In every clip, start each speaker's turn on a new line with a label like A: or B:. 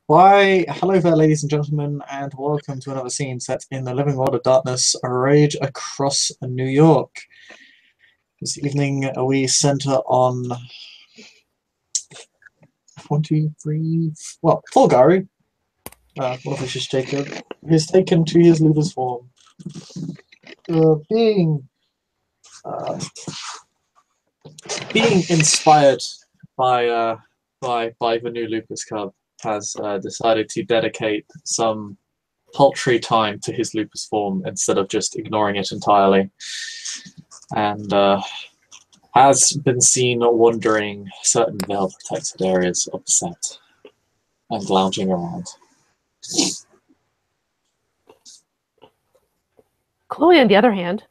A: Why, hello there, ladies and gentlemen, and welcome to another scene set in the living world of darkness, a rage across New York. This evening we center on four garou. One of which is Jacob, who's taken to his leader's form. Being inspired by the new Lupus Cub, has decided to dedicate some paltry time to his lupus form instead of just ignoring it entirely, and has been seen wandering certain veil-protected areas of the set and lounging around.
B: Chloe, on the other hand,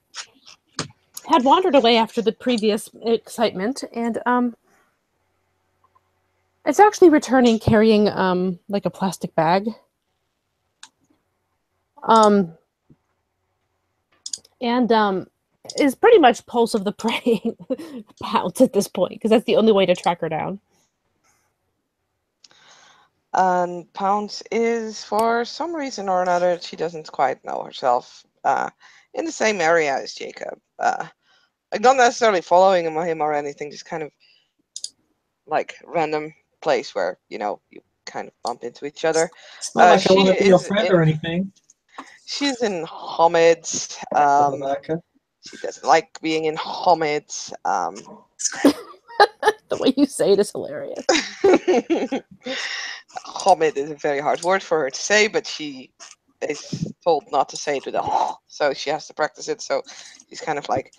B: had wandered away after the previous excitement, and it's actually returning carrying like a plastic bag. And is pretty much Pulse of the Prey Pounce at this point, because that's the only way to track her down.
C: And Pounce is, for some reason or another, she doesn't quite know herself, in the same area as Jacob. Like, not necessarily following him or anything, just kind of like random place where, you know, you kind of bump into each other.
A: It's not like I want to be your friend or anything.
C: She's in Homid. She doesn't like being in Homid.
B: The way you say it is hilarious.
C: Homid is a very hard word for her to say, but she is told not to say it with a so she has to practice it. So she's kind of like,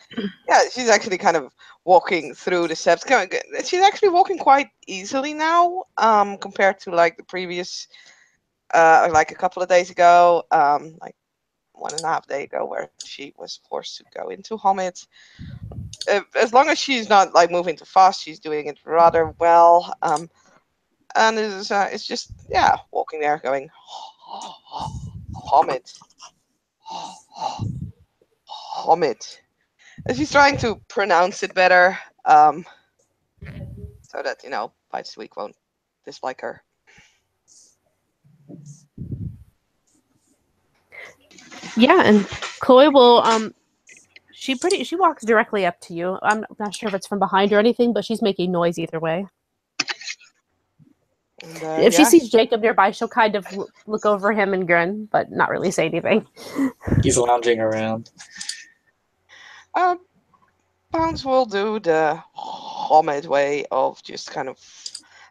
C: yeah, she's actually kind of walking through the steps. She's actually walking quite easily now, compared to like the previous, like a couple of days ago, like 1.5 days ago, where she was forced to go into Homid. As long as she's not like moving too fast, she's doing it rather well. And it's just, yeah, walking there going Homid. Homid. And she's trying to pronounce it better, so that, you know, Bites the Weak won't dislike her.
B: Yeah, and Chloe will she walks directly up to you. I'm not sure if it's from behind or anything, but she's making noise either way. And, if she sees Jacob nearby, she'll kind of look over him and grin, but not really say anything.
A: He's lounging around.
C: Pounce will do the Homid way of just kind of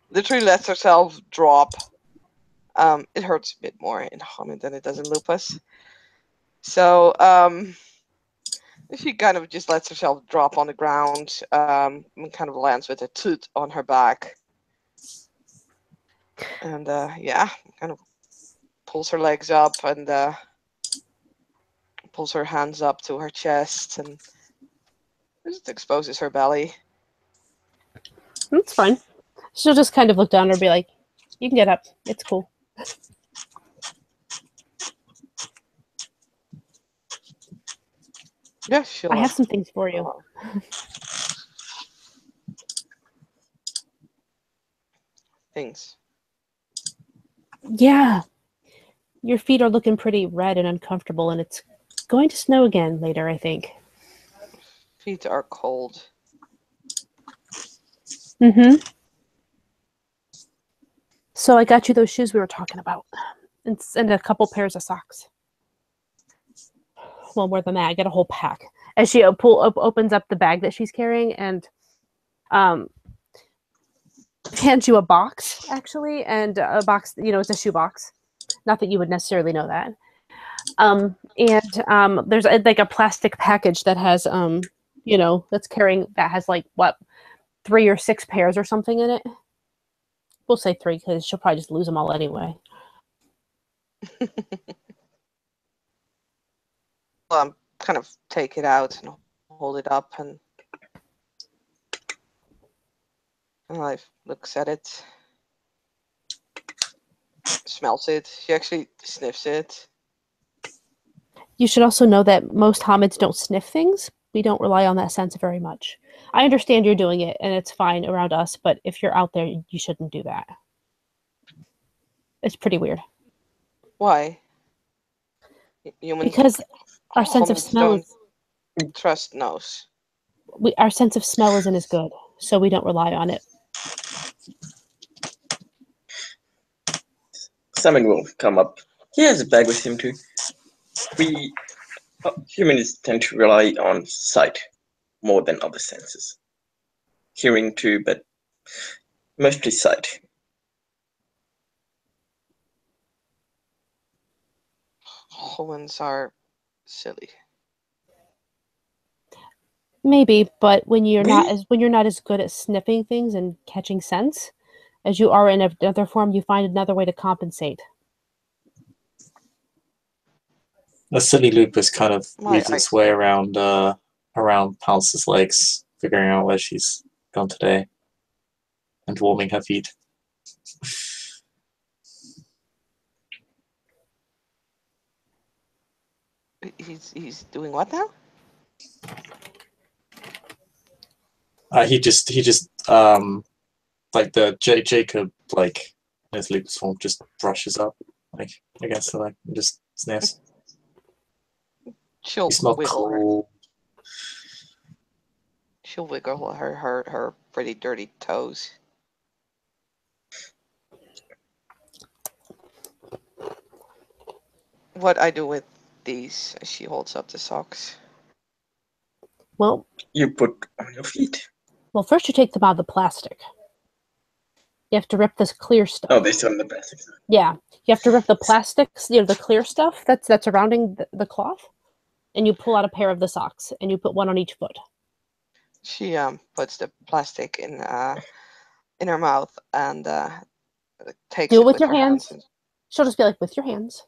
C: literally lets herself drop. It hurts a bit more in Homid than it does in Lupus. So she kind of just lets herself drop on the ground, and kind of lands with a toot on her back. And yeah, kind of pulls her legs up and pulls her hands up to her chest and just exposes her belly.
B: That's fine. She'll just kind of look down and be like, "You can get up. It's cool."
C: Yeah,
B: I have some things for you.
C: Things.
B: Yeah. Your feet are looking pretty red and uncomfortable, and it's going to snow again later, I think.
C: Feet are cold.
B: Mm-hmm. So I got you those shoes we were talking about, and a couple pairs of socks. Well, more than that, I got a whole pack. As she opens up the bag that she's carrying and hands you a box, actually, and a box, you know, it's a shoe box. Not that you would necessarily know that. There's like a plastic package that has, you know, that has like, what, 3 or 6 pairs or something in it. We'll say 3 because she'll probably just lose them all anyway.
C: Kind of take it out and hold it up and I looks at it, smells it. She actually sniffs it.
B: You should also know that most Homids don't sniff things. We don't rely on that sense very much. I understand you're doing it and it's fine around us, but if you're out there, you shouldn't do that. It's pretty weird.
C: Why? Humans,
B: Because our sense of
C: humans
B: smell
C: don't
B: is
C: trust nose.
B: our sense of smell isn't as good, so we don't rely on it.
D: Simon will come up. He has a bag with him too. We humans tend to rely on sight more than other senses. Hearing too, but mostly sight.
C: Humans are silly.
B: Maybe, but when you're not
D: We
B: as good at sniffing things and catching scents as you are in another form, you find another way to compensate.
A: The silly lupus kind of
C: My
A: weaves its
C: eyes.
A: way around Pounce's legs, figuring out where she's gone today, and warming her feet.
C: He's doing what now?
A: He just like the Jacob, like in his lupus form, just brushes up like against the leg and just sniffs.
C: She'll
A: You smell
C: wiggle her.
A: cold.
C: She'll wiggle her pretty dirty toes. What I do with these? She holds up the socks.
B: Well,
D: you put on your feet.
B: first you take them out of the plastic. You have to rip this clear stuff.
D: Oh, they're still in the plastic.
B: Yeah, you have to rip the plastics, the clear stuff that's surrounding the cloth, and you pull out a pair of the socks, and you put one on each foot.
C: She puts the plastic in her mouth and takes
B: Do it
C: it
B: with your
C: her
B: hands.
C: and
B: She'll just be like, with your hands.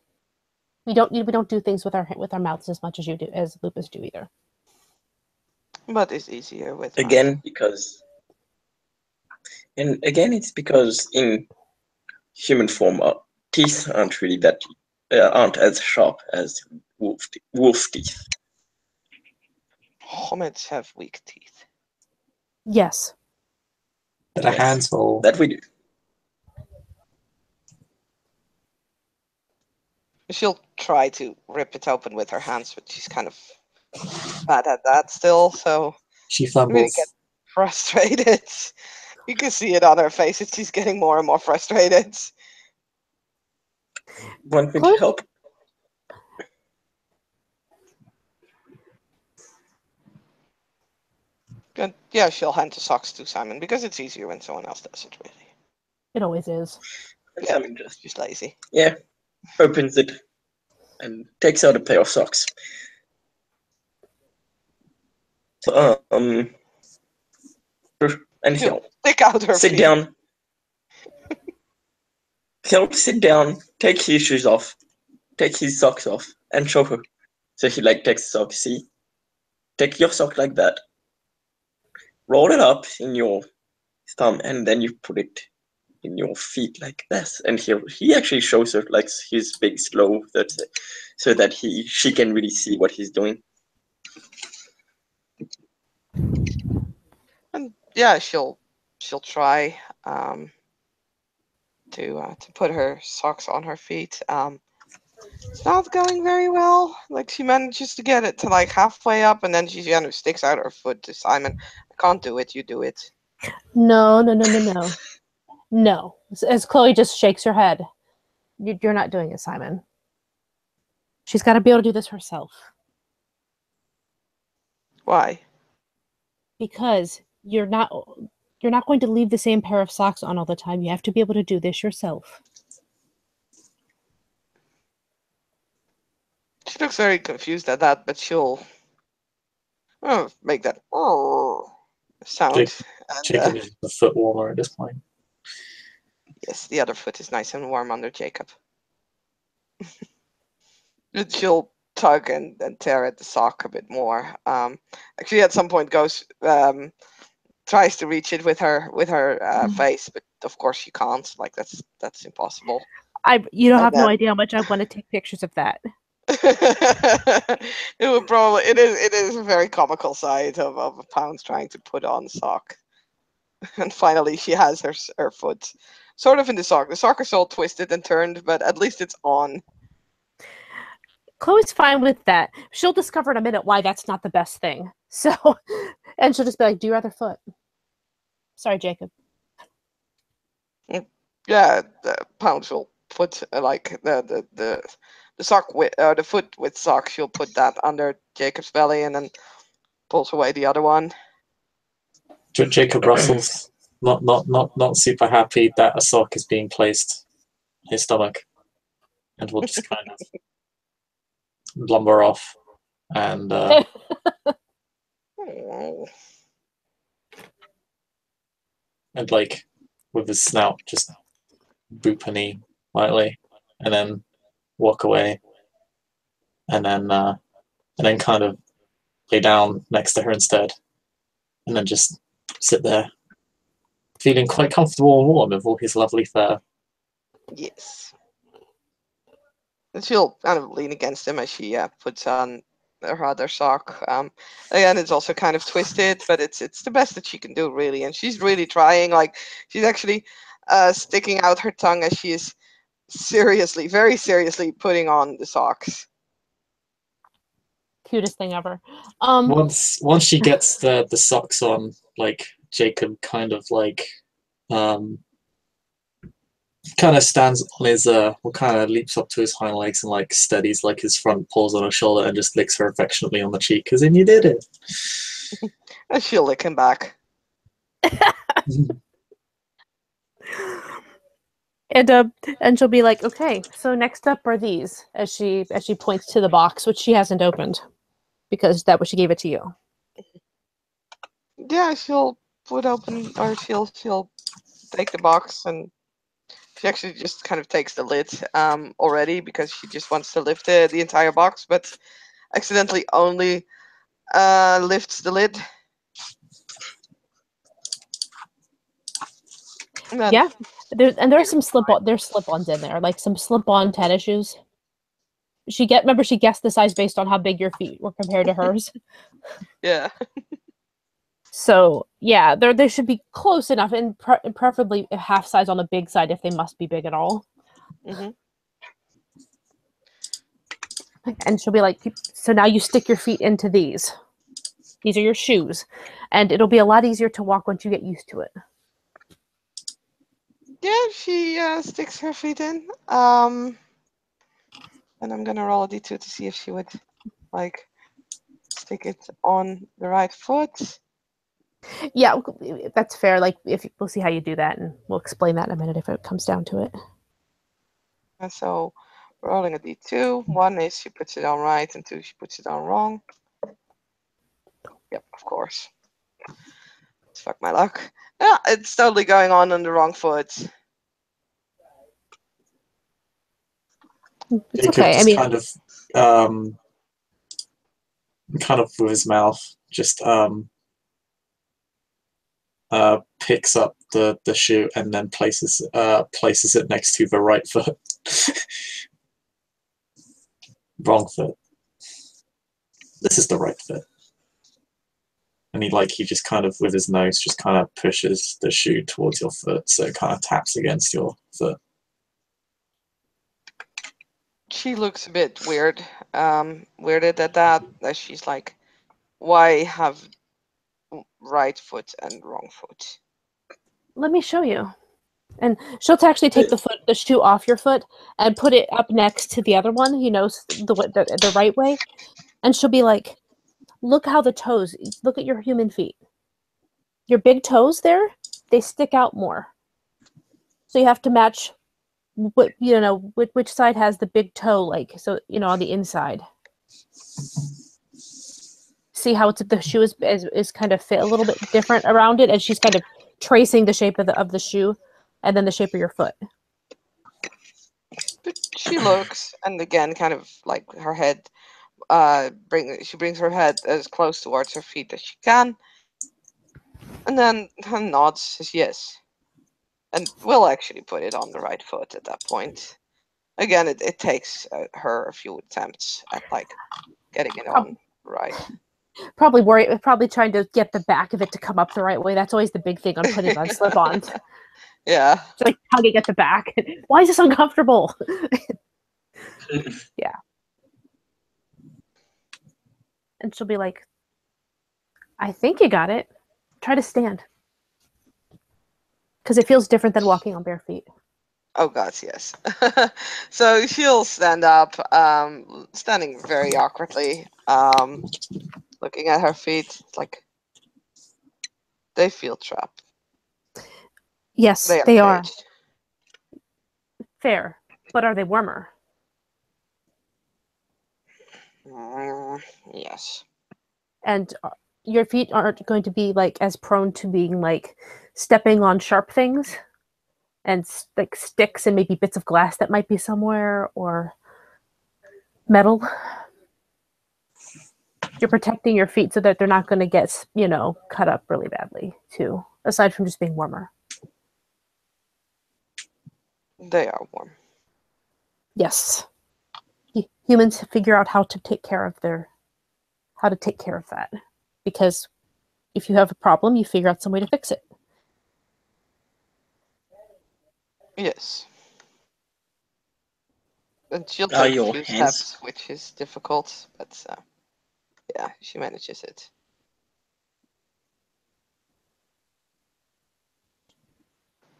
B: We don't do things with our mouths as much as you do, as lupus do either.
C: but it's easier with mouth.
D: Again, it's because in human form, our teeth aren't really aren't as sharp as wolf teeth.
C: Hominids have weak teeth.
B: Yes.
A: But a handful.
D: That we do.
C: She'll try to rip it open with her hands, but she's kind of bad at that still, so
A: She
C: really
A: fumbles.
C: get frustrated. You can see it on her face that she's getting more and more frustrated.
D: Want me to help?
C: And yeah, she'll hand the socks to Simon because it's easier when someone else does it, really.
B: It always is.
D: And
C: Yeah,
D: Simon just
C: she's lazy.
D: opens it and takes out a pair of socks. So, and he'll
C: Stick out her
D: sit
C: feet.
D: down. He'll sit down, take his shoes off, take his socks off, and show her. So he takes the sock. See, take your sock like that. Roll it up in your thumb, and then you put it in your feet like this. And he actually shows her his big slow so that she can really see what he's doing.
C: And yeah, she'll try to put her socks on her feet. It's not going very well. She manages to get it to halfway up, and then she kind of sticks out her foot to Simon. I can't do it. You do it.
B: No. No. As Chloe just shakes her head. You're not doing it, Simon. She's got to be able to do this herself.
C: Why?
B: Because you're not going to leave the same pair of socks on all the time. You have to be able to do this yourself.
C: She looks very confused at that, but she'll make that sound.
A: Jacob is the foot warmer at this point.
C: Yes, the other foot is nice and warm under Jacob. She'll tug and tear at the sock a bit more. Actually, at some point, tries to reach it with her face, but of course she can't. That's impossible.
B: You don't have no idea how much I want to take pictures of that.
C: It is a very comical side of a Pounce trying to put on sock. And finally she has her foot sort of in the sock. The sock is all twisted and turned, but at least it's on.
B: Chloe's fine with that. She'll discover in a minute why that's not the best thing. So, and she'll just be like, "Do your other foot." Sorry, Jacob.
C: Yeah, the Pounce will put like the sock with the foot with sock. She'll put that under Jacob's belly and then pulls away the other one.
A: Jacob Russell's not super happy that a sock is being placed in his stomach, and will just kind of lumber off and and like with his snout just boop her knee lightly, and then walk away, and then kind of lay down next to her instead, and then just sit there, feeling quite comfortable and warm with all his lovely fur.
C: Yes. And she'll kind of lean against him as she puts on her other sock. Again, it's also kind of twisted, but it's the best that she can do, really. And she's really trying. Like, she's actually sticking out her tongue as she is seriously, very seriously putting on the socks.
B: Cutest thing ever.
A: Once she gets the socks on, like Jacob kind of like kind of stands on his kind of leaps up to his hind legs and like steadies like his front paws on her shoulder and just licks her affectionately on the cheek, because then you did it.
C: And she'll lick him back.
B: And she'll be like, "Okay, so next up are these," as she points to the box, which she hasn't opened because that was she gave it to you.
C: Yeah, she'll put open, or she'll take the box, and she actually just kind of takes the lid already, because she just wants to lift the entire box, but accidentally only lifts the lid. And then,
B: Yeah, there's some slip-ons in there, like some slip-on tennis shoes. Remember she guessed the size based on how big your feet were compared to hers.
C: yeah.
B: So yeah, they should be close enough, and preferably a half size on the big side if they must be big at all.
C: Mm-hmm.
B: And she'll be like, "So now you stick your feet into these. These are your shoes, and it'll be a lot easier to walk once you get used to it."
C: Yeah, she sticks her feet in. And I'm gonna roll a d2 to see if she would like stick it on the right foot.
B: Yeah, that's fair. Like, we'll see how you do that, and we'll explain that in a minute if it comes down to it.
C: And so, rolling a d2. 1 is she puts it on right, and 2 she puts it on wrong. Yep, of course. Fuck my luck. Yeah, it's totally going on the wrong foot.
B: It's
A: Jacob
B: okay. I
A: just
B: mean,
A: kind of with his mouth just picks up the shoe and then places it next to the right foot. Wrong foot. This is the right foot. And he just kind of with his nose just kind of pushes the shoe towards your foot, so it kind of taps against your foot.
C: She looks a bit weirded at that. That she's like, why have right foot and wrong foot?
B: let me show you. And she'll actually take the shoe off your foot and put it up next to the other one, the right way. And she'll be like, "Look how look at your human feet. Your big toes there, they stick out more. So you have to match which side has the big toe, like, so, on the inside. See how the shoe is kind of fit a little bit different around it, and she's kind of tracing the shape of the shoe and then the shape of your foot."
C: But she looks, and again, kind of like her head, she brings her head as close towards her feet as she can, and then nods, says yes, and will actually put it on the right foot at that point. Again, it takes her a few attempts at like getting it on right.
B: Probably trying to get the back of it to come up the right way. That's always the big thing on putting on slip-ons.
C: Yeah.
B: It's like tugging at the back. Why is this uncomfortable? Yeah. And she'll be like, I think you got it. Try to stand. Because it feels different than walking on bare feet.
C: Oh God, yes. So she'll stand up, standing very awkwardly, looking at her feet. It's like they feel trapped.
B: Yes,
C: They are
B: they are.
C: caged.
B: Fair. But are they warmer?
C: Yes.
B: And your feet aren't going to be like as prone to being like stepping on sharp things and like sticks and maybe bits of glass that might be somewhere or metal. You're protecting your feet so that they're not going to get, cut up really badly too, aside from just being warmer.
C: They are warm.
B: Yes. Humans figure out how to take care of that. Because if you have a problem, you figure out some way to fix it.
C: Yes. And she'll
D: Are
C: take a
D: your
C: few
D: hands
C: steps, which is difficult, but yeah, she manages it.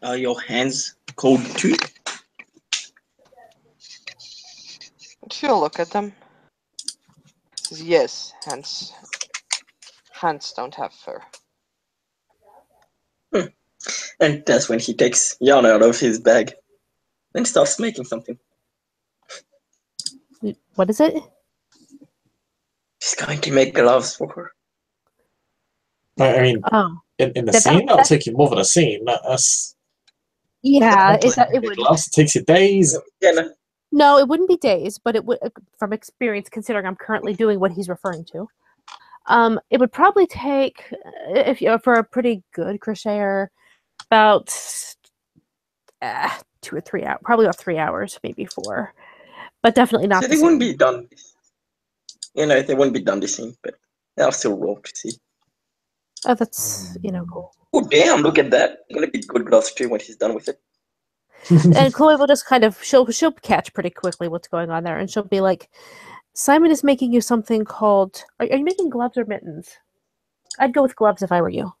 D: are your hands cold too?
C: She'll look at them. Says, yes, hands don't have fur.
D: And that's when he takes yarn out of his bag and starts making something.
B: What is it?
D: He's going to make gloves for her.
A: I mean,
B: Oh,
A: in the
B: That-
A: scene, that'll
B: that-
A: take you more than a scene. That's
B: yeah,
A: complex.
B: it would.
A: Gloves takes you days.
D: Yeah, no.
B: No, it wouldn't be days, but it would, from experience, considering I'm currently doing what he's referring to. It would probably take, if you for a pretty good crocheter, about 2 or 3 hours, probably about 3 hours, maybe 4, but definitely not
D: So
B: the
D: they won't
B: same.
D: be done. They won't be done this scene, but I'll still roll to see.
B: Oh, that's cool.
D: Oh damn! Look at that. Gonna be good gloves too when he's done with it.
B: And Chloe will just kind of she'll catch pretty quickly what's going on there, and she'll be like, "Simon is making you something called. Are you making gloves or mittens? I'd go with gloves if I were you."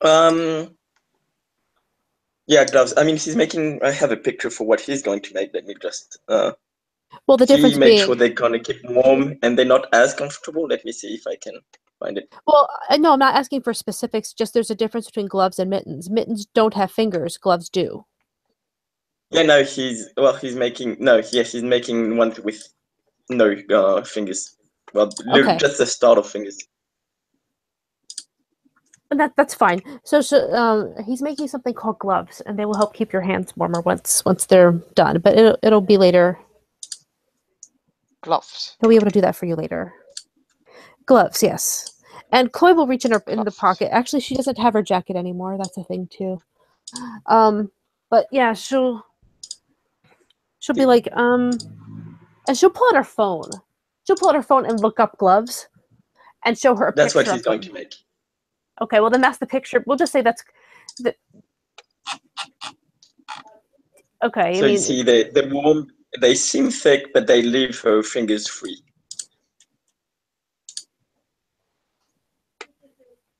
D: Yeah, gloves. I mean, he's making. I have a picture for what he's going to make. Let me just.
B: Well, the
D: He
B: difference
D: makes
B: being,
D: sure they're gonna keep warm and they're not as comfortable. Let me see if I can find it.
B: well, no, I'm not asking for specifics. Just there's a difference between gloves and mittens. Mittens don't have fingers. Gloves do.
D: Yeah, no, he's making he's making one with no fingers. Well,
B: Okay.
D: just the start of fingers.
B: And that's fine. So he's making something called gloves, and they will help keep your hands warmer once they're done. But it'll be later.
C: Gloves.
B: He'll be able to do that for you later. Gloves, yes. And Chloe will reach in the
C: Gloves.
B: pocket. Actually, she doesn't have her jacket anymore. That's a thing too. But yeah, she'll be like, and she'll pull out her phone. She'll pull out her phone and look up gloves, and show her a
D: That's what
B: picture
D: he's
B: of
D: going
B: them.
D: to make.
B: Okay, well then that's the picture. We'll just say that's the. Okay,
D: So
B: I
D: you
B: mean,
D: see, the warm. They seem thick, but they leave her fingers free.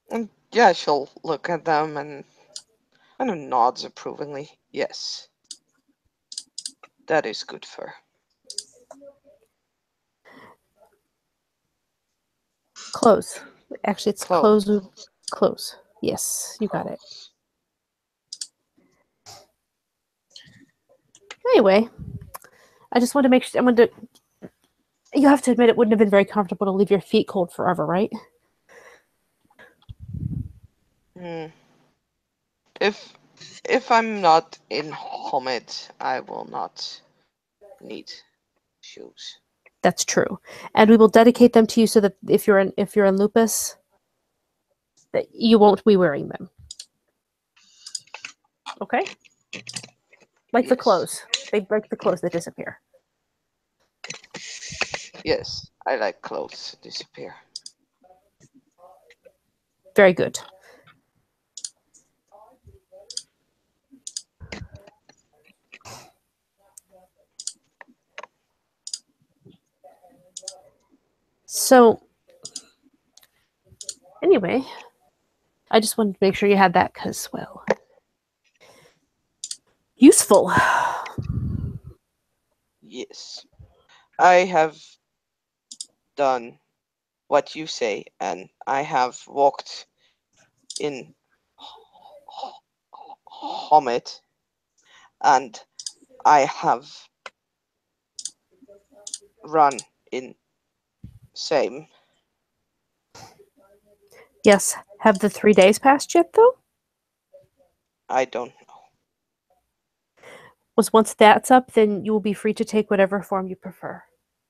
C: And yeah, she'll look at them and kind of nods approvingly. Yes. That is good fur.
B: close. Actually, it's
C: Close.
B: Close. Yes, you got it. Anyway, I just want to make sure. You have to admit it wouldn't have been very comfortable to leave your feet cold forever, right?
C: If I'm not in Homid, I will not need shoes.
B: That's true, and we will dedicate them to you so that if you're in lupus, that you won't be wearing them. Okay, like the
C: Yes.
B: clothes. They like the clothes that disappear.
C: Yes, I like clothes disappear.
B: Very good. So, anyway, I just wanted to make sure you had that because, well, useful.
C: Yes. I have done what you say, and I have walked in Homid, and I have run in same.
B: Yes. Have the 3 days passed yet, though?
C: I don't know.
B: Once that's up, then you will be free to take whatever form you prefer.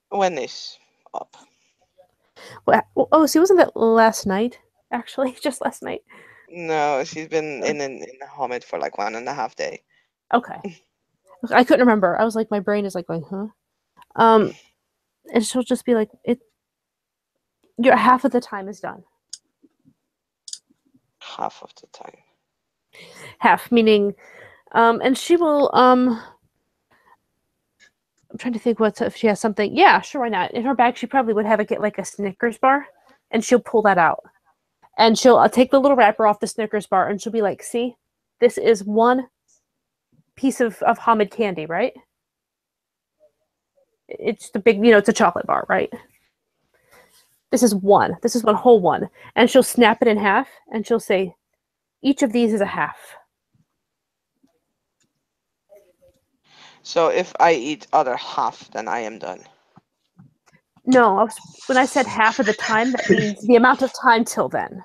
C: When is up?
B: Well, oh, so wasn't that last night? Actually, just last night.
C: No, she's been in Homid for like 1.5 days.
B: Okay. I couldn't remember. I was like, my brain is like going, huh? And she'll just be like, your half of the time is done.
C: Half of the time.
B: Half, meaning, and she will, I'm trying to think if she has something. Yeah, sure, why not? In her bag, she probably would have like a Snickers bar, and she'll pull that out. And she'll take the little wrapper off the Snickers bar, and she'll be like, see, this is one piece of Hamid candy, right? It's the big, it's a chocolate bar, right? This is one whole one. And she'll snap it in half, and she'll say, each of these is a half.
C: So if I eat other half, then I am done.
B: No, when I said half of the time, that means the amount of time till then.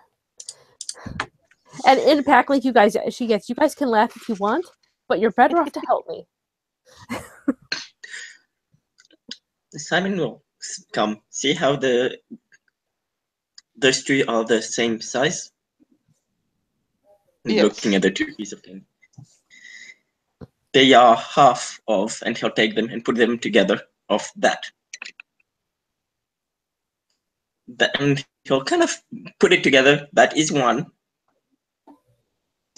B: And in pack, like you guys can laugh if you want, but you're better off to help me.
D: Simon will come. See how those three are the same size?
C: Yes.
D: Looking at the two pieces of candy. They are half of, and he'll take them and put them together of that. And he'll kind of put it together. That is one.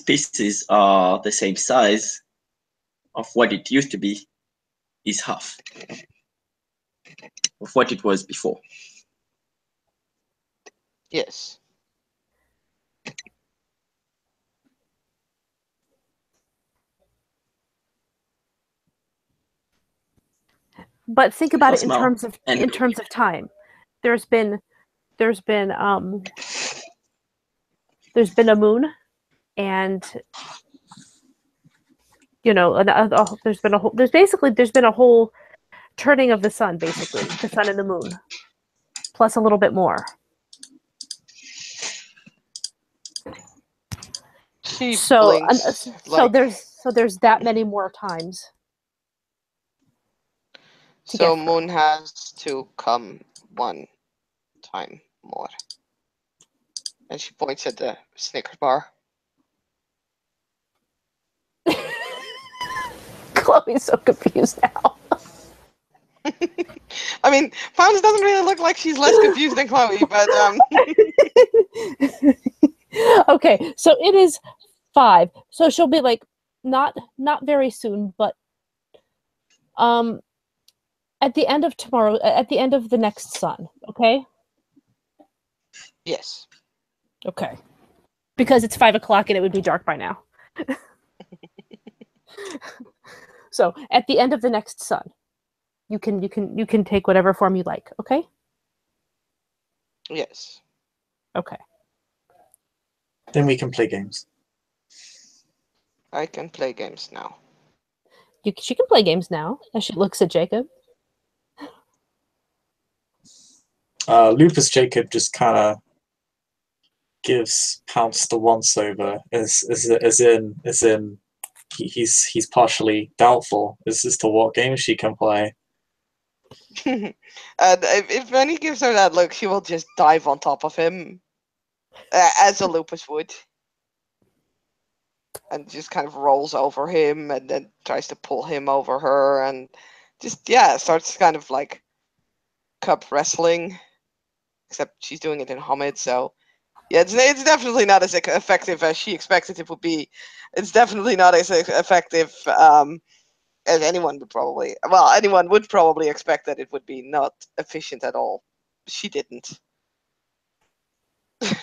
D: Pieces are the same size of what it used to be is half of what it was before.
C: Yes.
B: But think about it
D: Small
B: in terms of time. There's been a moon, and there's been a whole turning of the sun, basically the sun and the moon, plus a little bit more.
C: She
B: So
C: blinks,
B: there's that many more times.
C: So moon has to come one time more. And she points at the Snickers bar.
B: Chloe's so confused now.
C: I mean, Pounce doesn't really look like she's less confused than Chloe, but
B: Okay, so it is 5. So she'll be like, not very soon, but at the end of tomorrow, at the end of the next sun, okay?
C: yes.
B: Okay. Because it's 5 o'clock and it would be dark by now. So at the end of the next sun, you can take whatever form you like, okay?
C: Yes.
B: Okay.
A: Then we can play games.
C: I can play games now.
B: She can play games now, as she looks at Jacob.
A: Lupus Jacob just kind of gives Pounce the once over, as in he's partially doubtful as to what game she can play.
C: And if when he gives her that look, she will just dive on top of him, as a Lupus would, and just kind of rolls over him, and then tries to pull him over her, and just starts kind of like cup wrestling, except she's doing it in Hamid, so yeah, it's definitely not as effective as she expected it would be. It's definitely not as effective as anyone would probably. Well, anyone would probably expect that it would be not efficient at all. she didn't.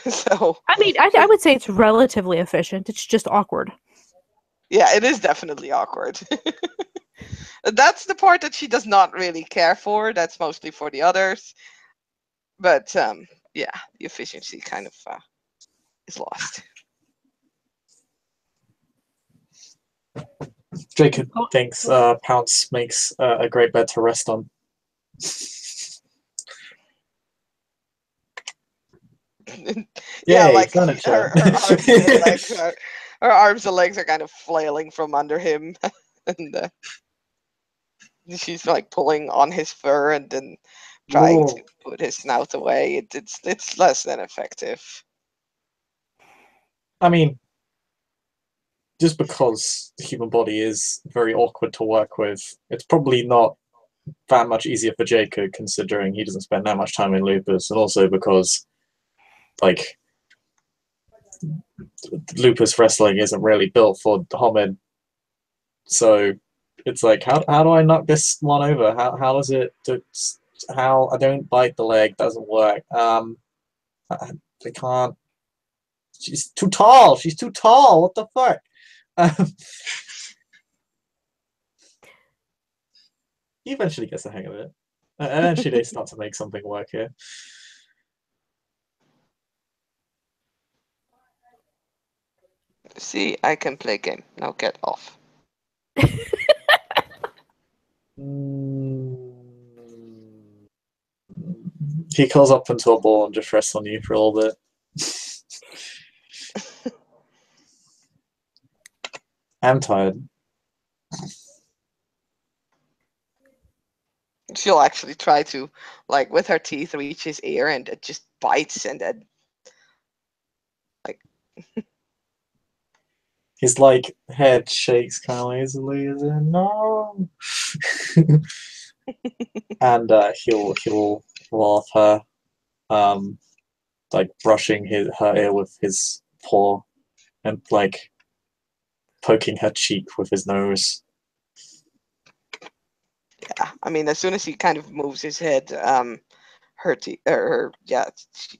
C: So
B: I mean, I would say it's relatively efficient. It's just awkward.
C: yeah, it is definitely awkward. That's the part that she does not really care for. That's mostly for the others. But yeah, the efficiency kind of is lost.
A: Jacob thinks Pounce makes a great bed to rest on.
C: Yeah,
A: Yay,
C: like
A: furniture.
C: her arms and legs are kind of flailing from under him, and she's like pulling on his fur and then trying
A: Whoa.
C: to put his snout away. It's less than effective.
A: I mean, just because the human body is very awkward to work with, it's probably not that much easier for Jacob, considering he doesn't spend that much time in lupus, and also because, like, lupus wrestling isn't really built for Homid. So it's like, how do I knock this one over? How does it? How I don't bite the leg doesn't work. I can't. She's too tall. She's too tall. What the fuck? He eventually gets the hang of it. Eventually they start to make something work here.
C: See, I can play game. Now get off.
A: He curls up into a ball and just rests on you for a little bit. I'm tired.
C: She'll actually try to, like, with her teeth, reach his ear, and it just bites, and then, like,
A: his like head shakes kind of lazily, as in no. And he'll laugh her, like brushing her ear with his paw, and like poking her cheek with his nose.
C: yeah. I mean, as soon as he kind of moves his head,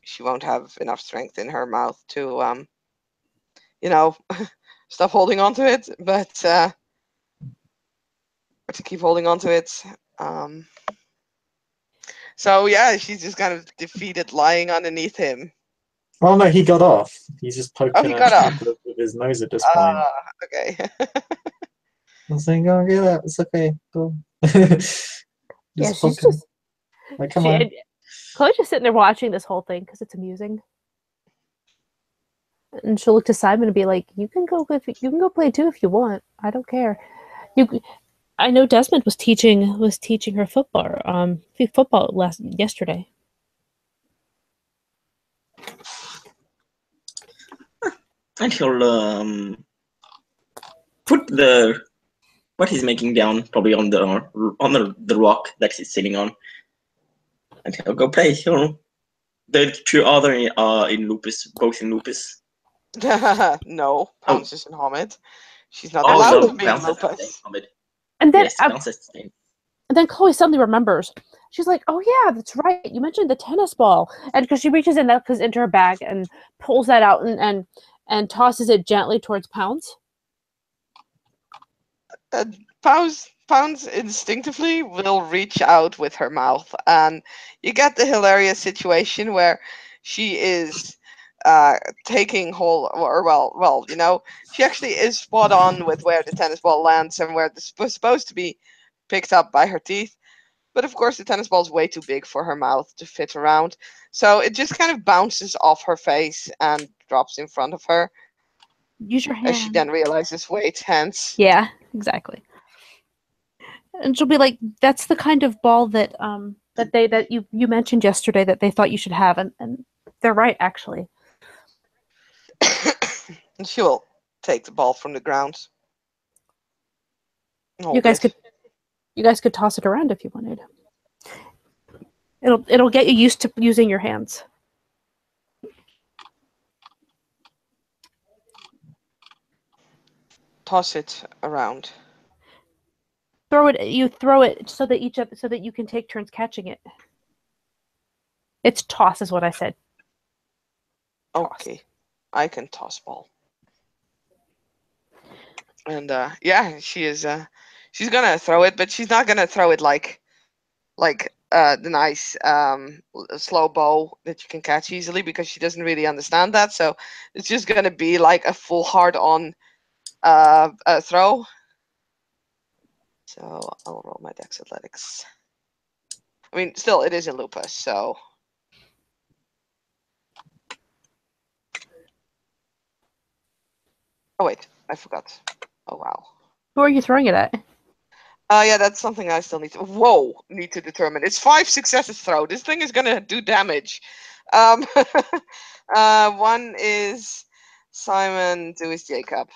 C: she won't have enough strength in her mouth to, you know, stop holding on to it, but or to keep holding on to it. So yeah, she's just kind of defeated, lying underneath him.
A: Oh no, he got off. He's just poking
C: he
A: her
C: got off.
A: with his nose at this point.
C: Okay.
A: I'm saying, go get that. It's okay. Go.
B: Yeah,
A: Just
B: she's
A: poking.
B: just.
A: Like, come on.
B: Chloe's just sitting there watching this whole thing because it's amusing. And she'll look to Simon and be like, "You can go play too if you want. I don't care." I know Desmond was teaching her football yesterday.
D: And he'll put what he's making down probably on the rock that he's sitting on, and he'll go play. The two other are in lupus, both in lupus.
C: No, Pounce is in Homid. She's not
D: Oh
C: allowed
D: no,
C: to be in
D: Pounce is
C: lupus.
D: Homid.
B: And then
D: Yes, Pounce is staying.
B: And then Chloe suddenly remembers. She's like, "Oh yeah, that's right. You mentioned the tennis ball." And because she reaches into her bag and pulls that out and tosses it gently towards Pounce.
C: Pounce instinctively will reach out with her mouth, and you get the hilarious situation where she is taking hold, or she actually is spot on with where the tennis ball lands and where it's supposed to be picked up by her teeth. But of course, the tennis ball is way too big for her mouth to fit around, so it just kind of bounces off her face and drops in front of her.
B: Use your hand.
C: As she then realizes, wait, hands.
B: Yeah, exactly. And she'll be like, "That's the kind of ball that you mentioned yesterday that they thought you should have," and they're right, actually.
C: And she will take the ball from the ground.
B: You guys could toss it around if you wanted. It'll get you used to using your hands.
C: Toss it around.
B: You throw it so that you can take turns catching it. It's toss is what I said.
C: Okay, I can toss ball. And yeah, she is. She's gonna throw it, but she's not gonna throw it like the nice slow bow that you can catch easily, because she doesn't really understand that. So it's just gonna be like a full hard-on throw. So I'll roll my Dex Athletics. I mean, still, it is a lupus, so. Oh wait, I forgot. Oh wow.
B: Who are you throwing it at?
C: Yeah, that's something I still need to determine. It's 5 successes throw. This thing is gonna do damage. One is Simon, 2 is Jacob.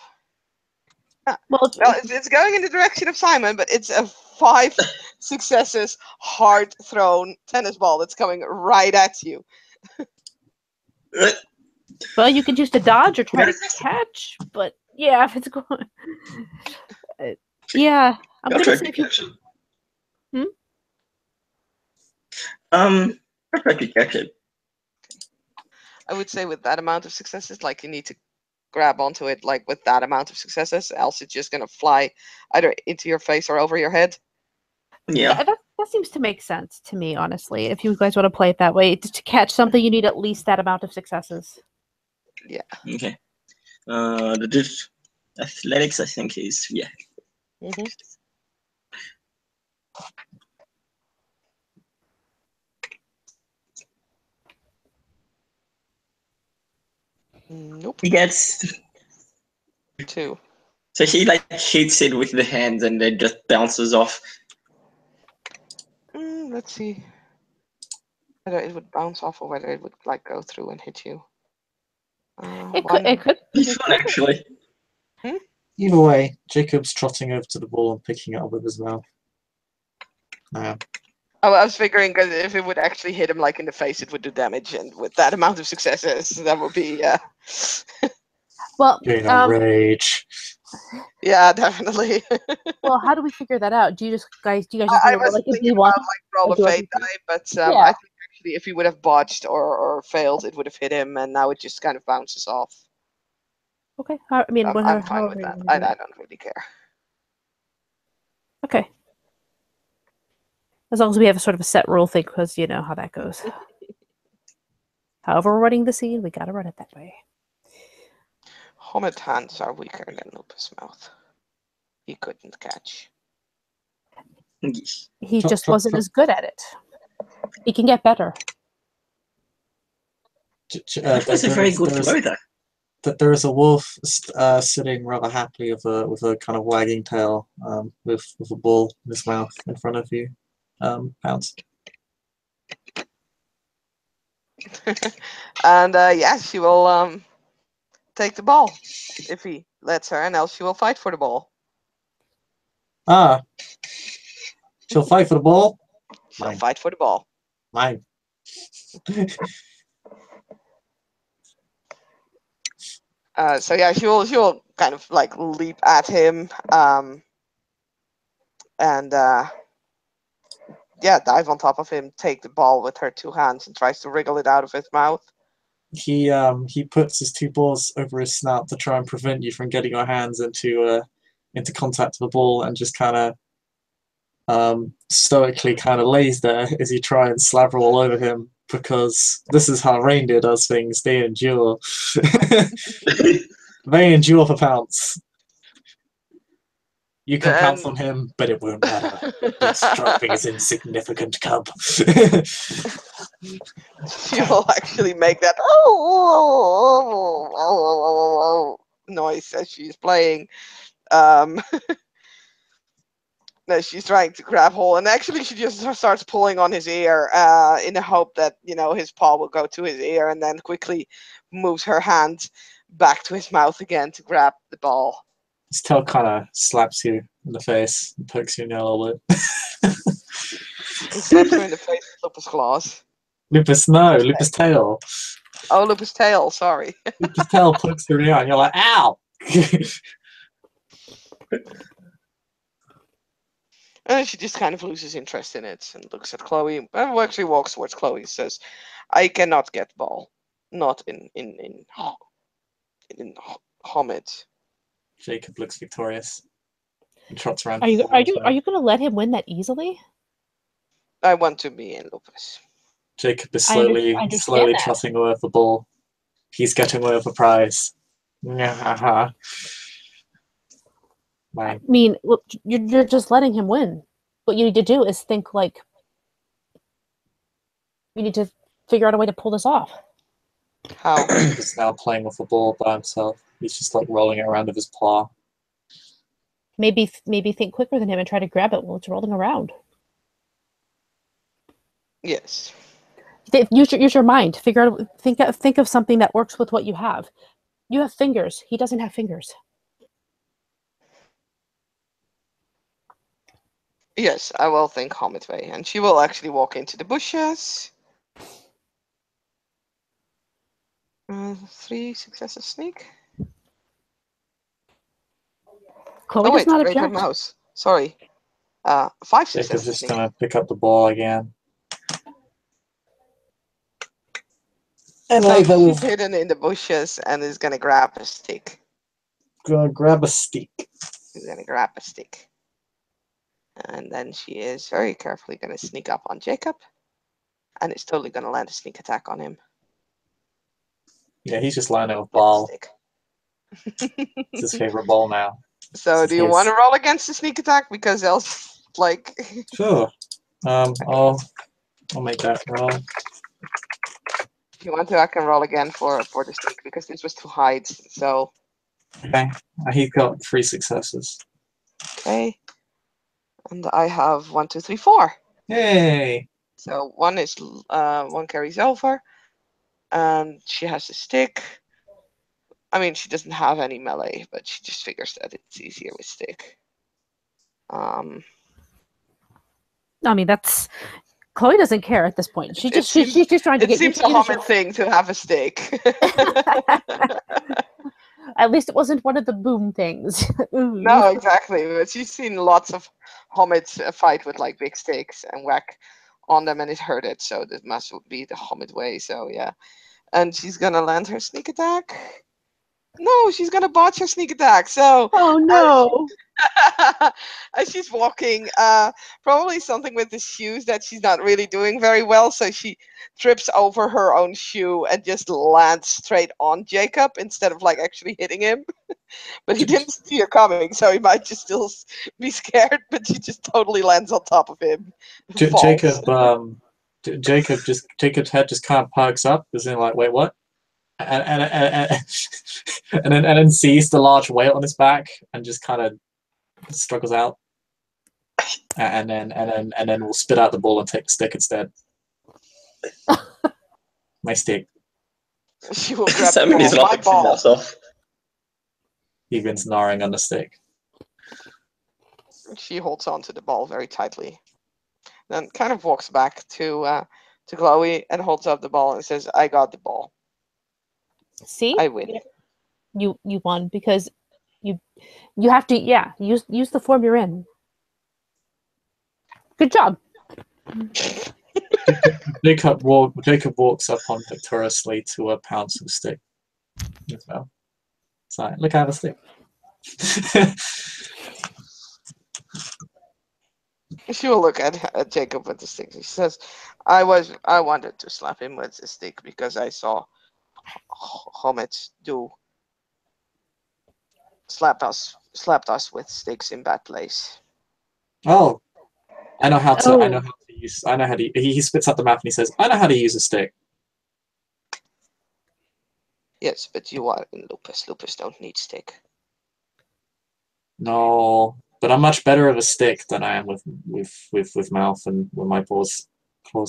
B: Well,
C: It's going in the direction of Simon, but it's a 5 successes hard thrown tennis ball that's coming right at you.
B: well, you could choose to dodge or try to catch, but yeah, if it's going, yeah, I'm
D: I'll
B: gonna
D: try
B: say
D: to
B: if you.
D: catch it. I'll try to catch it.
C: I would say with that amount of successes, like, you need to grab onto it like with that amount of successes, else it's just gonna fly either into your face or over your head.
D: Yeah.
B: That seems to make sense to me, honestly. If you guys want to play it that way, to catch something, you need at least that amount of successes.
C: Yeah.
D: Okay. The athletics, I think, is
C: Mm-hmm. Nope.
D: He gets
C: 2.
D: so he like hits it with the hands and it just bounces off.
C: Let's see whether it would bounce off or whether it would like go through and hit you.
B: It could.
D: This one actually.
A: Either way, Jacob's trotting over to the ball and picking it up with his mouth.
C: I was figuring, because if it would actually hit him like in the face, it would do damage, and with that amount of successes, that would be
B: Well,
A: Being a rage.
C: yeah, definitely.
B: well, how do we figure that out? Do you guys just
C: I
B: roll
C: was
B: like a
C: thinking
B: D1?
C: about like roll
B: Or
C: a
B: do
C: fate
B: everything?
C: die, but
B: Yeah.
C: I think actually if he would have botched or failed, it would have hit him, and now it just kind of bounces off.
B: Okay. I mean,
C: I'm fine with that. I don't really care.
B: Okay. As long as we have a sort of a set rule thing, because you know how that goes. However we're running the scene, we gotta run it that way.
C: Homid hands are weaker than Lupus Mouth. He couldn't catch.
B: He just wasn't as good at it. He can get better.
D: That's a very good throw there.
A: There is a wolf sitting rather happily with a kind of wagging tail, with a ball in his mouth in front of you, Pounce.
C: And yeah, she will take the ball if he lets her, and else she will fight for the ball.
A: Ah, she'll fight for the ball.
C: She'll fight for the ball.
A: Mine.
C: So yeah, she will kind of like leap at him, and yeah, dive on top of him, take the ball with her 2 hands, and tries to wriggle it out of his mouth.
A: He puts his 2 balls over his snout to try and prevent you from getting your hands into contact with the ball, and just kind of stoically kind of lays there as you try and slaver all over him, because this is how reindeer does things. They endure. They endure for Pounce. You can pounce on him, but it won't matter. He's dropping his insignificant cub.
C: She will actually make that noise as she's playing. No, she's trying to grab hold, and actually she just starts pulling on his ear in the hope that, you know, his paw will go to his ear, and then quickly moves her hand back to his mouth again to grab the ball.
A: His tail kind of slaps you in the face and pokes you in the lip.
C: He slaps her in the face with Lupus claws.
A: Lupus, no, Lupus tail.
C: Oh, Lupus tail, sorry.
A: Lupus tail pokes through the eye, and you're like, ow!
C: And then she just kind of loses interest in it and looks at Chloe. And actually walks towards Chloe and says, I cannot get ball. Not in Homid.
A: Jacob looks victorious. He trots around.
B: Are you gonna let him win that easily?
C: I want to be in Lupus.
A: Jacob is
B: I understand
A: slowly
B: that.
A: trotting away with the ball. He's getting away with the prize.
B: I
A: Right.
B: mean, look, you're just letting him win. What you need to do is think like you need to figure out a way to pull this off.
C: How?
A: He's now playing with the ball by himself. He's just like rolling it around with his paw.
B: Maybe think quicker than him and try to grab it while it's rolling around.
C: Yes.
B: Use your mind. Figure out. Think of something that works with what you have. You have fingers. He doesn't have fingers.
C: Yes, I will think Homid way. And she will actually walk into the bushes. 3 successes sneak.
B: Chloe
C: Oh
B: does
C: wait,
B: not
C: Greater
B: object.
C: Mouse. Sorry. 5
A: Jacob's
C: successes
A: just
C: sneak.
A: gonna pick up the ball again. And
C: So
A: Ava will
C: she's hidden in the bushes and is gonna grab a stick.
A: grab a stick.
C: She's gonna grab a stick. And then she is very carefully gonna sneak up on Jacob. And it's totally gonna land a sneak attack on him.
A: Yeah, he's just lying there with
C: With the
A: ball.
C: stick.
A: It's his favorite ball now.
C: So do you want to roll against the sneak attack? Because else, like...
A: Sure. I'll make that roll.
C: If you want to, I can roll again for the sneak, because this was 2 hides, so...
A: Okay. He's got 3 successes.
C: Okay. And I have 1, 2, 3, 4.
A: Yay!
C: So one carries over, and she has a stick. I mean, she doesn't have any melee, but she just figures that it's easier with stick.
B: I mean, that's Chloe doesn't care at this point. She's just trying to
C: It
B: get
C: seems
B: you
C: a
B: to
C: Homid thing to have a stick.
B: At least it wasn't one of the boom things. Ooh.
C: No, exactly. But she's seen lots of Homids fight with like big sticks and whack on them, and it hurt it. So this must be the Homid way. So yeah, and she's gonna land her sneak attack. No, she's gonna botch her sneak attack. So
B: Oh no!
C: as she's walking, probably something with the shoes that she's not really doing very well. So she trips over her own shoe and just lands straight on Jacob instead of like actually hitting him. But he didn't see her coming, so he might just still be scared. But she just totally lands on top of him.
A: Jacob's head just kind of perks up, as in like, wait, what? And then sees the large weight on his back and just kind of struggles out, and then we'll spit out the ball and take the stick instead. My stick.
C: She will grab
D: Somebody's
C: the ball. My
D: laughing their
C: ball.
D: ass off.
A: He begins gnawing on the stick.
C: She holds on to the ball very tightly, then kind of walks back to Chloe and holds up the ball and says, "I got the ball.
B: See,
C: I win."
B: you won because you have to use the form you're in. Good job.
A: Jacob walks up on victoriously to a Pounce the stick as well. It's like, look, I have a stick.
C: She will look at Jacob with the stick. She says, I wanted to slap him with the stick because I saw Homid slapped us with sticks in bad place."
A: Oh, I know how to.
B: Oh.
A: I know how to use. I know how to. He spits out the map and he says, "I know how to use a stick."
C: Yes, but you are in Lupus. Lupus don't need stick.
A: No, but I'm much better of a stick than I am with mouth and with my paws.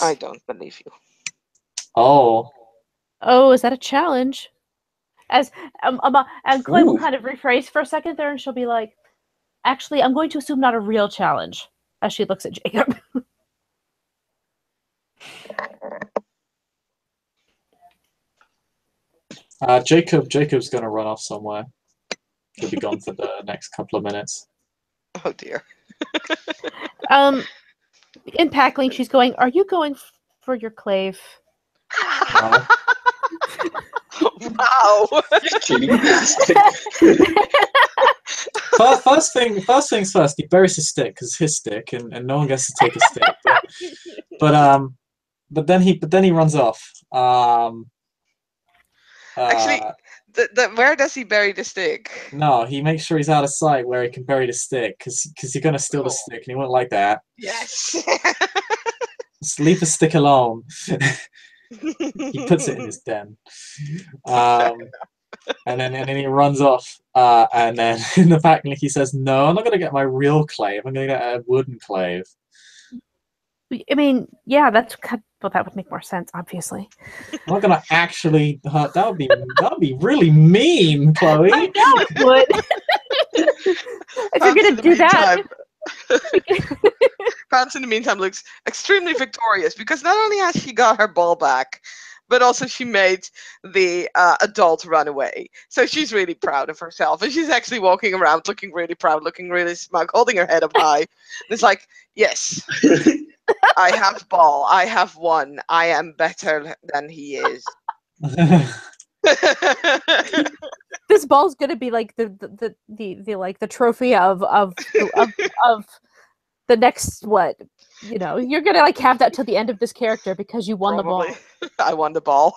C: I don't believe you.
A: Oh,
B: Oh, is that a challenge? And Chloe will
D: Ooh.
B: kind of rephrase for a second there, and she'll be like, "Actually, I'm going to assume not a real challenge." As she looks at Jacob.
A: Jacob's gonna run off somewhere. He'll be gone for the next couple of minutes.
C: Oh dear.
B: In Packling, she's going, are you going for your clave?
A: No.
C: Wow.
A: First things first. He buries his stick because it's his stick, and no one gets to take his stick. But then he runs off.
C: Actually, where does he bury the stick?
A: No, he makes sure he's out of sight where he can bury the stick because you're gonna steal the stick, and he won't like that.
C: Yes.
A: Just leave the stick alone. He puts it in his den. And then he runs off. And then in the back, he says, "No, I'm not gonna get my real clave. I'm gonna get a wooden clave."
B: I mean, yeah, that would make more sense, obviously.
A: I'm not gonna actually hurt. That would be really mean, Chloe.
B: I know it would. If you're gonna do that.
C: Pounce in the meantime looks extremely victorious because not only has she got her ball back, but also she made the adult run away. So she's really proud of herself, and she's actually walking around looking really proud, looking really smug, holding her head up high. And it's like, yes, I have ball. I have won. I am better than he is.
B: This ball's gonna be like the trophy of the next what, you're gonna like have that till the end of this character because you won
C: Probably.
B: the ball.
C: I won the ball.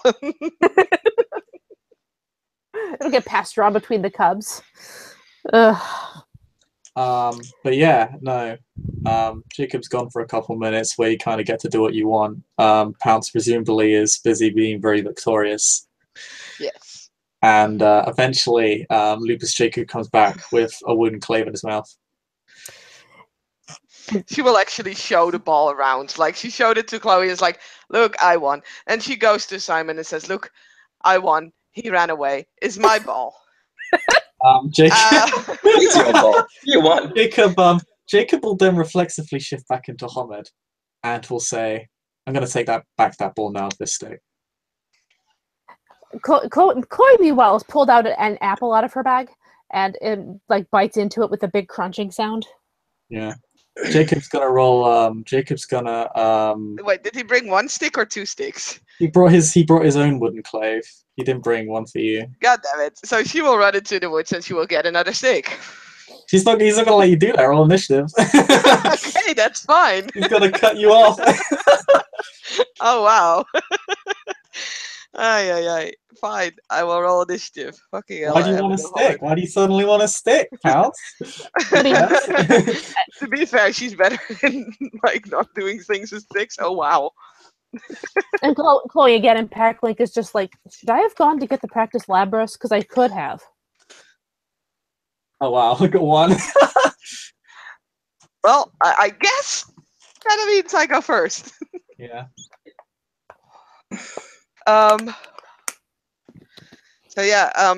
B: It'll get passed around between the cubs. Ugh.
A: But yeah, no. Jacob's gone for a couple minutes where you kind of get to do what you want. Pounce presumably is busy being very victorious.
C: Yes.
A: And eventually, Lupus Jacob comes back with a wooden clave in his mouth.
C: She will actually show the ball around. Like, she showed it to Chloe. It's like, look, I won. And she goes to Simon and says, look, I won. He ran away. It's my ball.
A: Jacob,
D: It's your ball. You won.
A: Jacob will then reflexively shift back into Homid and will say, I'm going to take that ball now with this stick.
B: Chloe, meanwhile, has pulled out an apple out of her bag and like bites into it with a big crunching sound.
A: Yeah. Jacob's gonna roll.
C: Wait, did he bring one stick or two sticks?
A: He brought his own wooden clave. He didn't bring one for you.
C: God damn it! So she will run into the woods and she will get another stick.
A: He's not gonna let you do that. Roll initiative.
C: Okay, that's fine.
A: He's gonna cut you off.
C: Oh wow. Ay. Fine, I will roll initiative. Fucking hell.
A: Why do you want a stick? Why do you suddenly want a stick, Pounce?
C: To be fair, she's better in like not doing things with sticks. Oh wow.
B: And Chloe again in Packlink is just like, should I have gone to get the practice Labras? Because I could have.
A: Oh wow, look at one.
C: Well, I guess that means I go first.
A: Yeah.
C: So yeah,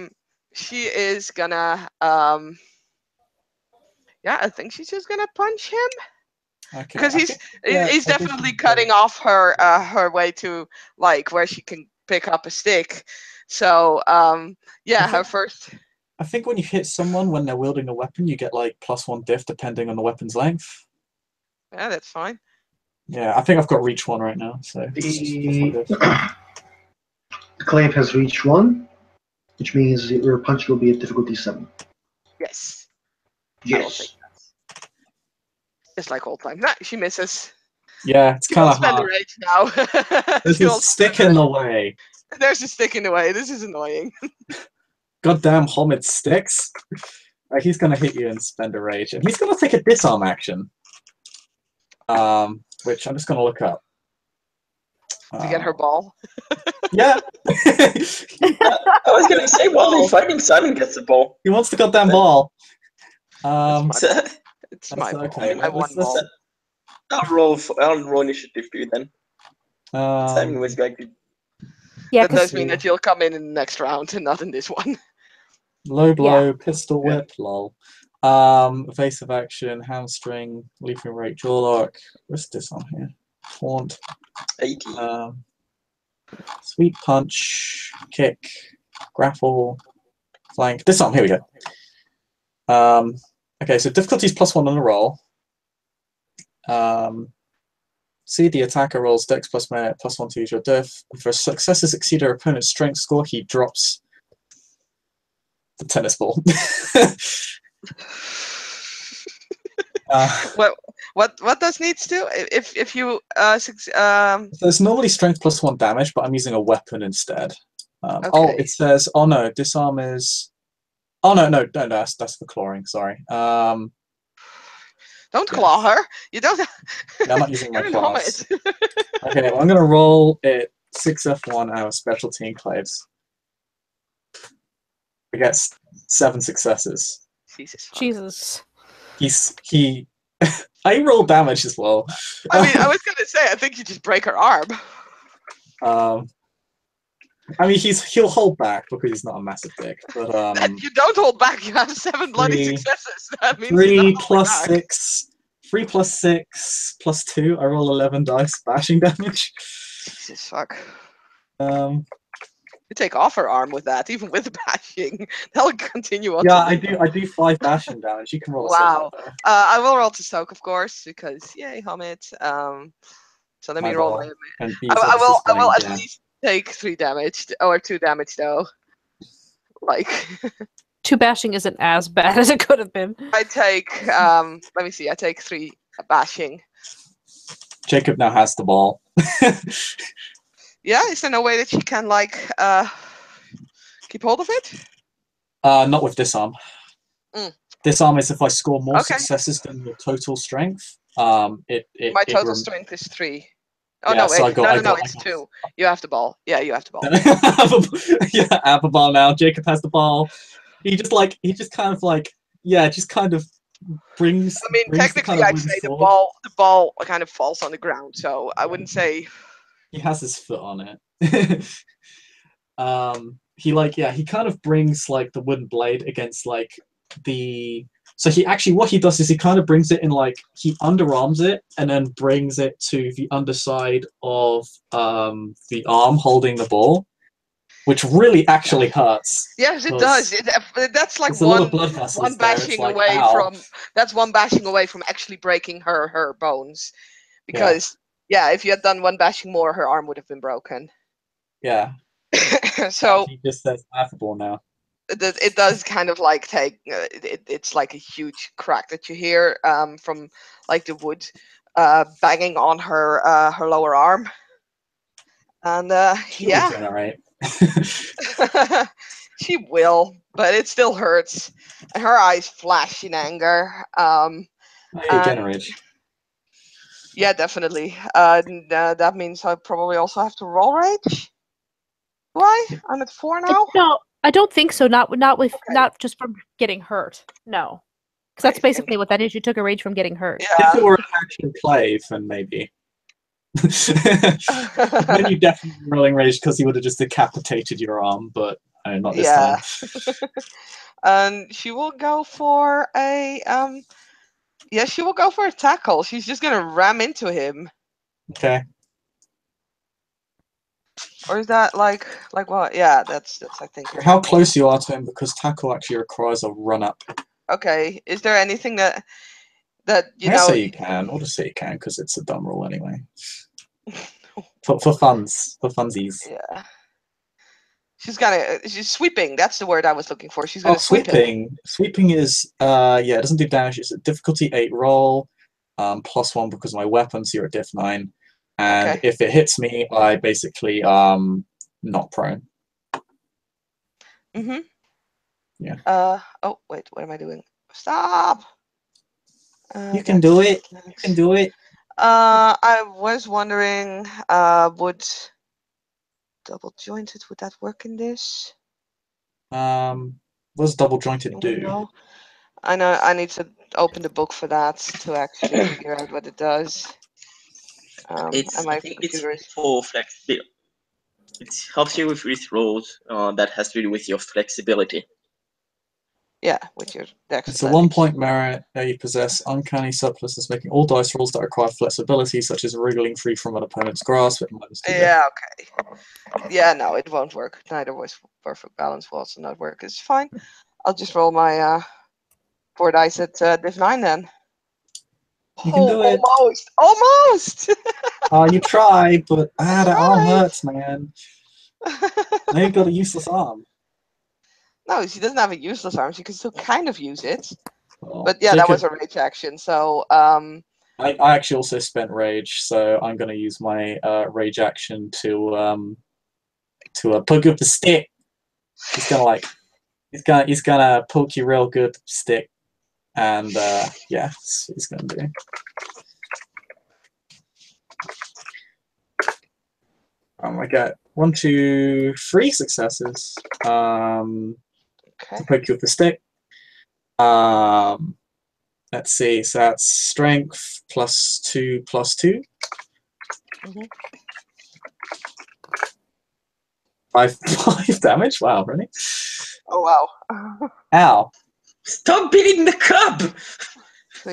C: she is gonna yeah, I think she's just gonna punch him.
A: Okay.
C: Because he's definitely cutting off her her way to like where she can pick up a stick. So yeah, her first.
A: I think when you hit someone when they're wielding a weapon, you get like +1 diff depending on the weapon's length.
C: Yeah, that's fine.
A: Yeah, I think I've got reach 1 right now. So
E: the clave has reach 1, which means your punch will be at difficulty 7.
C: Yes.
E: Yes.
C: Just like all time. Nah, she misses.
A: Yeah, it's kind of
C: spend
A: hard.
C: the rage now.
A: There's a stick in the way.
C: There's a stick in the way. This is annoying.
A: Goddamn Homid sticks. Right, he's gonna hit you and spend a rage, and he's gonna take a disarm action. Which I'm just gonna look up.
C: To get her ball.
A: Yeah.
D: I was gonna say, while they're fighting, Simon gets the ball.
A: He wants the goddamn ball.
C: It's my ball.
A: Okay.
C: I won ball.
D: I'll roll initiative for you then. Simon was going to.
B: Yeah,
C: That does mean that you'll come in the next round and not in this one.
A: Low blow, pistol whip, lol. Evasive action, hamstring, leaping rate, jaw lock. What's this on here? Haunt.
D: 80.
A: Sweet punch, kick, grapple, flank. Disarm. Here we go. Okay, so difficulty's +1 on the roll. See, the attacker rolls Dex plus merit plus 1 to use your diff. If a successes exceed their opponent's strength score, he drops the tennis ball.
C: What does needs do? If you
A: So it's normally strength plus 1 damage, but I'm using a weapon instead.
C: Okay.
A: Oh, it says, oh no, disarm is. Oh no, that's for clawing. Sorry.
C: Don't
A: yes.
C: claw her. You don't.
A: Yeah, I'm not using my
C: You're in
A: claws.
C: Hobbit.
A: Okay, well, I'm gonna roll it 6F1 out of specialty enclaves. I get 7 successes.
C: Jesus.
B: Jesus.
A: I roll damage as well.
C: I mean, I was gonna say, I think you just break her arm.
A: I mean, he'll hold back because he's not a massive dick. But
C: And you don't hold back. You have 7 bloody successes. That means
A: 3 plus 6. 3 plus 6 plus 2. I roll 11 dice bashing damage.
C: Jesus fuck.
A: You
C: take off her arm with that, even with bashing. That'll continue on.
A: Yeah, I do 5 bashing damage. You can roll.
C: Wow. I will roll to soak, of course, because yay, Hamid. So let me roll. I will at least take 3 damage or 2 damage though. Like
B: 2 bashing isn't as bad as it could have been.
C: I take let me see. I take 3 bashing.
A: Jacob now has the ball.
C: Yeah, is there no way that you can like keep hold of it?
A: Not with disarm. Disarm is if I score more successes than your total strength.
C: My total strength is 3. Oh
A: yeah,
C: no, wait.
A: So
C: no, it's 2. You have the ball. Yeah, you have the ball.
A: Yeah, I have the ball now. Jacob has the ball. He just kind of brings.
C: I mean, technically, I'd say the ball kind of falls on the ground, so I wouldn't say.
A: He has his foot on it. He kind of brings like the wooden blade against like the. So what he does is he kind of brings it in like he underarms it and then brings it to the underside of the arm holding the ball, which really actually hurts.
C: Yes, it does. That's like one bashing
A: like,
C: away
A: ow.
C: from. That's one bashing away from actually breaking her bones, because if you had done 1 bashing more, her arm would have been broken.
A: Yeah.
C: So
A: he just says adawable now.
C: It does kind of like take. It's like a huge crack that you hear from like the wood banging on her lower arm, and yeah.
A: Regenerate.
C: She will, but it still hurts. And her eyes flash in anger.
A: Rage.
C: Yeah, definitely. That means I probably also have to roll rage. Do I? I'm at 4 now.
B: No, I don't think so. Not just from getting hurt. No, because that's basically what that is. You took a rage from getting hurt.
C: Yeah.
A: If it were an action play, then maybe. Then you definitely rolling rage because he would have just decapitated your arm, but not this time.
C: And she will go for a she will go for a tackle. She's just gonna ram into him.
A: Okay.
C: Or is that like what? Yeah, that's I think.
A: How close you are to him, because tackle actually requires a run up.
C: Okay. Is there anything that you know?
A: I say you can. I'll just say you can because it's a dumb rule anyway. for funsies.
C: Yeah. She's sweeping. That's the word I was looking for. She's gonna sweep him.
A: Sweeping is it doesn't do damage. It's a difficulty 8 roll, +1 because of my weapon, so you're at diff 9. And if it hits me, I basically not prone.
C: Mm-hmm.
A: Yeah.
C: Oh wait, what am I doing? Stop.
A: You can do it. You can do it.
C: I was wondering, would double jointed, would that work in this?
A: What does double jointed do?
C: I know I need to open the book for that to actually figure out what it does.
D: I think it's for flexibility. It helps you with rolls that has to do with your flexibility.
C: Yeah, with your dex.
A: It's a 1-point merit. You possess uncanny surpluses, making all dice rolls that require flexibility, such as wriggling free from an opponent's grasp.
C: Yeah, okay. Yeah, no, it won't work. Neither was perfect balance will also not work. It's fine. I'll just roll my 4 dice at div 9 then.
A: You can do it.
C: Almost.
A: Oh, you try, but that arm
C: tried.
A: hurts, man. Now you've got a useless arm.
C: No, she doesn't have a useless arm. She can still kind of use it.
A: Oh,
C: But yeah, that
A: Jacob,
C: was a rage action. So
A: I actually also spent rage, so I'm gonna use my rage action to poke you with the stick. He's gonna poke you real good with the stick, and yeah, that's what he's gonna do. I got 1, 2, 3 successes.
C: okay.
A: To poke you with the stick. Let's see. So that's strength +2 +2.
C: Mhm.
A: 5 damage. Wow, really?
C: Oh wow.
A: Ow.
D: Stop beating the cub!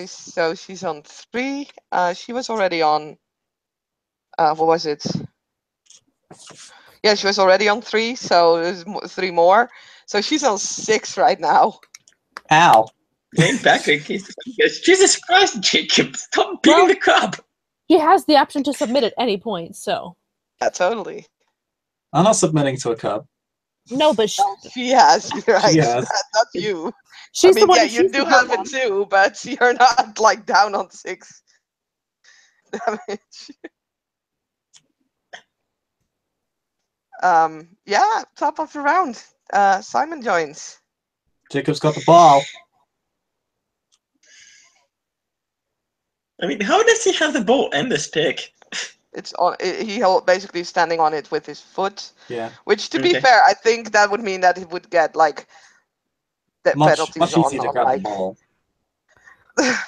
C: So she's on 3. She was already on. What was it? Yeah, she was already on 3. So there's 3 more. So she's on 6 right now.
A: Ow.
D: Lean back in case he goes, Jesus Christ, Jacob, stop beating the cub!
B: He has the option to submit at any point, so.
C: Yeah, totally.
A: I'm not submitting to a cub.
B: No, but
C: She has. You're right.
A: She has.
C: Not you.
B: she's
C: I mean,
B: the one.
C: yeah, you do have it too, but you're not like down on 6 damage. Yeah, top of the round. Simon joins.
A: Jacob's got the ball.
D: I mean, how does he have the ball and the stick?
C: It's on. He basically standing on it with his foot.
A: Yeah.
C: Which, to be
D: Okay.
C: fair, I think that would mean that he would get like the
A: Much
C: penalties
A: easier to
C: on
A: grab
C: like.
A: the ball.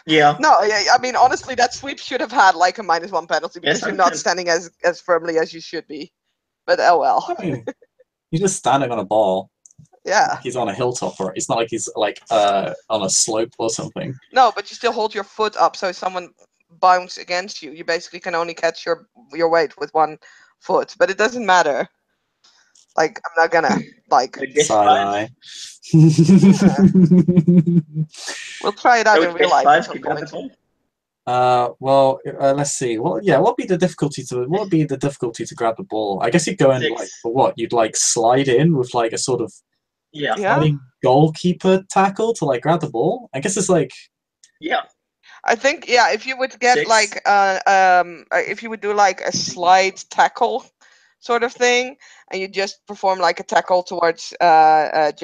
D: Yeah.
C: No, yeah, I mean honestly, that sweep should have had like a -1 penalty because
D: Yes,
C: you're not standing as firmly as you should be. But oh well.
A: I mean, he's just standing on a ball.
C: Yeah.
A: Like he's on a hilltop, or it's not like he's like on a slope or something.
C: No, but you still hold your foot up, so if someone bounce against you, you basically can only catch your weight with one foot. But it doesn't matter. Like I'm not gonna like.
D: I guess
A: Side
D: 5.
A: eye.
C: We'll try it
D: I
C: out
D: would
C: in real
D: guess
C: life at
D: 5
C: some
D: to grab the
C: point.
D: ball.
A: Well, let's see. Well, yeah, what would be the difficulty to grab the ball? I guess you'd go in
D: 6.
A: like for what? You'd like slide in with like a sort of
D: Yeah.
C: Yeah.
A: sliding goalkeeper tackle to like grab the ball. I guess it's like
D: Yeah.
C: I think yeah, if you would get
D: 6.
C: like if you would do like a slide tackle sort of thing, and you just perform like a tackle towards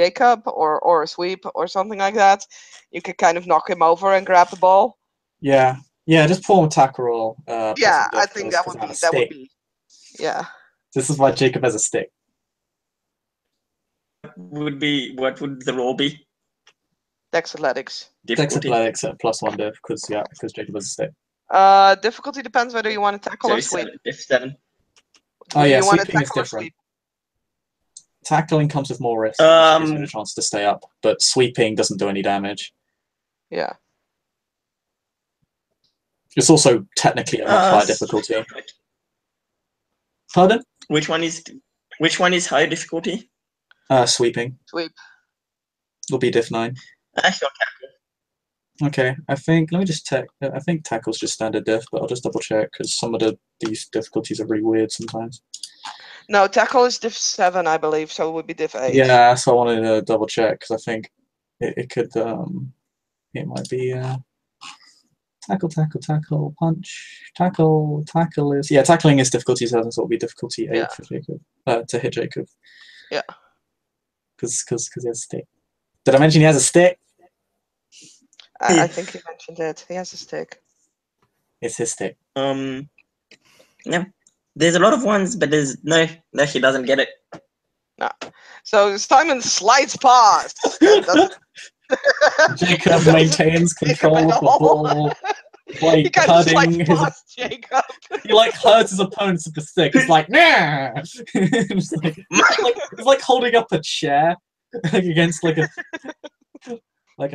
C: Jacob or a sweep or something like that, you could kind of knock him over and grab the ball.
A: yeah, just pull a tackle roll.
C: Yeah,
A: plus
C: I think that
A: because
C: would
A: I have
C: be
A: a stick.
C: yeah.
A: This is why Jacob has a stick.
D: What would the roll be?
C: Dex athletics.
A: Dex
D: Difficulty.
A: athletics at +1 diff because Jacob has a stick.
C: Difficulty depends whether you want to tackle
D: So
C: or
D: it's
C: sweep.
D: 7.
A: Oh yeah,
C: You want to
A: sweeping is
C: tackle or
A: different.
C: sweep?
A: Tackling comes with more risk, which gives you a chance to stay up, but sweeping doesn't do any damage.
C: Yeah.
A: It's also technically a much higher difficulty. Pardon?
D: Which one is higher difficulty?
A: Sweeping.
C: Sweep.
A: Will be diff 9.
D: Actually,
A: Okay, let me just check. I think tackle's just standard diff, but I'll just double check because some of these difficulties are really weird sometimes.
C: No, tackle is diff 7, I believe, so it would be diff 8.
A: Yeah, so I wanted to double check because I think it could it might be tackle, punch, tackle is tackling is difficulty 7, so it'll be difficulty 8
C: Yeah.
A: for Jacob to hit Jacob.
C: Yeah.
A: Because he has a stick. Did I mention he has a stick?
C: I think you mentioned it. He has a stick.
A: It's his stick.
D: Yeah. There's a lot of ones, but there's no, he doesn't get it.
C: No. So Simon slides past.
A: Jacob maintains control of the ball by
C: He kind of
A: hurting
C: slides
A: his.
C: past Jacob.
A: He like hurts his opponents with the stick. He's like, nah. It's like holding up a chair against like an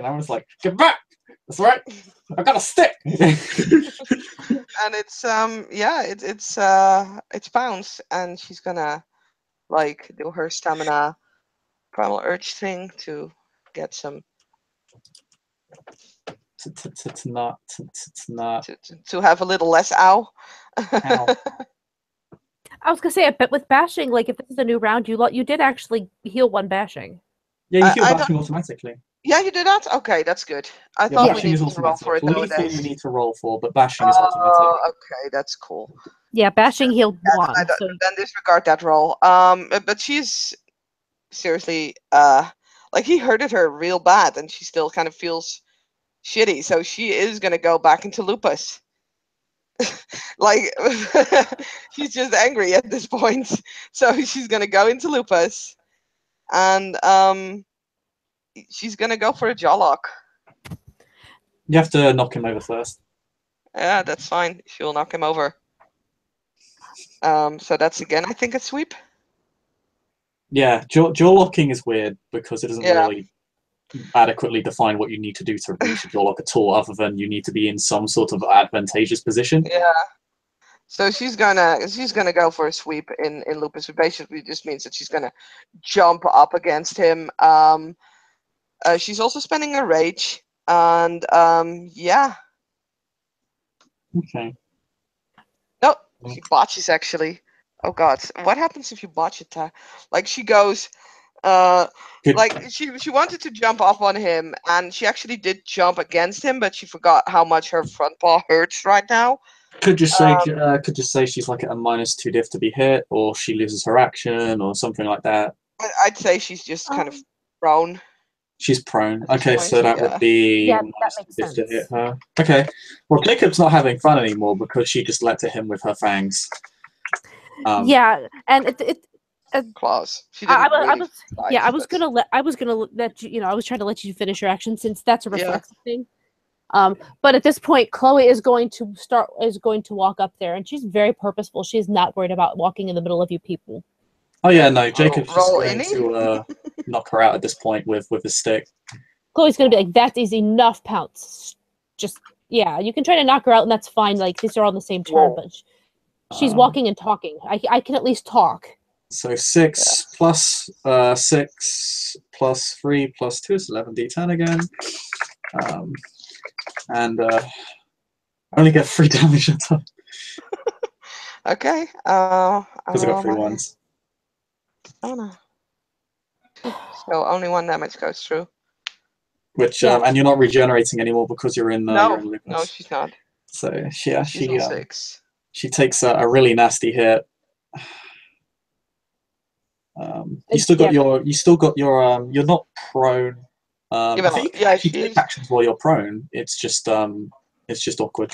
A: arm. It's like, get back. That's right. I got a stick.
C: And it's it's Pounce, and she's gonna like do her stamina primal urge thing to get some
A: not.
C: To have a little less ow.
A: Ow.
B: I was gonna say, but with bashing, like if this is a new round, you did actually heal 1 bashing.
A: Yeah, you heal
C: I
A: bashing automatically.
C: Yeah, you do that? Okay, that's good. I
A: Yeah,
C: thought we
A: bashing is
C: needed to roll
A: automatic.
C: for it
A: Lethal
C: nowadays.
A: you need to roll for, but bashing is automatic.
C: Oh, okay, that's cool.
B: Yeah, bashing healed
C: Yeah,
B: 1.
C: then,
B: So
C: then disregard that roll. But she's seriously, like he hurted her real bad, and she still kind of feels shitty. So she is gonna go back into lupus. Like she's just angry at this point, so she's gonna go into lupus, and she's gonna go for a jaw lock.
A: You have to knock him over first.
C: Yeah, that's fine. She'll knock him over. So that's again, I think, a sweep.
A: Yeah, jaw locking is weird because it doesn't
C: Yeah.
A: really adequately define what you need to do to reach a jaw lock at all, other than you need to be in some sort of advantageous position.
C: Yeah. So she's gonna go for a sweep in lupus, which basically just means that she's gonna jump up against him. She's also spending a rage, and yeah.
A: Okay.
C: No, she botches actually. Oh god, what happens if you botch it? Like she goes,
A: Good.
C: like she wanted to jump up on him, and she actually did jump against him, but she forgot how much her front paw hurts right now.
A: Could just say she's like at a -2 diff to be hit, or she loses her action, or something like that.
C: I'd say she's just kind of prone.
A: She's prone.
C: At this
A: Okay,
C: point,
A: so that
C: yeah.
A: would be
B: Yeah, that makes
A: -2 to hit
B: sense.
A: her. Okay. Well, Jacob's not having fun anymore because she just let to him with her fangs.
B: yeah, and it
C: Claws. She didn't
B: I
C: really
B: was
C: fight,
B: I was
C: but-
B: gonna let you, I was trying to let you finish your action since that's a
C: Yeah.
B: reflexive thing. But at this point, Chloe is going to walk up there, and she's very purposeful. She's not worried about walking in the middle of you people.
A: Oh yeah, no, Jacob's just
C: roll
A: going
C: any?
A: to knock her out at this point with his stick.
B: Chloe's gonna be like, "That is enough, Pounce. Just yeah, you can try to knock her out, and that's fine. Like these are all on the same turn, but she's walking and talking. I can at least talk."
A: So 6 plus 6 plus 3 plus 2 is 11d10 again. And I only get 3 damage at all.
C: Okay.
A: Because I got 3 ones.
C: Oh no. So only 1 damage goes through.
A: Which
B: Yeah.
A: and you're not regenerating anymore because you're in
C: No,
A: lupus.
C: no, she's not.
A: So
C: She's on 6.
A: she takes a really nasty hit. You still got your you're not prone. I think you can actually take actions while you're prone. It's just awkward.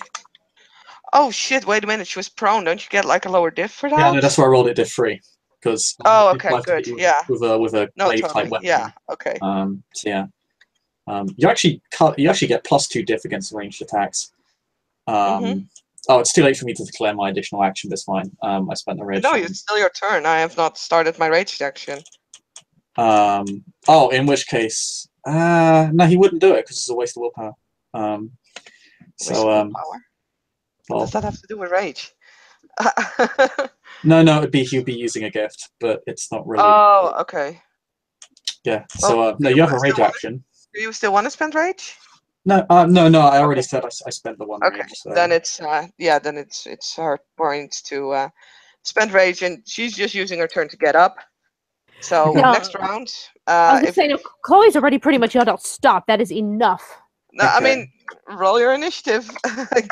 C: Oh shit! Wait a minute. She was prone. Don't you get like a lower diff for that?
A: Yeah, no, that's why I rolled it diff 3 because
C: Oh, okay, good. Yeah.
A: with a
C: No,
A: glaive
C: totally.
A: type weapon.
C: Yeah. Okay.
A: So yeah, you actually get +2 diff against ranged attacks. Oh, it's too late for me to declare my additional action. That's fine. I spent the rage.
C: No, it's still your turn. I have not started my rage action.
A: Oh, in which case, no, he wouldn't do it because it's a waste of willpower.
C: Willpower?
A: Well,
C: What does that have to do with rage?
A: no, he'd be using a gift, but it's not really.
C: Oh, okay.
A: Yeah. So no, you have a rage action.
C: Do you still want to spend rage?
A: No, no. I already said I spent the 1
C: Okay.
A: rage. So.
C: Then it's then it's her point to spend rage, and she's just using her turn to get up. So
B: No.
C: next round,
B: I was just saying, Chloe's already pretty much yelled out, "Stop! That is enough."
C: No,
A: Okay.
C: I mean, roll your initiative.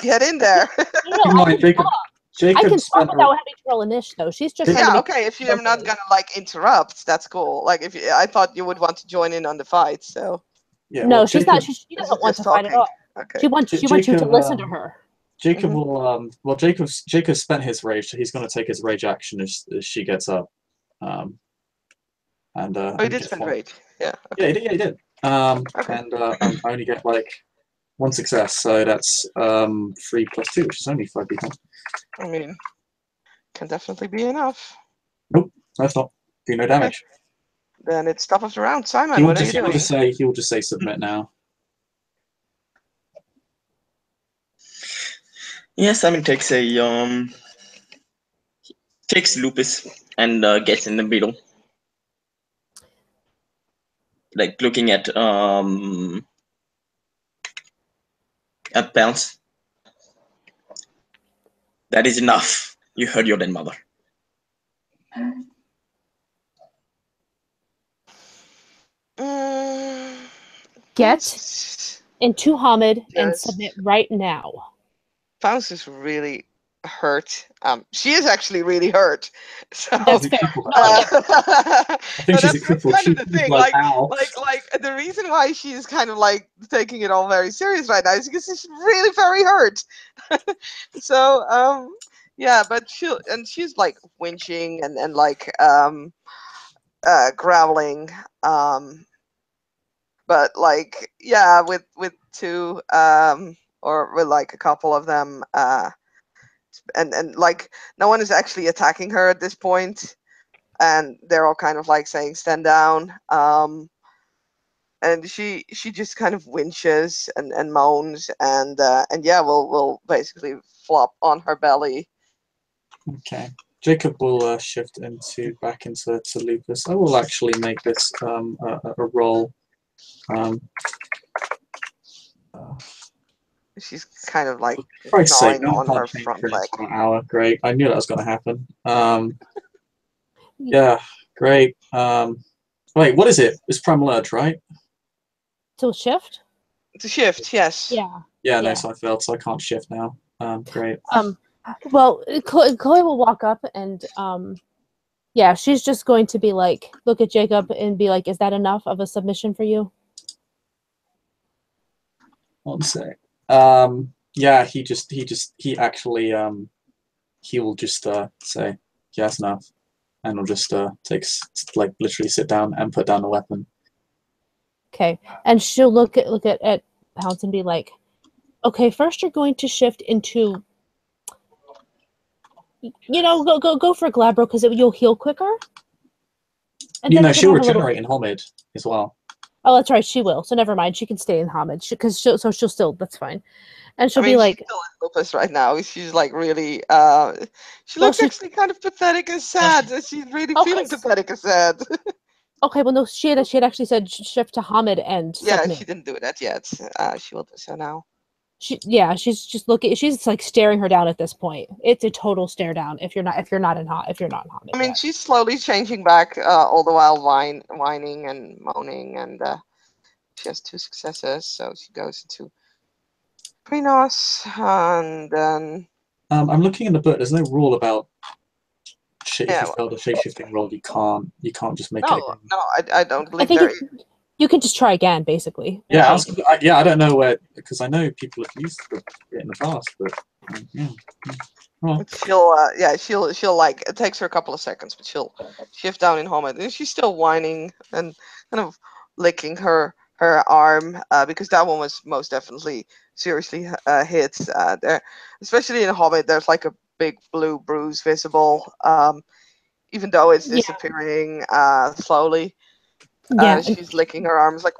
C: Get in there.
A: No, Jacob
B: I can stop without having to roll initiative, though. She's just
C: Yeah, okay. If you're not gonna like interrupt, that's cool. Like if I thought you would want to join in on the fight, so.
A: Yeah,
B: no,
A: well,
B: she's
A: Jacob,
B: not. She doesn't want to fight at all.
C: Okay.
B: She wants you to listen to her.
A: Jacob will. Well, Jacob spent his rage, so he's going to take his rage action as she gets up. And
C: he did spend rage. Yeah.
A: Okay. Yeah, he did.
C: Okay.
A: And I only get like 1 success, so that's 3 plus 2, which is only 5d10.
C: I mean, can definitely be enough.
A: Nope, that's not. Do no damage.
C: Then it's top of the round. Simon, what are you doing?
A: He will just say submit now.
D: Yeah, Simon takes takes lupus and gets in the middle, like looking at at Pounce. That is enough. You heard your dead mother.
B: Get into Hamid and
C: Yes.
B: submit right now.
C: Pounce is really hurt. She is actually really hurt. So
B: That's fair.
A: I think
C: no,
A: she's a
C: that's
A: cripple.
C: kind of
A: She's
C: the thing.
A: like, ow.
C: Like the reason why she's kind of like taking it all very serious right now is because she's really very hurt. So yeah, but she's like winching and like growling. But like yeah, with two or with like a couple of them and like no one is actually attacking her at this point, and they're all kind of like saying stand down, and she just kind of winches and moans and yeah, will basically flop on her belly.
A: Okay. Jacob will shift back into Lupus. I will actually make this a roll.
C: She's kind of like
A: For Christ's sake,
C: gnawing
A: no one
C: on her
A: can't change
C: front
A: frames
C: leg.
A: for an hour. Great. I knew that was going to happen. Yeah, great. Wait, what is it? It's Primal Urge, right?
B: To shift?
C: To shift, yes.
B: Yeah.
A: Yeah, no,
B: Yeah.
A: so I failed, so I can't shift now. Great.
B: Well, Chloe will walk up and yeah, she's just going to be like, look at Jacob and be like, is that enough of a submission for you?
A: One sec. Yeah, he actually he will just say, yeah, that's enough. And will just like literally sit down and put down the weapon.
B: Okay. And she'll look at Pounce and be like, okay, first you're going to shift into, you know, go for Glabro because you'll heal quicker. And
A: You
B: then
A: know,
B: you can
A: she'll
B: have a little.
A: regenerate in Homid as well.
B: Oh, that's right, she will. So never mind. She can stay in Hamid because she'll still. That's fine. And she'll
C: I mean,
B: be like,
C: she's still in Lupus right now. She's like really. She
B: Well,
C: looks
B: she-
C: actually kind of pathetic and sad. She's really
B: Okay.
C: feeling pathetic and sad.
B: okay, well no, she had actually said shift to Hamid and
C: Yeah,
B: submit.
C: she didn't do that yet. She will do so now.
B: She's just looking. She's like staring her down at this point. It's a total stare down. If you're not in Hamid.
C: I mean,
B: yet.
C: she's slowly changing back, all the while whining and moaning, and she has 2 successes, so she goes into Prinos, and then
A: I'm looking in the book. There's no rule about if
C: yeah,
A: you failed a shape-shifting roll, you can't just make it
C: no,
A: again.
C: no, I don't
B: I
C: believe
B: think
C: there.
B: you can just try again, basically.
A: Yeah, I don't know where, because I know people have used it in the past, but yeah. Well,
C: She'll like, it takes her a couple of seconds, but she'll shift down in Hamid, and she's still whining and kind of licking her arm, because that one was most definitely seriously hit. There, especially in Hamid, there's like a big blue bruise visible, even though it's
B: Yeah.
C: disappearing slowly.
B: Yeah.
C: She's licking her arms like.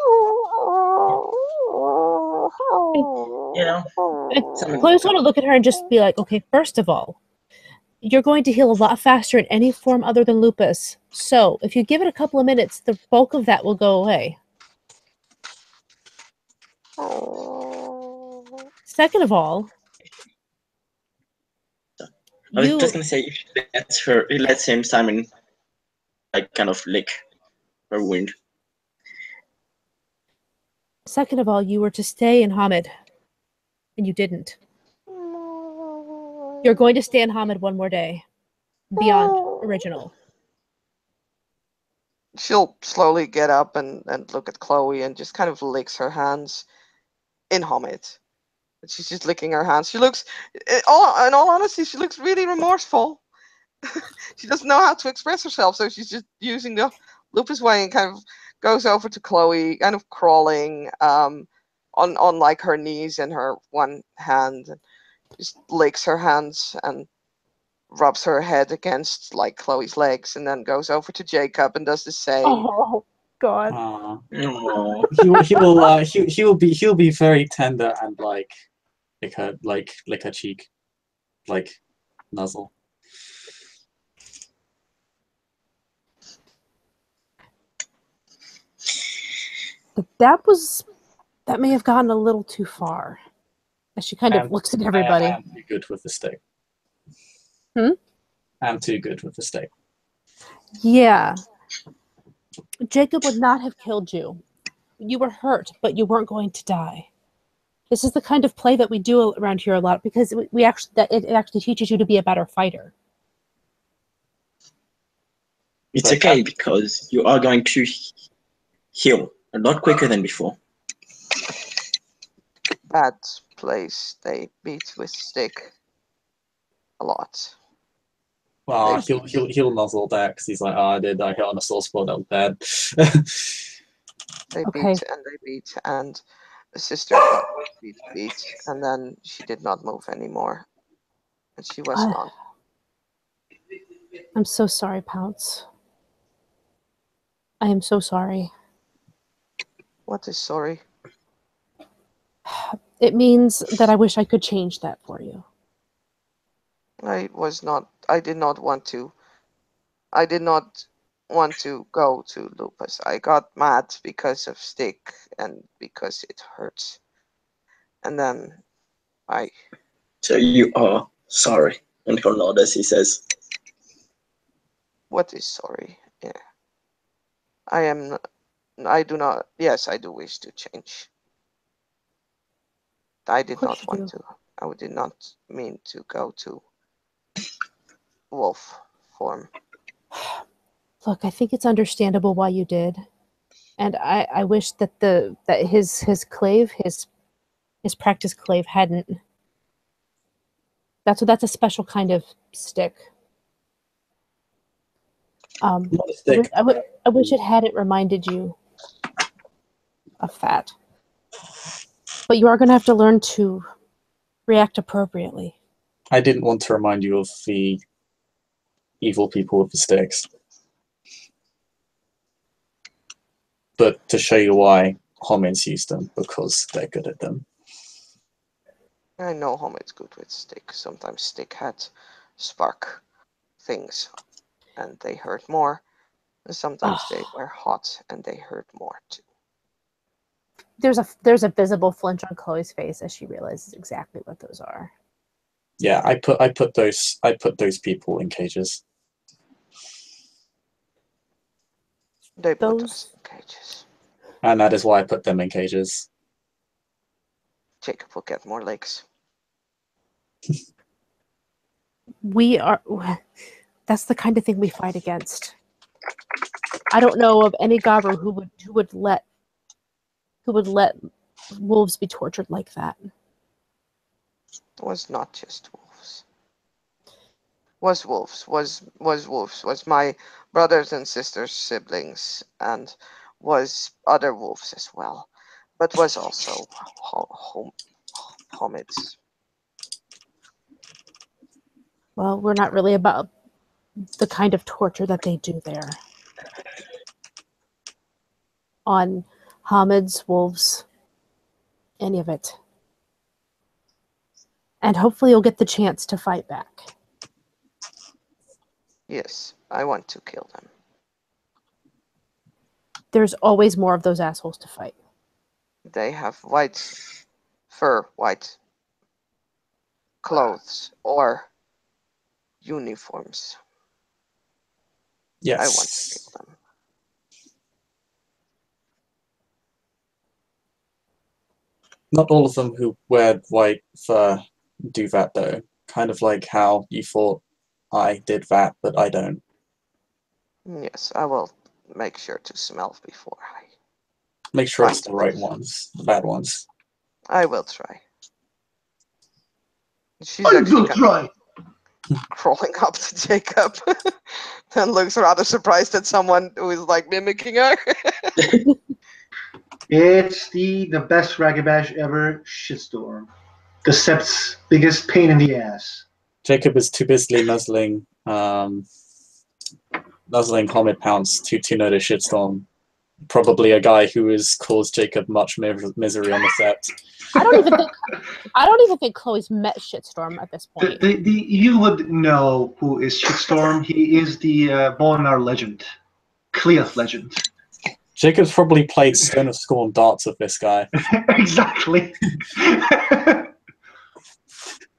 D: You know,
B: I just want to look at her and just be like, okay, first of all, you're going to heal a lot faster in any form other than lupus. So if you give it a couple of minutes, the bulk of that will go away. Second of all,
D: I was just gonna say, if he lets him, Simon, like kind of lick her wound.
B: Second of all, you were to stay in Hamid, and you didn't. You're going to stay in Hamid one more day, beyond original.
C: She'll slowly get up and look at Chloe and just kind of licks her hands in Hamid. She's just licking her hands. She looks, in all honesty, she looks really remorseful. She doesn't know how to express herself, so she's just using the lupus way and kind of goes over to Chloe, kind of crawling on like her knees and her one hand, and just licks her hands and rubs her head against like Chloe's legs, and then goes over to Jacob and does the same.
B: Oh God!
A: He'll be very tender and like lick her cheek, like nuzzle.
B: That may have gotten a little too far. As she kind of looks at everybody.
A: I am too good with the stick.
B: Hmm?
A: I'm too good with the stick.
B: Yeah. Jacob would not have killed you. You were hurt, but you weren't going to die. This is the kind of play that we do around here a lot because it actually teaches you to be a better fighter.
D: It's okay because you are going to heal a lot quicker than before.
C: Bad place. They beat with stick a lot.
A: Well, he'll nuzzle that because he's like, oh, I hit on a sore spot, that was bad.
C: They
B: Okay.
C: beat, and the sister got beat, and then she did not move anymore. And she was gone.
B: I'm so sorry, Pounce. I am so sorry.
C: What is sorry?
B: It means that I wish I could change that for you.
C: I did not want to. I did not want to go to Lupus. I got mad because of stick and because it hurts. And then
D: So you are sorry. And he'll nod as he says,
C: what is sorry? Yeah. I do not, yes, I do wish to change. I did not want to. I did not mean to go to wolf form.
B: Look, I think it's understandable why you did. And I wish that his clave, his practice clave hadn't. That's a special kind of stick.
A: Not a stick.
B: I wish it hadn't reminded you of that. But you are going to have to learn to react appropriately.
A: I didn't want to remind you of the evil people with the sticks. But to show you why Homins use them, because they're good at them.
C: I know Homid's good with stick. Sometimes stick had spark things and they hurt more. And sometimes they were hot and they hurt more too.
B: There's a visible flinch on Chloe's face as she realizes exactly what those are.
A: Yeah, I put those people in cages.
C: They put us in cages.
A: And that is why I put them in cages.
C: Jacob will get more legs.
B: That's the kind of thing we fight against. I don't know of any garou who would let wolves be tortured like that.
C: It was not just wolves. Was wolves. Was wolves. Was my brothers and sisters, siblings, and was other wolves as well. But was also homids.
B: Well, we're not really about the kind of torture that they do there. On homids, wolves, any of it. And hopefully you'll get the chance to fight back.
C: Yes, I want to kill them.
B: There's always more of those assholes to fight.
C: They have white fur, white clothes, or uniforms.
A: Yes.
C: I want to kill them.
A: Not all of them who wear white fur do that, though. Kind of like how you thought I did that, but I don't.
C: Yes, I will make sure to smell before I...
A: Make sure it's the right ones, the bad ones.
C: I will try. She's
E: I
C: actually
E: will try.
C: crawling up to Jacob and looks rather surprised at someone who is like mimicking her.
E: It's the best ragged bash ever, shitstorm. The sept's biggest pain in the ass.
A: Jacob is too busy nuzzling Homid Pounce to notice shitstorm. Probably a guy who has caused Jacob much misery on the sept.
B: I don't even think Chloe's met Shitstorm at this point.
E: You would know who is Shitstorm. He is the Bonar legend, Cleoth legend.
A: Jacob's probably played Stone of Scorn darts with this guy.
E: Exactly.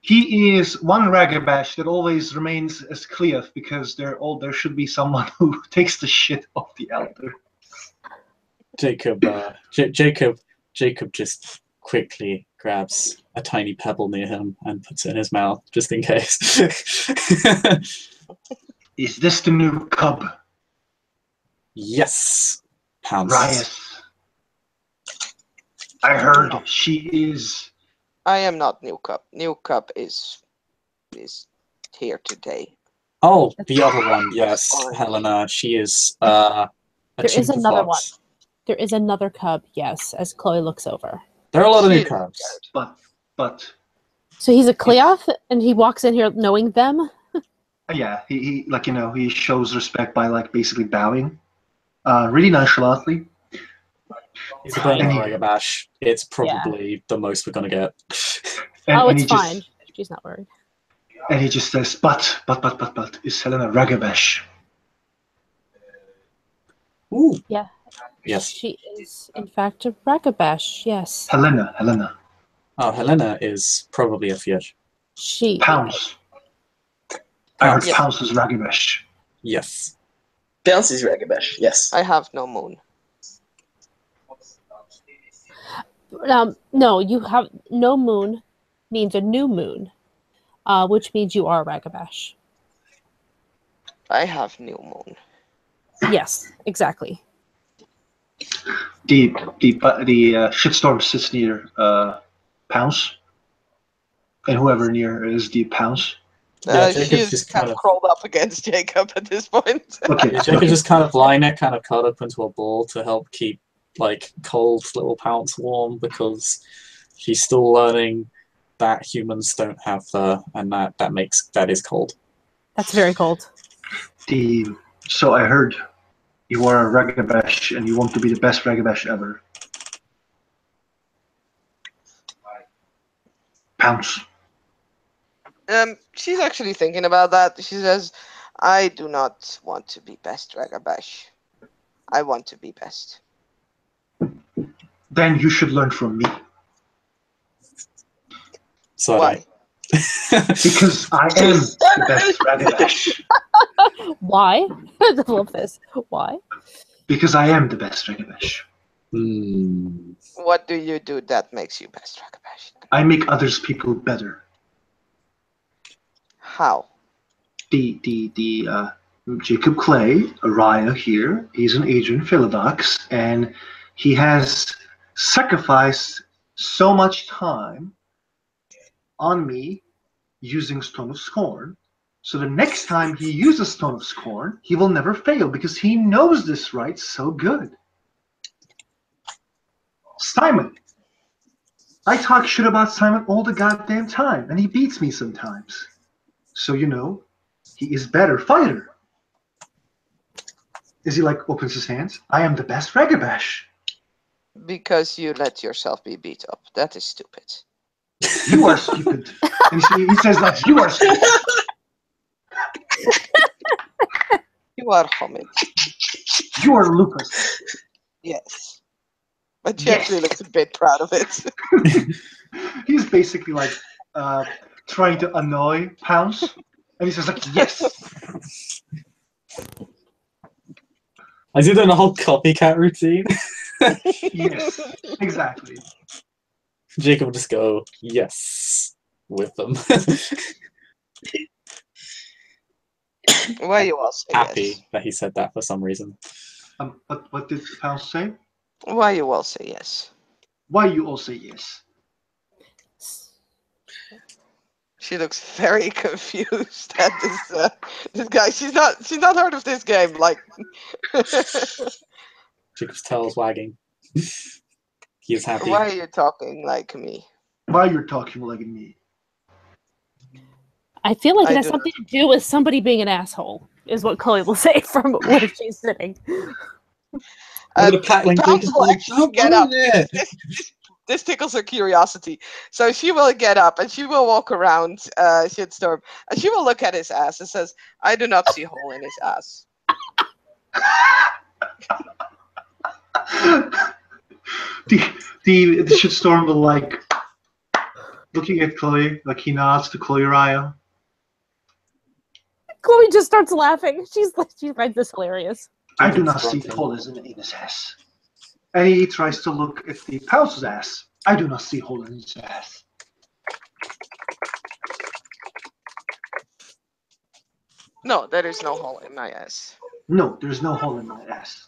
E: He is one ragabash that always remains as Cleof because there should be someone who takes the shit off the elder.
A: Jacob, Jacob just quickly grabs a tiny pebble near him and puts it in his mouth, just in case.
E: Is this the new cub?
A: Yes, Pounce.
E: Rias. I heard she is.
C: I am not New Cup. New Cup is here today.
A: Oh, the other one, yes, Helena. She is a
B: There is
A: chimp
B: another
A: fox.
B: one. There is another cub, yes, as Chloe looks over.
A: There are a lot of new
C: She-
A: cubs.
E: But
B: So he's a Cleoth, and he walks in here knowing them?
E: yeah, he like he shows respect by like basically bowing, really nonchalantly.
A: He's a burning
E: And he-
A: ragabash. It's probably the most we're gonna get.
E: And
B: It's
E: he just,
B: fine. She's not worried.
E: And he just says, but, is Helena ragabash?
A: Ooh.
B: Yeah.
A: Yes.
B: She is, in fact, a Ragabash, yes.
E: Helena.
A: Oh, Helena is probably a fish.
B: She.
E: Pounce. I heard
C: Yes.
E: Pounce is ragabash.
A: Yes.
D: Pounce is ragabash, yes.
C: I have no moon.
B: No, you have no moon means a new moon, which means you are a Ragabash.
C: I have new moon.
B: Yes, exactly.
E: The shitstorm sits near Pounce, and whoever near is the Pounce.
A: Yeah,
C: She
A: Jacob's
C: is
A: just
C: kind
A: kind
C: of
A: of-
C: crawled up against Jacob at this point.
E: Okay,
A: Yeah, Jacob just kind of lying there, kind of curled up into a ball to help keep like cold little Pounce warm because she's still learning that humans don't have fur, and that is cold.
B: That's very cold.
E: So I heard you are a ragabash, and you want to be the best ragabash ever. Pounce.
C: She's actually thinking about that. She says, I do not want to be best Ragabash. I want to be best.
E: Then you should learn from me.
A: So
C: Why?
E: Because I am the best ragabash.
B: Why? I love this. Why?
E: Because I am the best ragabash.
C: What do you do that makes you best Ragabash?
E: I make others people better.
C: How?
E: Jacob Clay, Araya here, he's an agent, Philodox, and he has sacrificed so much time on me using Stone of Scorn. So the next time he uses Stone of Scorn, he will never fail because he knows this right so good. Simon. I talk shit about Simon all the goddamn time, and he beats me sometimes. So he is better fighter. Is he like opens his hands? I am the best ragabash.
C: Because you let yourself be beat up. That is stupid.
E: You are stupid. And he says that you are stupid.
C: You are Homid.
E: You are Lucas.
C: Yes. But she
E: Yes.
C: actually looks a bit proud of it.
E: He's basically like trying to annoy Pounce. And he says like, yes.
A: Is he doing a whole copycat routine?
E: Yes. Exactly.
A: Jacob will just go, yes, with them.
C: Why you all say
A: Happy
C: yes?
A: that he said that for some reason.
E: What did Pounce say?
C: Why you all say yes?
E: Why you all say yes?
C: She looks very confused at this guy. She's not heard of this game. Like,
A: Jacob's tail's wagging. He is happy.
C: why are you talking like me?
E: Why you're talking like me?
B: I feel like
C: I
B: it has
C: do
B: something to do with somebody being an asshole, is what Chloe will say from where she's sitting.
A: I'm gonna pack like
C: Pounce
A: Jacob's
C: will
A: like,
C: actually
A: "Don't
C: get
A: do
C: up.
A: it."
C: This tickles her curiosity. So she will get up and she will walk around Shitstorm and she will look at his ass and says, I do not see hole in his ass.
E: the shitstorm will like looking at Chloe, like he nods to Chloe Raya.
B: Chloe just starts laughing. She finds this hilarious.
E: I do not
A: Jacob's
E: see
A: grunting.
E: holes in his ass. And he tries to look at the Pounce's ass. I do not see hole in his ass.
C: No, there is no hole in my ass.
E: No, there's no hole in my ass.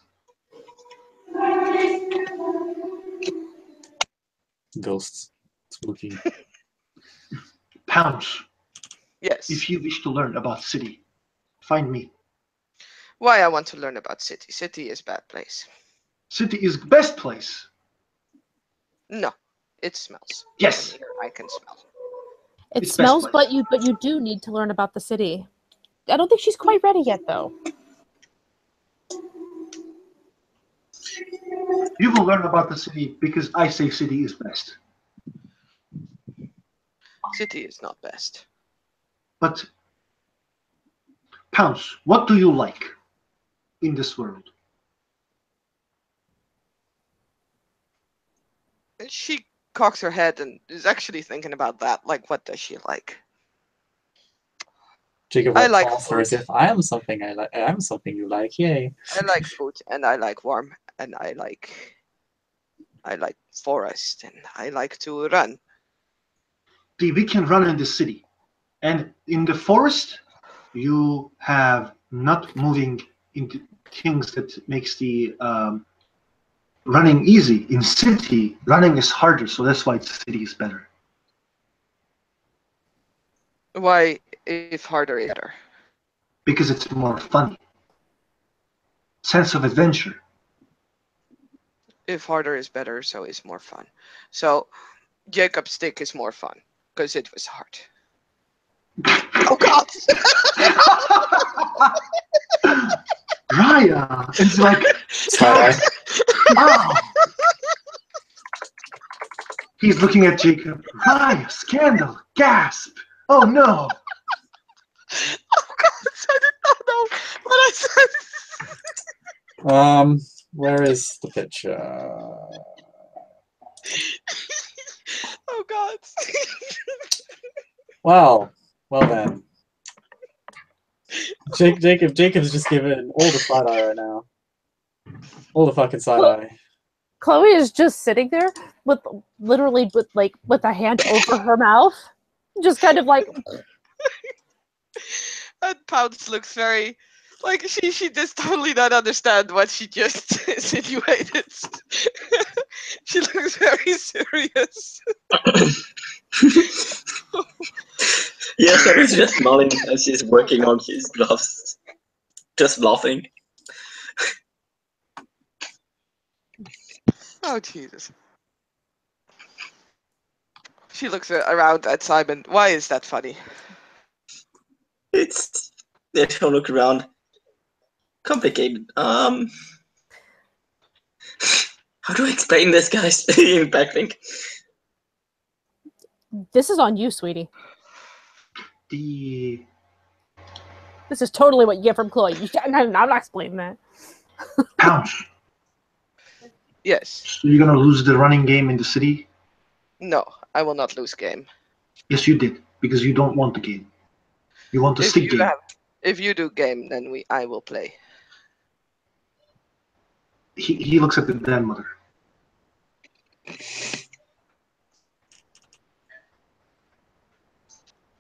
A: Ghosts. Spooky.
E: Pounce,
C: Yes.
E: if you wish to learn about city, find me.
C: Why I want to learn about city. City is bad place.
E: City is the best place.
C: No, it smells.
E: Yes.
C: And here I can smell.
B: It
E: It's
B: smells,
E: best place.
B: but you do need to learn about the city. I don't think she's quite ready yet, though.
E: You will learn about the city because I say city is best.
C: City is not best.
E: But, Pounce, what do you like in this world?
C: And she cocks her head and is actually thinking about that. Like, what does she like?
A: Jacob
C: I
A: went
C: like
A: faster as
C: food.
A: if I am something I like. I am something you like. Yay!
C: I like food and I like warm and I like forest and I like to run.
E: See, we can run in the city. And in the forest, you have not moving into things that makes the running easy. In city, running is harder, so that's why the city is better.
C: Why, if harder is better?
E: Because it's more funny. Sense of adventure.
C: If harder is better, so it's more fun. So Jacob's stick is more fun because it was hard. Oh God!
E: Raya! It's like,
A: Side
E: wow! He's looking at Jacob. Raya, scandal, gasp! Oh no!
C: Oh God! I did not know what I said.
A: Where is the picture?
C: Oh God!
A: Well then. Jacob's just given all the side eye right now. All the fucking side eye.
B: Chloe is just sitting there with literally with a hand over her mouth, just kind of like.
C: And Pounce looks very like she does totally not understand what she just insinuated. She looks very serious.
D: Yes, I was just smiling as he's working on his gloves. Just laughing.
C: Oh Jesus! She looks around at Simon. Why is that funny?
D: It's let her look around. Complicated. How do I explain this, guys? In backlink.
B: This is on you, sweetie.
E: The
B: This is totally what you get from Chloe. I'm not explaining that.
E: Pounce.
C: Yes.
E: So you're gonna lose the running game in the city?
C: No, I will not lose game.
E: Yes, you did, because you don't want the game. You want the stick game.
C: If you do game, then I will play.
E: He looks at the grandmother.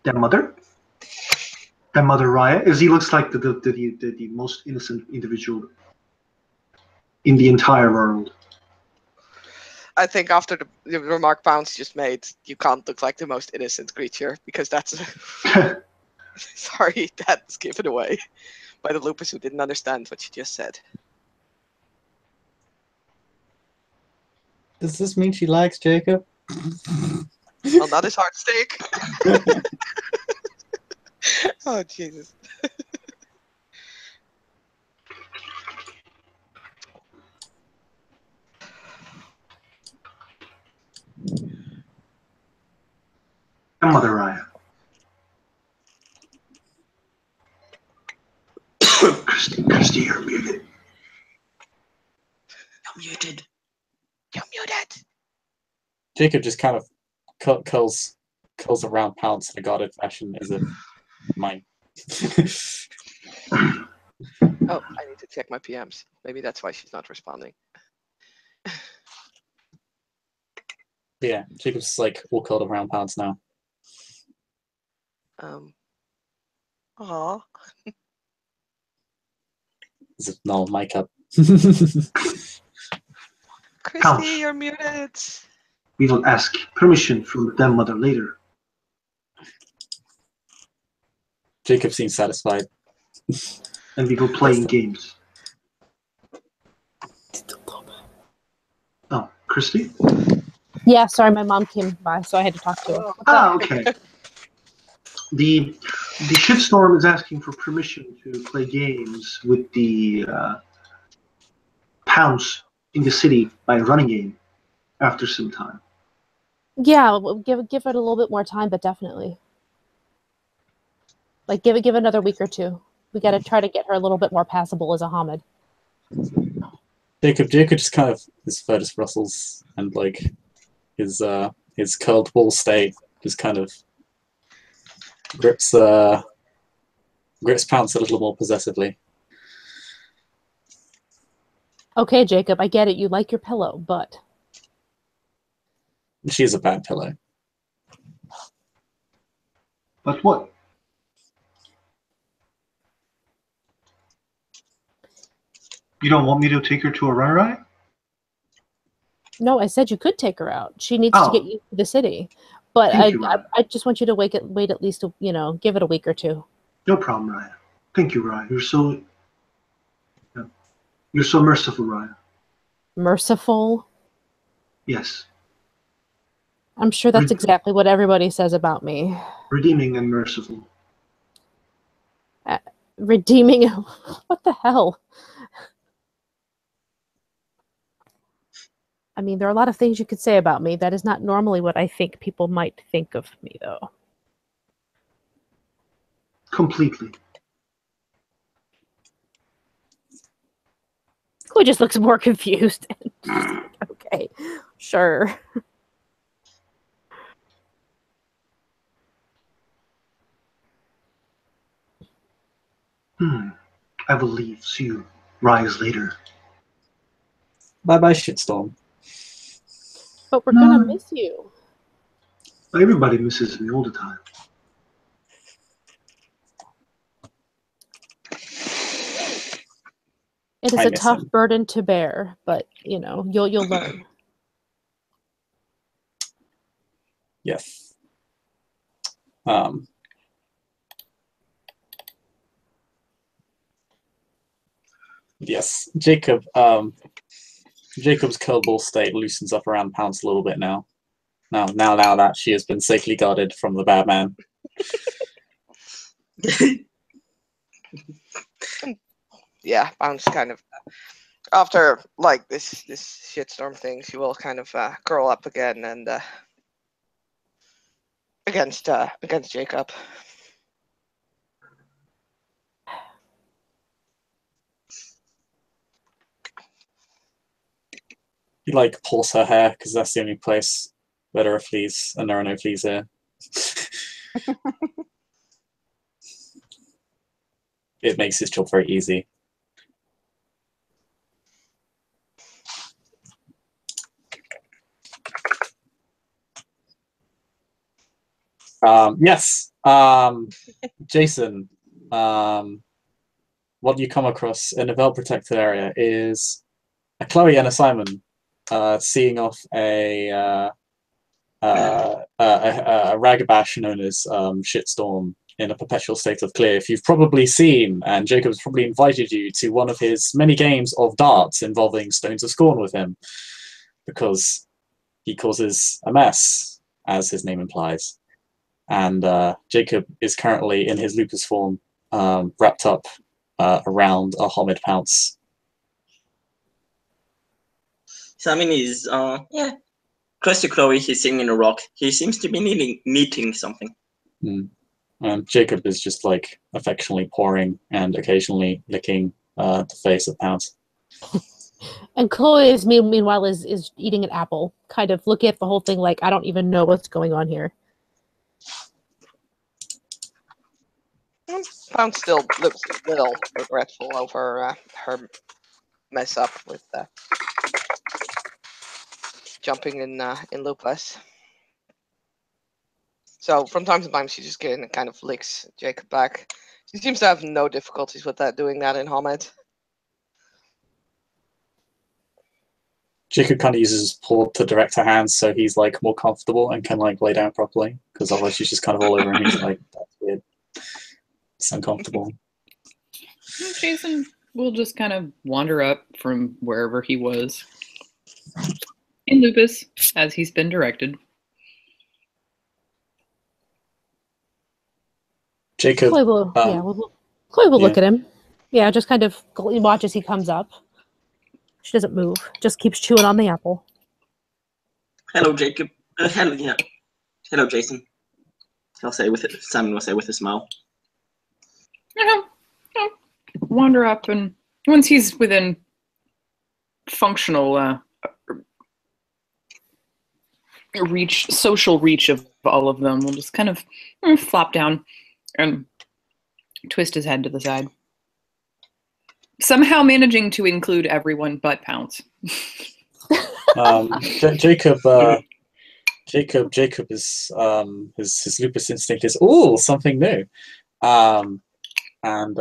E: Grandmother? Grandmother Raya? As he looks like the most innocent individual in the entire world.
C: I think after the remark Pounce just made, you can't look like the most innocent creature because that's sorry, that's given away by the lupus who didn't understand what she just said.
A: Does this mean she likes Jacob?
C: Well, not his heart steak. Oh Jesus.
E: Grandmother Raya. Christy, you're muted.
D: I'm muted.
C: You're muted.
A: Jacob just kind of curls curls around Pounce in a guarded fashion as if mine.
C: Oh, I need to check my PMs. Maybe that's why she's not responding.
A: Yeah, Jacob's like all curled around Pounce now.
C: Aw.
A: As if no mic up.
C: Christy,
E: Pounce.
C: you're muted.
E: We will ask permission from the damn mother later.
A: Jacob seems satisfied.
E: And we will play in games. Oh, Christy?
B: Yeah, sorry, my mom came by, so I had to talk to her. What's up?
E: Okay. The shitstorm is asking for permission to play games with the Pounce in the city by running game after some time.
B: Yeah, give it a little bit more time, but definitely. Like, give it another week or two. We got to try to get her a little bit more passable as a Hamid.
A: Jacob just kind of his fur just rustles and like his curled ball stay just kind of grips Pounce a little more possessively.
B: Okay, Jacob, I get it. You like your pillow, but
A: She's a bad pillow.
E: But what? You don't want me to take her to a run ride?
B: no, I said you could take her out. She needs to get used to the city. But
E: Thank you, Ryan.
B: I just want you to wait at least, give it a week or two.
E: No problem, Ryan. Thank you, Ryan. You're so merciful, Ryan.
B: Merciful?
E: Yes.
B: I'm sure that's exactly what everybody says about me.
E: Redeeming and merciful.
B: Redeeming? What the hell? I mean, there are a lot of things you could say about me. That is not normally what I think people might think of me, though.
E: Completely.
B: Who just looks more confused. Okay, sure.
E: I will leave. See you. Rise later.
A: Bye-bye, shitstorm.
B: But we're gonna miss you.
E: Everybody misses me all the time.
B: It is
A: I
B: a
A: miss
B: tough
A: him.
B: burden to bear, but you'll learn.
A: Yes. Yes. Jacob's curl ball state loosens up around Pounce a little bit now. Now that she has been safely guarded from the bad man.
C: Yeah, Pounce kind of after like this shitstorm thing, she will kind of curl up again and against Jacob.
A: He like pulls her hair because that's the only place where there are fleas, and there are no fleas here. It makes his job very easy. Yes. Jason, what you come across in a well-protected area is a Chloe and a Simon seeing off a ragabash known as Shitstorm in a perpetual state of clear. If you've probably seen, and Jacob's probably invited you to one of his many games of darts involving Stones of Scorn with him, because he causes a mess, as his name implies. And Jacob is currently in his lupus form, wrapped up around a Hamid Pounce.
D: Simon is, close to Chloe. He's sitting in a rock. He seems to be knitting something.
A: And Jacob is just like affectionately pouring and occasionally licking the face of Pounce.
B: And Chloe is meanwhile is eating an apple, kind of looking at the whole thing like, I don't even know what's going on here.
C: Pounce still looks a little regretful over her mess up with jumping in Lupus. So from time to time, she just kind of licks Jacob back. She seems to have no difficulties with doing that in Hamid.
A: Jacob kind of uses his paw to direct her hands, so he's like more comfortable and can like lay down properly. Because otherwise, she's just kind of all over him. He's like, that's weird. It's uncomfortable.
F: Jason will just kind of wander up from wherever he was in Lupus, as he's been directed.
A: Jacob.
B: Chloe will, Chloe will look at him. Yeah, just kind of watch as he comes up. She doesn't move. Just keeps chewing on the apple.
D: Hello, Jacob. Hello, Jason. I'll say with it. Simon will say with a smile.
F: Wander up, and once he's within functional social reach of all of them, we'll just kind of flop down and twist his head to the side. Somehow managing to include everyone but Pounce.
A: Jacob is his lupus instinct is something new, and kind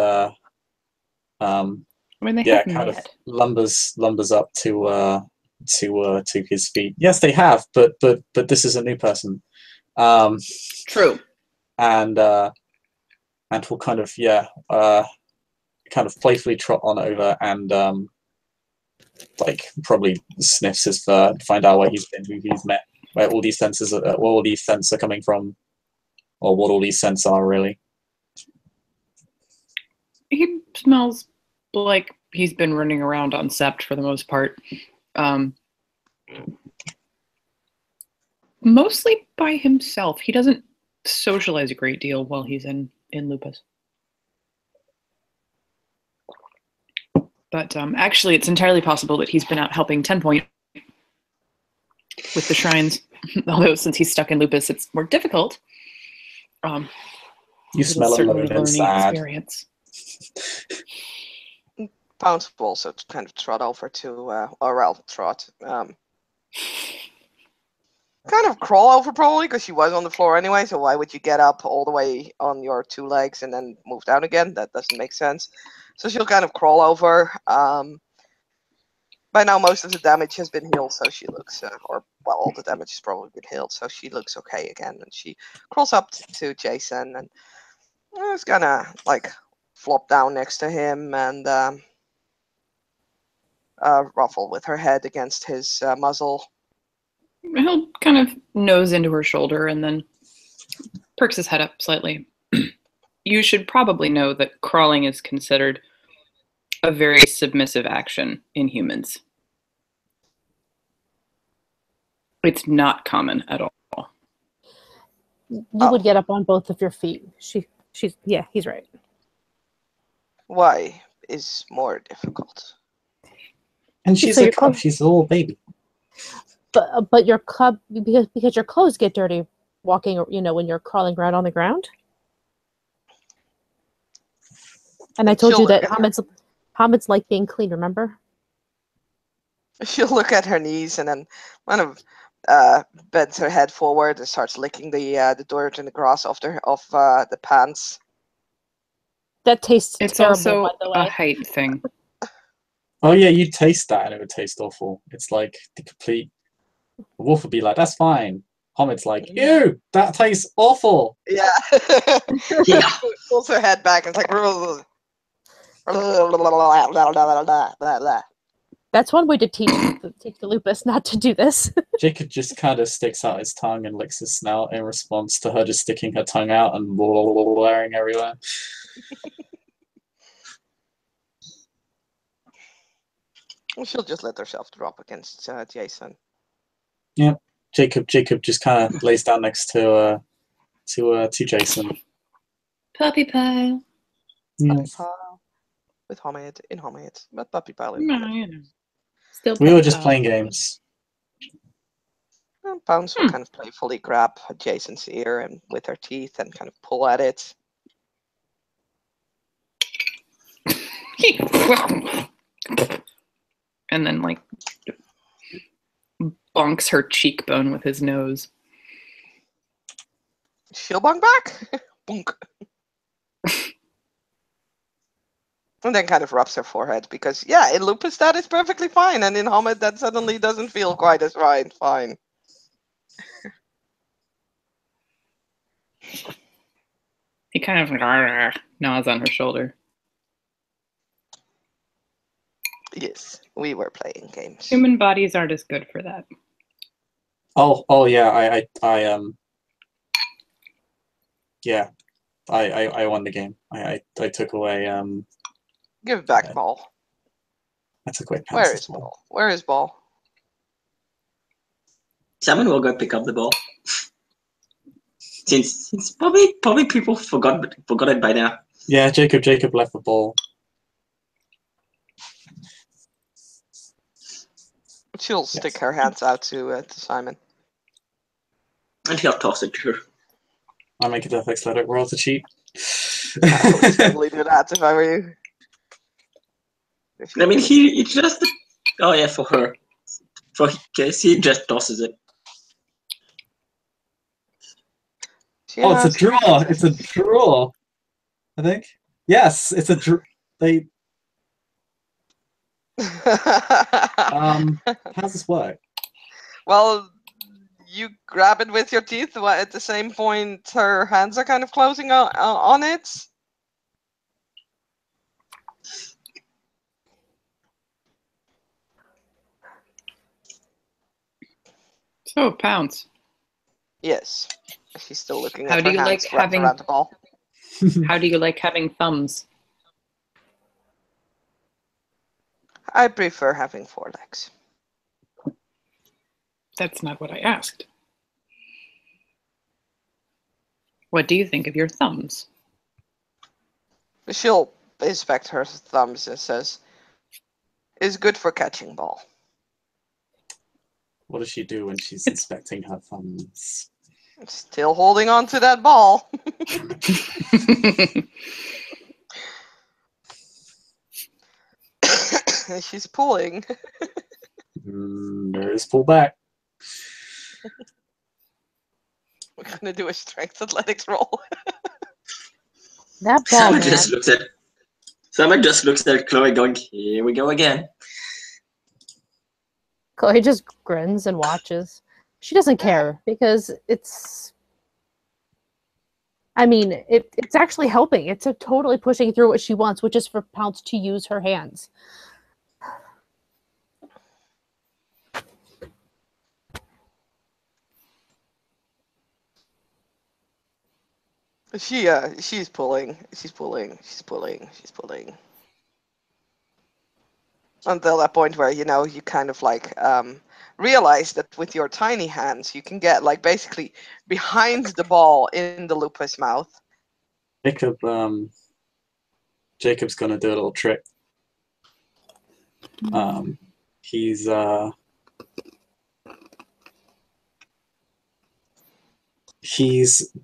A: of lumbers up to his feet. Yes, they have, but this is a new person.
F: True.
A: And we'll kind of kind of playfully trot on over and like probably sniffs his fur to find out where he's been, who he's met, where all these scents are coming from, or what all these scents are really.
F: He smells like he's been running around on Sept for the most part. Mostly by himself. He doesn't socialize a great deal while he's in Lupus. But actually, it's entirely possible that he's been out helping 10 Point with the shrines. Although since he's stuck in Lupus, it's more difficult.
A: You smell alone and sad.
F: Experience.
C: Pounce will also kind of trot over to, kind of crawl over probably, because she was on the floor anyway, so why would you get up all the way on your two legs and then move down again? That doesn't make sense. So she'll kind of crawl over. By now, most of the damage has been healed, so she looks, all the damage has probably been healed, so she looks okay again. And she crawls up to Jason and is gonna, like, flop down next to him and ruffle with her head against his muzzle.
F: He'll kind of nose into her shoulder and then perks his head up slightly. You should probably know that crawling is considered a very submissive action in humans. It's not common at all.
B: You would get up on both of your feet. She's he's right.
C: Why is more difficult?
A: And she's a cub. She's a little baby.
B: But your cub, because your clothes get dirty walking, when you're crawling around on the ground. And I told you that Hamid's like being clean, remember?
C: She'll look at her knees and then kind of bends her head forward and starts licking the dirt and the grass off the pants.
B: That tastes
F: it's
B: terrible,
F: also
B: by the way.
F: a height thing.
A: Oh yeah, you'd taste that and it would taste awful. It's like the complete... The wolf would be like, that's fine. Hamid's like, ew, that tastes awful.
C: Yeah. Pulls her head back and it's like...
B: That's one way to teach the lupus not to do this.
A: Jacob just kind of sticks out his tongue and licks his snout in response to her just sticking her tongue out and blaring everywhere.
C: She'll just let herself drop against Jason.
A: Yeah, Jacob just kind of lays down next to Jason.
F: Puppy pile.
A: Yeah.
C: Puppy pile. With Hamid, in Hamid, but puppy pile in
F: No,
C: Hamid.
F: Still
A: we were just playing games.
C: And Pounce will kind of playfully grab Jason's ear and with her teeth and kind of pull at it.
F: And then like bonks her cheekbone with his nose.
C: She'll bonk back. Bonk. And then kind of rubs her forehead because, yeah, in Lupus that is perfectly fine, and in Hamid that suddenly doesn't feel quite as right. Fine.
F: He kind of nods on her shoulder.
C: Yes, we were playing games.
F: Human bodies aren't as good for that.
A: Oh yeah, yeah, I won the game. I took away
C: Give back ball.
A: I took away
C: Where
A: Pounce's
C: is
A: ball.
C: ball? Where is ball?
D: Someone will go pick up the ball. Since probably people forgot it by now.
A: Yeah, Jacob left the ball.
C: She'll stick her hands out to Simon.
D: And he'll toss it to her.
A: I make a death athletic roll to cheat.
C: I would totally do that if I were you.
D: I mean, he just... Oh yeah, for her. For Case, he just tosses it.
A: Oh, it's a draw. It's a draw. I think. Yes, it's a draw. They. How does this work?
C: Well, you grab it with your teeth. At the same point, her hands are kind of closing on it.
F: So, Pounce.
C: Yes. She's still looking
F: How
C: at
F: do
C: her
F: you
C: hands
F: like
C: wrapped
F: having-
C: around the ball.
F: How do you like having thumbs?
C: I prefer having 4 legs.
F: That's not what I asked. What do you think of your thumbs?
C: She'll inspect her thumbs and says, "Is good for catching ball."
A: What does she do when she's inspecting her thumbs?
C: Still holding on to that ball. She's pulling.
A: There is pull back.
C: We're gonna do a strength athletics roll.
B: That ball, man.
D: Simon just looks at Chloe going, "Here we go again."
B: Chloe just grins and watches. She doesn't care because it's... I mean, it's actually helping. It's totally pushing through what she wants, which is for Pounce to use her hands.
C: She's pulling. She's pulling. She's pulling. She's pulling. Until that point where, you know, you kind of like realize that with your tiny hands you can get like basically behind the ball in the Lupus mouth.
A: Jacob's gonna do a little trick. He's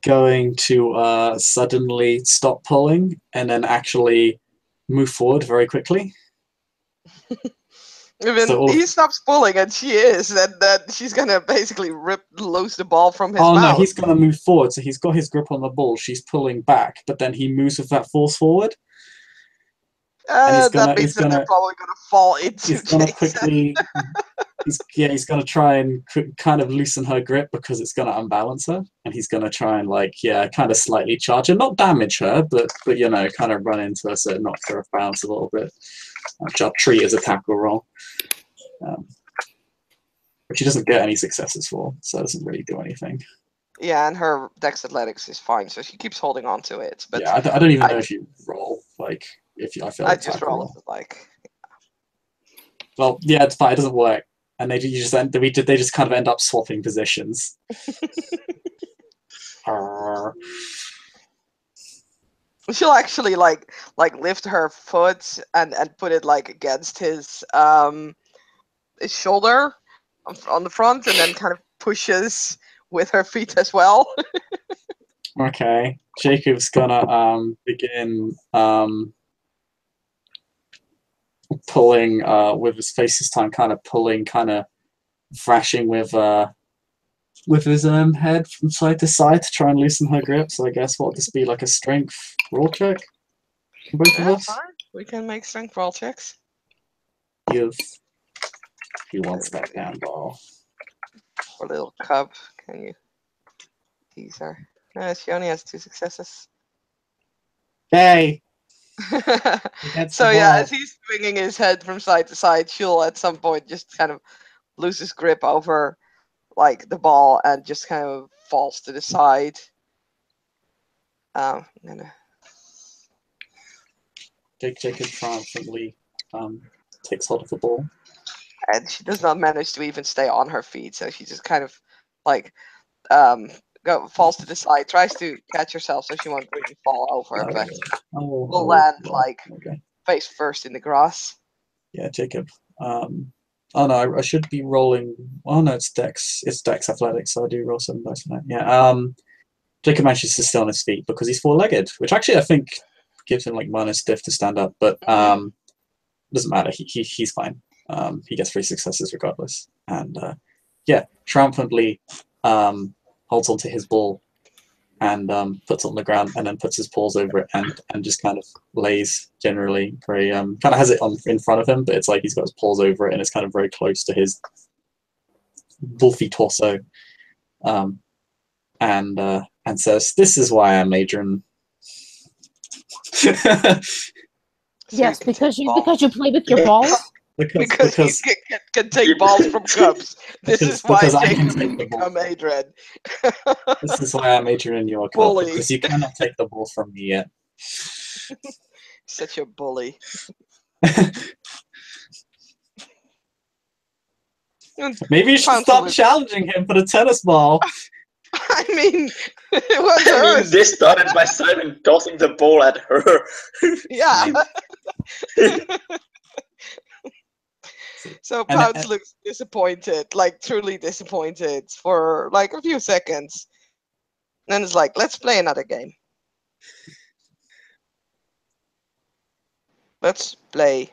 A: going to suddenly stop pulling and then actually move forward very quickly.
C: Even
A: So
C: he stops pulling and she is, and then she's gonna basically rip loose the ball from his
A: Oh
C: mouth.
A: no, he's gonna move forward, so he's got his grip on the ball. She's pulling back, but then he moves with that force forward. And
C: that means that they're probably gonna fall into.
A: He's gonna
C: Jason.
A: quickly. He's gonna try and kind of loosen her grip because it's gonna unbalance her, and he's gonna try and kind of slightly charge her, not damage her, but you know, kind of run into her so it knocks her off balance a little bit. Which I'll treat as a tackle roll. Which she doesn't get any successes for, so it doesn't really do anything.
C: Yeah, and her Dex Athletics is fine, so she keeps holding on to it. But
A: yeah, I don't even know if you roll, I feel
C: I
A: like
C: just roll it
A: Well, yeah, it's fine. It doesn't work, and they just kind of end up swapping positions.
C: She'll actually like lift her foot and put it like against his shoulder on the front, and then kind of pushes with her feet as well.
A: Okay, Jacob's gonna begin pulling with his face this time, kind of pulling, kind of thrashing with his head from side to side to try and loosen her grip. So I guess what would this be, like a strength roll check for both of
C: Yeah,
A: us?
C: fine. We can make strength roll checks.
A: Yes. He wants that down ball.
C: Poor little cub. Can you tease her? No, she only has 2 successes.
A: Yay!
C: So yeah, as he's swinging his head from side to side, she'll at some point just kind of lose his grip over like the ball and just kind of falls to the side. I'm gonna...
A: Jacob triumphantly takes hold of the ball.
C: And she does not manage to even stay on her feet, so she just kind of like falls to the side, tries to catch herself so she won't really fall over, but will land like face first in the grass.
A: Yeah, Jacob. Oh no, I should be rolling. Oh no, it's Dex. It's Dex Athletics, so I do roll 7 dice for that. Yeah. Jacob manages to stay on his feet because he's 4-legged, which actually I think gives him like minus diff to stand up, but doesn't matter. He's fine. He gets 3 successes regardless, and yeah, triumphantly holds onto his ball and puts it on the ground, and then puts his paws over it and just kind of lays generally very kind of has it in front of him, but it's like he's got his paws over it and it's kind of very close to his wolfy torso, and says, "This is why I'm Adrian."
B: Yes, because you play with your balls.
C: Because he can take balls from cubs. This is why Jacob can become Adrian.
A: This is why I'm Adrian and you're a cub, because you cannot take the ball from me yet.
C: Such a bully.
A: Maybe you should stop challenging him for the tennis ball.
C: I mean, it was hers.
D: This started by Simon tossing the ball at her.
C: Yeah. So Pounce looks disappointed, like truly disappointed for like a few seconds. And then it's like, let's play another game. Let's play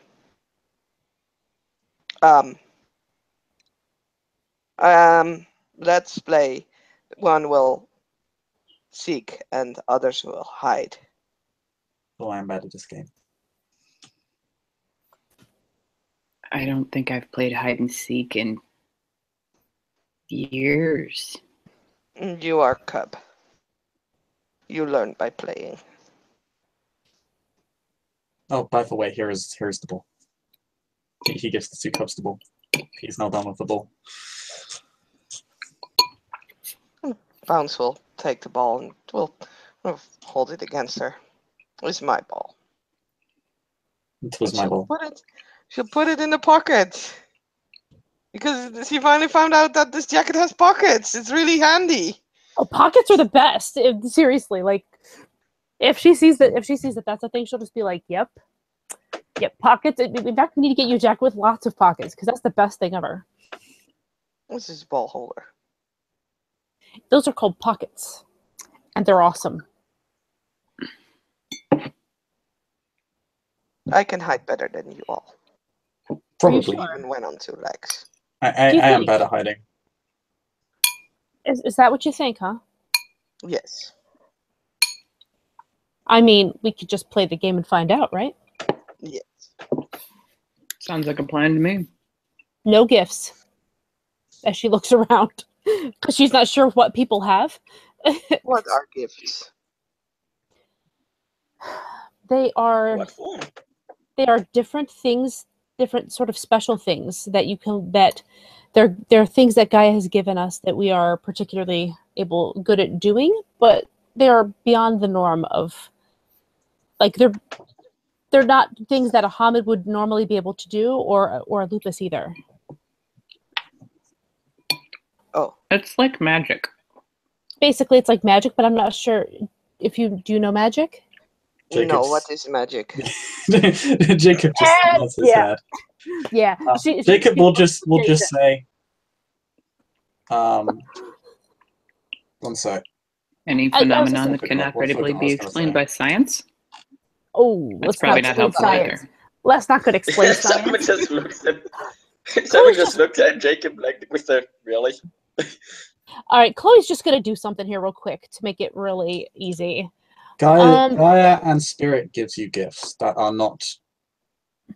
C: let's play one will seek and others will hide.
A: Oh, I'm bad at this game.
F: I don't think I've played hide and seek in years.
C: You are cub. You learn by playing.
A: Oh, by the way, here's the ball. He gives the 2 cubs the ball. He's now done with the ball.
C: Pounce will take the ball and will hold it against her. It's my ball.
A: It was my ball.
C: She'll put it in the pocket. Because she finally found out that this jacket has pockets. It's really handy.
B: Oh, pockets are the best. Seriously, like if she sees that that's a thing, she'll just be like, "Yep, pockets." In fact, we need to get you a jacket with lots of pockets because that's the best thing ever.
C: What's this ball holder?
B: Those are called pockets, and they're awesome.
C: I can hide better than you all.
A: Probably.
C: Even went on 2 legs.
A: I am bad at hiding.
B: Is that what you think, huh?
C: Yes.
B: I mean, we could just play the game and find out, right?
C: Yes.
F: Sounds like a plan to me.
B: No gifts. As she looks around, because she's not sure what people have.
C: What are gifts?
B: They are.
D: What for?
B: They are different things, different sort of special things that you can bet. They're things that Gaia has given us that we are particularly good at doing, but they are beyond the norm of, like, they're not things that a Hamid would normally be able to do, or a lupus either.
C: Oh,
F: It's like magic.
B: Basically, it's like magic, but I'm not sure if you do know magic.
C: no, what is magic?
A: Jacob just nods his head.
B: Yeah,
A: Jacob will just say, one sec.
F: Any
B: I was
F: phenomenon
B: just
F: that cannot
A: what
F: credibly
A: I
F: be
A: was gonna
F: explained
A: say.
F: by science?
B: Oh,
F: That's
B: let's
F: probably
B: not
F: not helpful
B: science.
F: either.
B: Well, that's not good explain
D: Simon
B: science.
D: just looks at Simon just looked at Jacob like with a really.
B: All right, Chloe's just gonna do something here real quick to make it really easy.
A: Gaia and spirit gives you gifts that are not.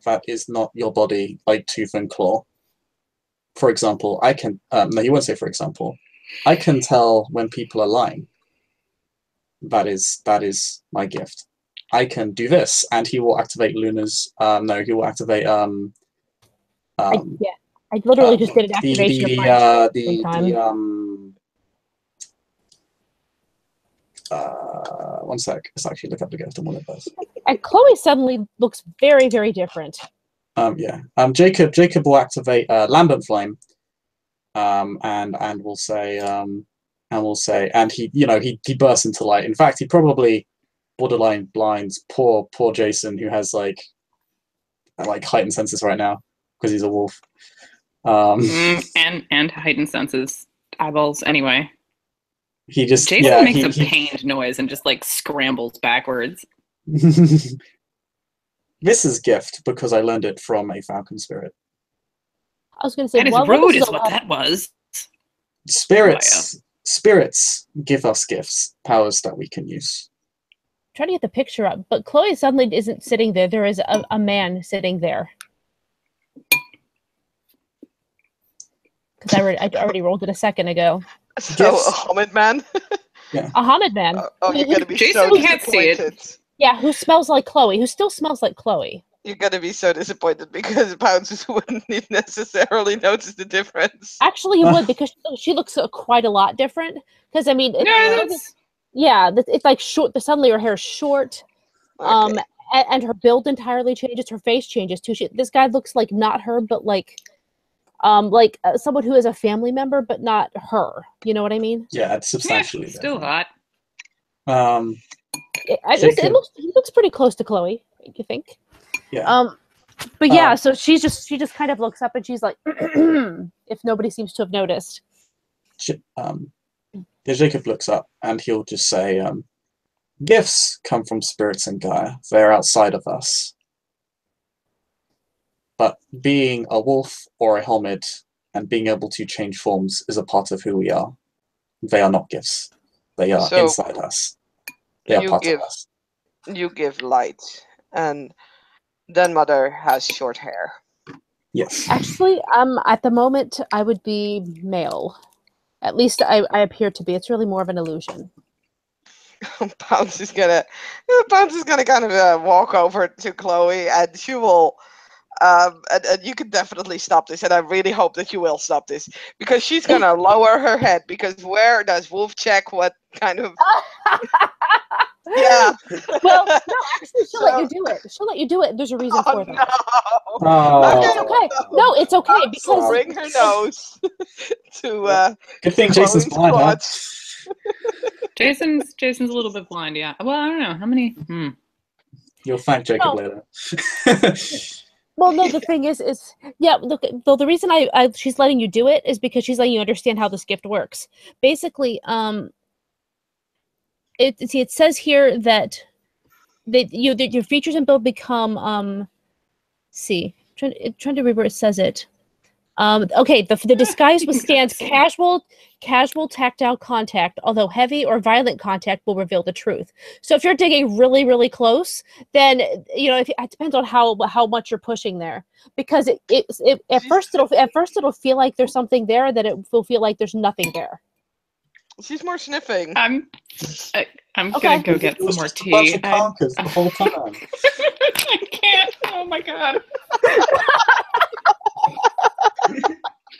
A: That is not your body, like tooth and claw. For example, I can. No, you won't say. For example, I can tell when people are lying. That is my gift. I can do this, and he will activate Luna's. No, he will activate.
B: I literally just did an activation of mine at the same time.
A: One sec. Let's actually look up the gift and what it does.
B: And Chloe suddenly looks very, very different.
A: Jacob will activate Lambent Flame, and we'll say, and he bursts into light. In fact, he probably borderline blinds poor Jason, who has like heightened senses right now because he's a wolf.
F: And heightened senses, eyeballs. Anyway, Jason makes a pained noise and just like scrambles backwards.
A: This is gift because I learned it from a falcon spirit.
B: I was going to say,
F: that is rude, is what that was.
A: Spirits give us gifts, powers that we can use.
B: Try to get the picture up, but Chloe suddenly isn't sitting there. There is a man sitting there. Because I already rolled it a second ago.
C: So a Hamid man.
A: Yeah.
B: A Hamid man.
C: You're gonna be
F: Jason
C: so
F: can't see
C: disappointed.
F: it.
B: Yeah, who smells like Chloe? Who still smells like Chloe?
C: You're gonna be so disappointed because Pounce wouldn't necessarily notice the difference.
B: Actually, you would because she looks quite a lot different. Because I mean, it's like short. Suddenly her hair is short.
C: Okay.
B: And her build entirely changes. Her face changes too. This guy looks like not her, but like someone who is a family member, but not her. You know what I mean?
A: Yeah, it's substantially
F: still
A: different.
F: hot.
B: He looks pretty close to Chloe. You think?
A: Yeah.
B: But yeah, so she just kind of looks up and she's like, if nobody seems to have noticed.
A: Jacob looks up and he'll just say, gifts come from spirits and Gaia. They're outside of us. But being a wolf or a helmet and being able to change forms is a part of who we are. They are not gifts. They are inside us. They are part of us.
C: You give light, and then Mother has short hair.
A: Yes.
B: Actually, at the moment, I would be male. At least I appear to be. It's really more of an illusion.
C: Pounce is gonna kind of walk over to Chloe, and she will. And you can definitely stop this, and I really hope that you will stop this because she's gonna lower her head. Because where does Wolf check what kind of? Yeah.
B: Well, no, actually, she'll let you do it. She'll let you do it. There's a reason for that.
C: No.
A: Oh.
B: It's okay. No, it's okay because
C: Bring her nose to.
A: Good thing Jason's blind, huh?
F: Jason's a little bit blind. Yeah. Well, I don't know how many.
A: You'll thank Jacob later.
B: Well, no, the thing is yeah, look, though the reason she's letting you do it is because she's letting you understand how this gift works. Basically, it says here that your features and build become trying to remember where it says it. Okay, the disguise withstands casual tactile contact, although heavy or violent contact will reveal the truth. So if you're digging really, really close, then it depends on how much you're pushing there. Because at first it'll feel like there's something there, that it will feel like there's nothing there.
C: She's more sniffing.
F: I'm gonna go get some more tea.
A: The whole time.
F: I can't. Oh my god.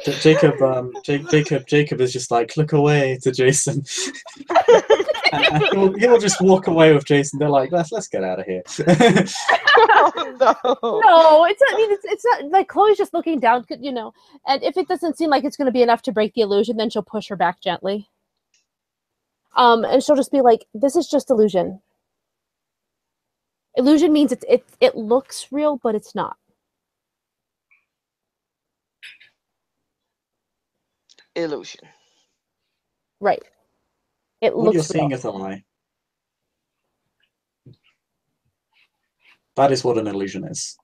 A: Jacob is just like, look away to Jason. and he'll just walk away with Jason. They're like, let's get out of here.
B: No, it's not like Chloe's just looking down, and if it doesn't seem like it's going to be enough to break the illusion, then she'll push her back gently. And she'll just be like, this is just illusion. Illusion means it looks real, but it's not.
C: Illusion.
B: Right. It
A: What
B: looks
A: you're seeing
B: real.
A: is a lie. That is what an illusion is.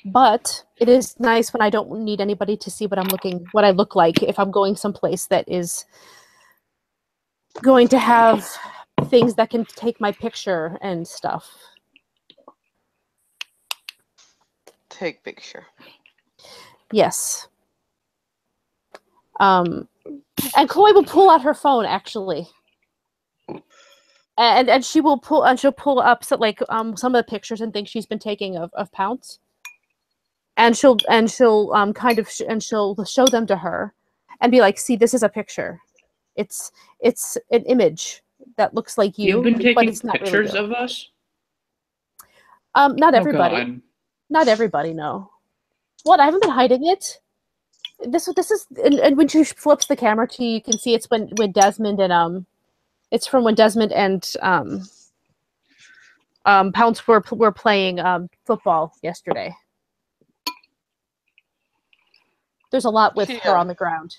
B: But it is nice when I don't need anybody to see what I look like if I'm going someplace that is going to have things that can take my picture and stuff.
C: Take picture.
B: Yes. And Chloe will pull out her phone actually. And she'll pull up some of the pictures and things she's been taking of Pounce. And she'll she'll show them to her and be like, see, this is a picture. It's an image that looks like you.
F: You've been
B: but
F: taking
B: it's not
F: pictures
B: really you.
F: of us?
B: Not everybody.
F: Oh, God.
B: Not everybody, no. What? I haven't been hiding it. This is and when she flips the camera to you, you can see it's when Desmond and it's from when Desmond and Pounce were playing football yesterday. There's a lot with her on the ground.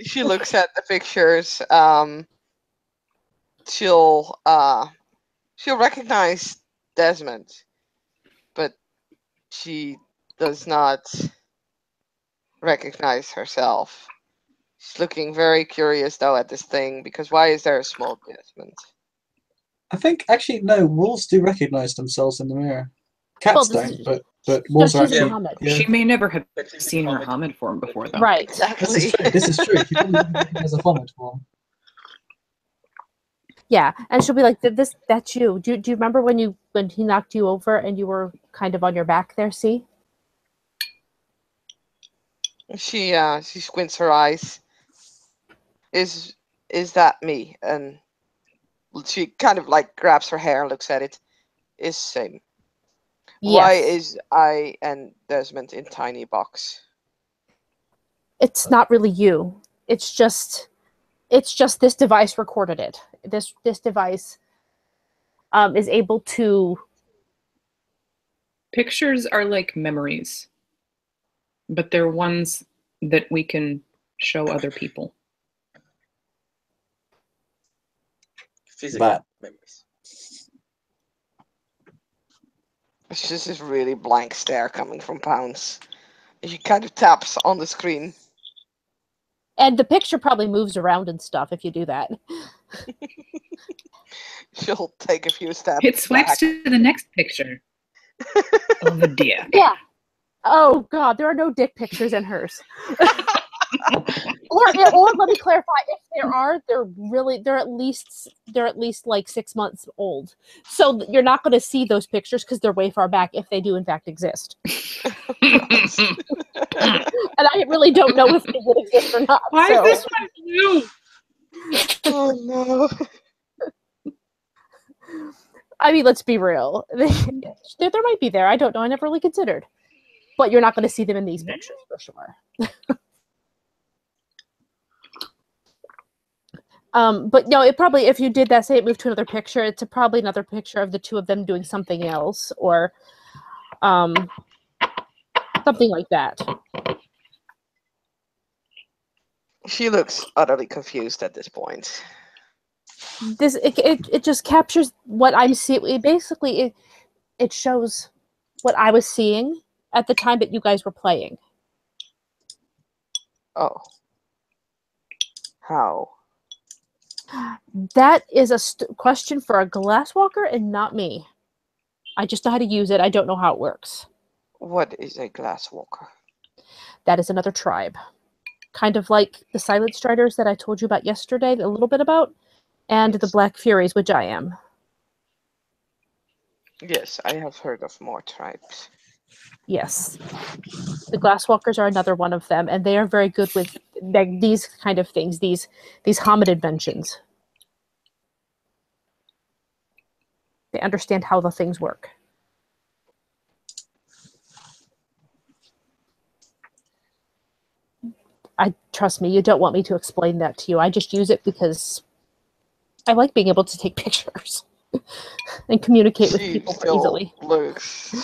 C: She looks at the pictures. She'll recognize Desmond, but she does not recognize herself. She's looking very curious though at this thing because why is there a small Desmond?
A: I think actually no, wolves do recognize themselves in the mirror. Cats don't, but wolves are
B: she's a
A: actually.
B: Muhammad.
A: Yeah.
F: She may never have seen her Hamid form before, though.
B: Right.
C: Exactly.
A: This is true. She probably doesn't recognize a Hamid form.
B: Yeah, and she'll be like, that's you. Do you remember when he knocked you over and you were kind of on your back there, see?
C: She squints her eyes. Is that me? And she kind of like grabs her hair and looks at it. Is same.
B: Yes.
C: Why is I and Desmond in tiny box?
B: It's not really you. It's just this device recorded it. This device is able to.
F: Pictures are like memories, but they're ones that we can show other people.
D: Physical memories.
C: It's just this really blank stare coming from Pounce. And she kind of taps on the screen.
B: And the picture probably moves around and stuff if you do that.
C: She'll take a few steps.
F: It swipes
C: back.
F: to the next picture of a deer.
B: Yeah. Oh God, there are no dick pictures in hers. or let me clarify: if there are, they're at least like 6 months old. So you're not going to see those pictures because they're way far back if they do in fact exist. And I really don't know if they would exist or not.
F: Why
B: so.
F: is this one blue?
C: Oh no.
B: I mean, let's be real. There might be there. I don't know. I never really considered. But you're not going to see them in these pictures for sure. But no, it probably, if you did that, say it moved to another picture, it's probably another picture of the two of them doing something else or something like that.
C: She looks utterly confused at this point.
B: It just captures what I'm seeing. Basically, it shows what I was seeing at the time that you guys were playing.
C: Oh. How?
B: That is a question for a glasswalker and not me. I just know how to use it. I don't know how it works.
C: What is a glasswalker?
B: That is another tribe. Kind of like the Silent Striders that I told you about yesterday, a little bit about, and the Black Furies, which I am.
C: Yes, I have heard of more tribes.
B: Yes. The Glasswalkers are another one of them, and they are very good with these kind of things, these Hamid inventions. They understand how the things work. Trust me, you don't want me to explain that to you. I just use it because I like being able to take pictures and communicate with people easily.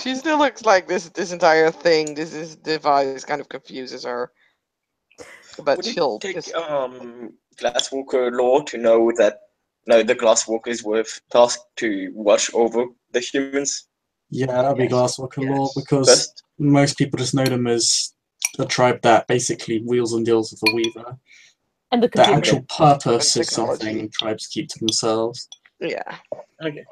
C: She still looks like this entire thing, this device kind of confuses her. But
D: Would
C: she'll
D: it take
C: just...
D: Glasswalker law to know that the Glasswalkers were tasked to watch over the humans
A: Yeah, that'd be
C: Yes,
A: Glasswalker lore,
C: yes.
A: because
D: Best.
A: most people just know them as a tribe that basically wheels and deals with the Weaver.
B: And the
A: The
B: computer.
A: actual purpose
C: And
A: is
C: technology.
A: something tribes keep to themselves.
C: Yeah.
D: Okay.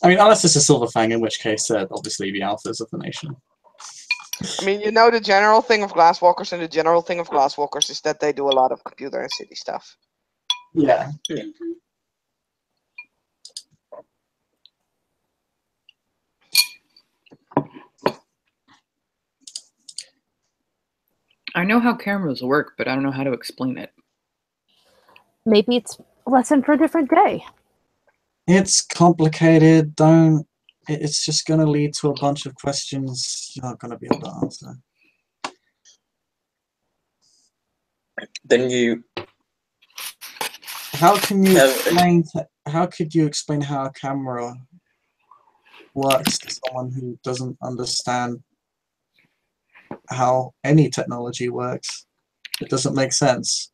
A: I mean, unless it's a Silverfang, in which case they're obviously the alphas of the nation.
C: I mean, you know, the general thing of Glasswalkers and the general thing of Glasswalkers is that they do a lot of computer and city stuff.
A: Yeah.
F: I know how cameras work, but I don't know how to explain it.
B: Maybe it's a lesson for a different day.
A: It's complicated. It's just going to lead to a bunch of questions you're not going to be able to answer.
D: Then you
A: How can you
D: have
A: explain? How could you explain how a camera works to someone who doesn't understand how any technology works? It doesn't make sense.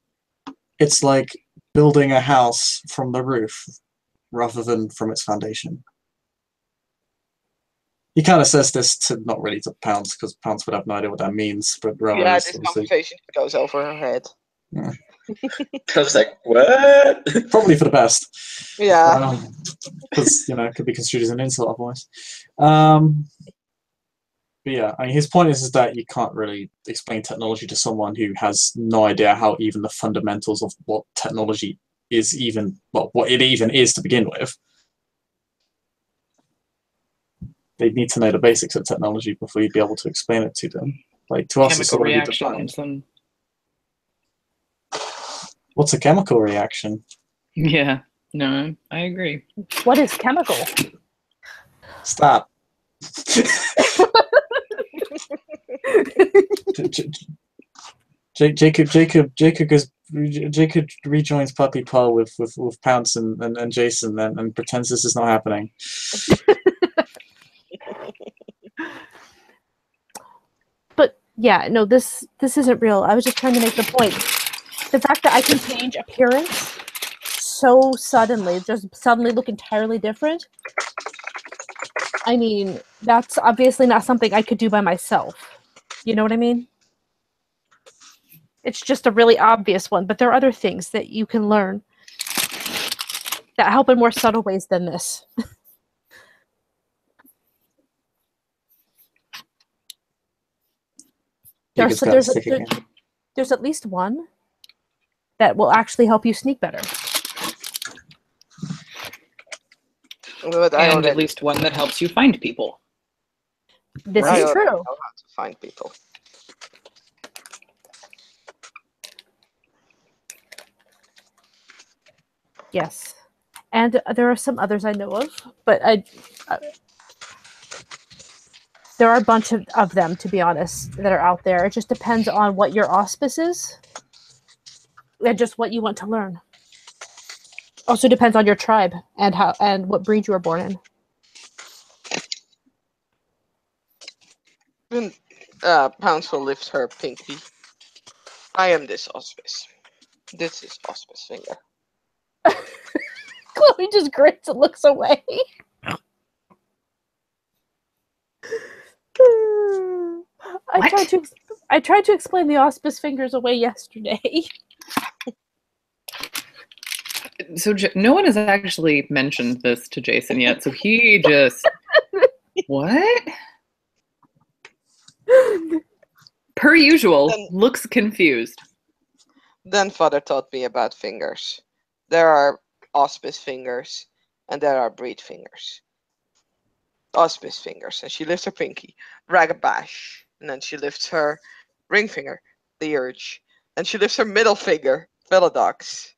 A: It's like building a house from the roof rather than from its foundation. He kind of says this to not really to Pounce, because Pounce would have no idea what that means, but rather
C: Yeah,
A: is
C: this
A: obviously
C: conversation goes over her head.
D: I was like, what?
A: probably for the best.
C: Yeah.
A: Because you know it could be construed as an insult otherwise. But yeah, I mean, his point is that you can't really explain technology to someone who has no idea how even the fundamentals of what technology is even, well, what it even is to begin with. They need to know the basics of technology before you'd be able to explain it to them. Like, to us, it's
F: Chemical
A: already defined.
F: reactions and
A: What's a chemical reaction?
F: yeah, no, I agree.
B: What is chemical?
A: Stop. Jacob rejoins Puppy Paw with Pounce and Jason and pretends this is not happening.
B: But yeah, no, this isn't real. I was just trying to make the point. The fact that I can change appearance so suddenly, just suddenly look entirely different. I mean, that's obviously not something I could do by myself. You know what I mean? It's just a really obvious one, but there are other things that you can learn that help in more subtle ways than this.
A: Jacob's got
B: there's,
A: to stick again.
B: there's at least one that will actually help you sneak better.
C: But I
F: And
C: already,
F: at least one that helps you find people.
B: This
C: I
B: is
C: already
B: true.
C: know how to find people.
B: Yes. And there are some others I know of, but there are a bunch of them, to be honest, that are out there. It just depends on what your auspice is and just what you want to learn. Also depends on your tribe and how and what breed you were born in.
C: Then Pounce will lift her pinky. I am this auspice. This is auspice finger.
B: Chloe just grins and looks away. I tried to explain the auspice fingers away yesterday.
F: So no one has actually mentioned this to Jason yet, so he just what? Per usual, looks confused.
C: Then Father taught me about fingers. There are auspice fingers and there are breed fingers. Auspice fingers, and she lifts her pinky, ragabash, and then she lifts her ring finger, the urge, and she lifts her middle finger, Philodox.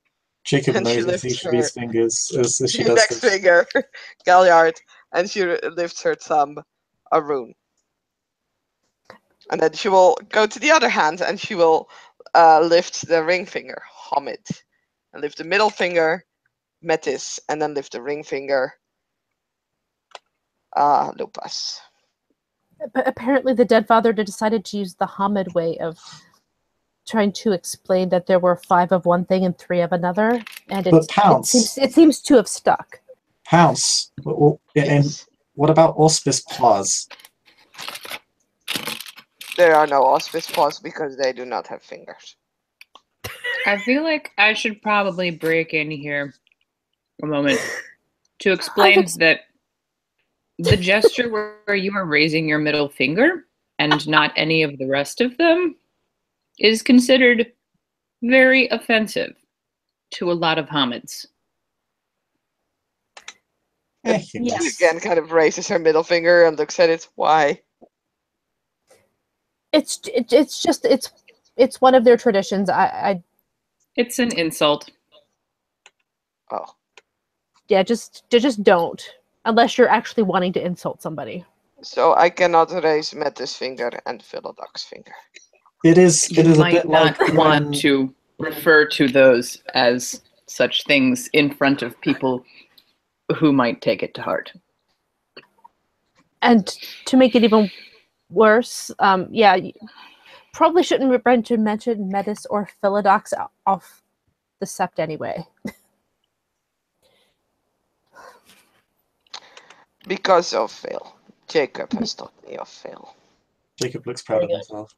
A: Jacob
C: And she
A: knows
C: lifts
A: each of
C: her
A: these fingers as she does
C: next
A: this.
C: finger, Galliard, and she lifts her thumb, a rune. And then she will go to the other hand and she will lift the ring finger, Hamid, and lift the middle finger, Metis, and then lift the ring finger, Lupas.
B: But apparently the dead father decided to use the Hamid way of trying to explain that there were 5 of one thing and 3 of another, and
A: But Pounce.
B: it seems to have stuck.
A: Pounce.
C: Yes.
A: What about auspice paws?
C: There are no auspice paws because they do not have fingers.
F: I feel like I should probably break in here a moment to explain that the gesture where you are raising your middle finger and not any of the rest of them is considered very offensive to a lot of hominids.
B: Yes.
C: Again, kind of raises her middle finger and looks at it. Why?
B: It's one of their traditions.
F: It's an insult.
C: Oh.
B: Yeah, just don't. Unless you're actually wanting to insult somebody.
C: So I cannot raise Metta's finger and Philodoc's finger.
A: It is
F: You
A: a
F: might
A: bit
F: not
A: like
F: want
A: when...
F: to refer to those as such things in front of people who might take it to heart.
B: And to make it even worse, you probably shouldn't mention Metis or Philodox off the sept anyway.
C: Because of Phil. Jacob has taught me of Phil.
A: Jacob looks proud of himself.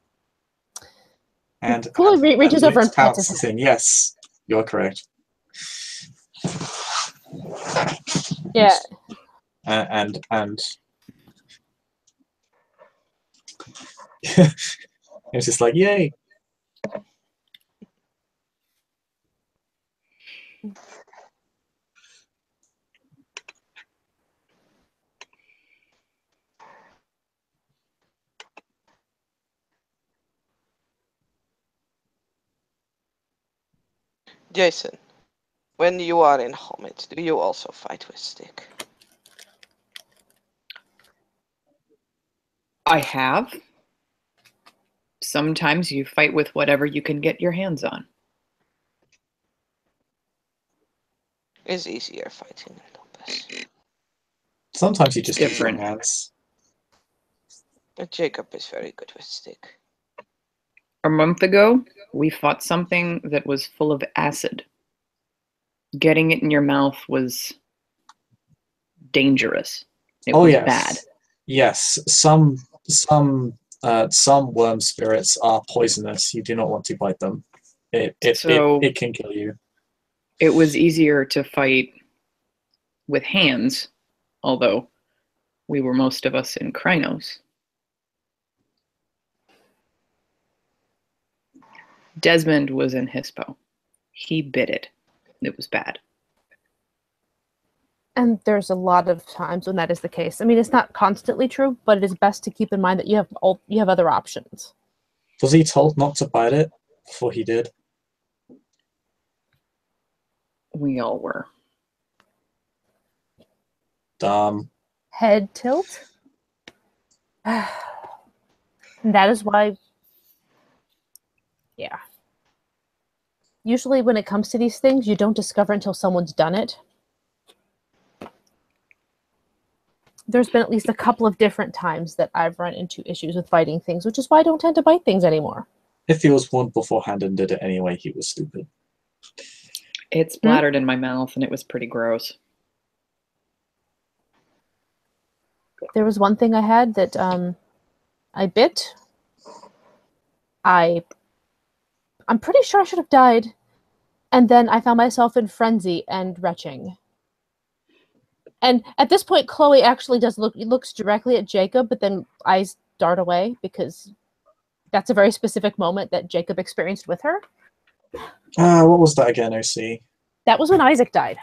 A: And
B: Chloe reaches over and pats his
A: pounces in. Yes, you're correct.
B: Yeah.
A: And it's just like, yay.
C: Jason, when you are in Homid, do you also fight with stick?
F: I have. Sometimes you fight with whatever you can get your hands on.
C: It's easier fighting in Lopez.
A: Sometimes you just use your
F: Different.
A: hands.
C: But Jacob is very good with stick.
F: A month ago, we fought something that was full of acid. Getting it in your mouth was dangerous. It was
A: yes.
F: bad.
A: Yes, some worm spirits are poisonous. You do not want to bite them. It can kill you.
F: It was easier to fight with hands, although we were most of us in Krynos. Desmond was in Hispo. He bit it. It was bad.
B: And there's a lot of times when that is the case. I mean, it's not constantly true, but it is best to keep in mind that you have other options.
A: Was he told not to bite it before he did?
F: We all were.
A: Dumb.
B: Head tilt. And that is why, yeah. Usually when it comes to these things, you don't discover until someone's done it. There's been at least a couple of different times that I've run into issues with biting things, which is why I don't tend to bite things anymore.
A: If he was warned beforehand and did it anyway, he was stupid.
F: It splattered in my mouth and it was pretty gross.
B: There was one thing I had that I bit. I'm pretty sure I should have died. And then I found myself in frenzy and retching. And at this point, Chloe actually looks directly at Jacob, but then eyes dart away because that's a very specific moment that Jacob experienced with her.
A: What was that again, OC?
B: That was when Isaac died.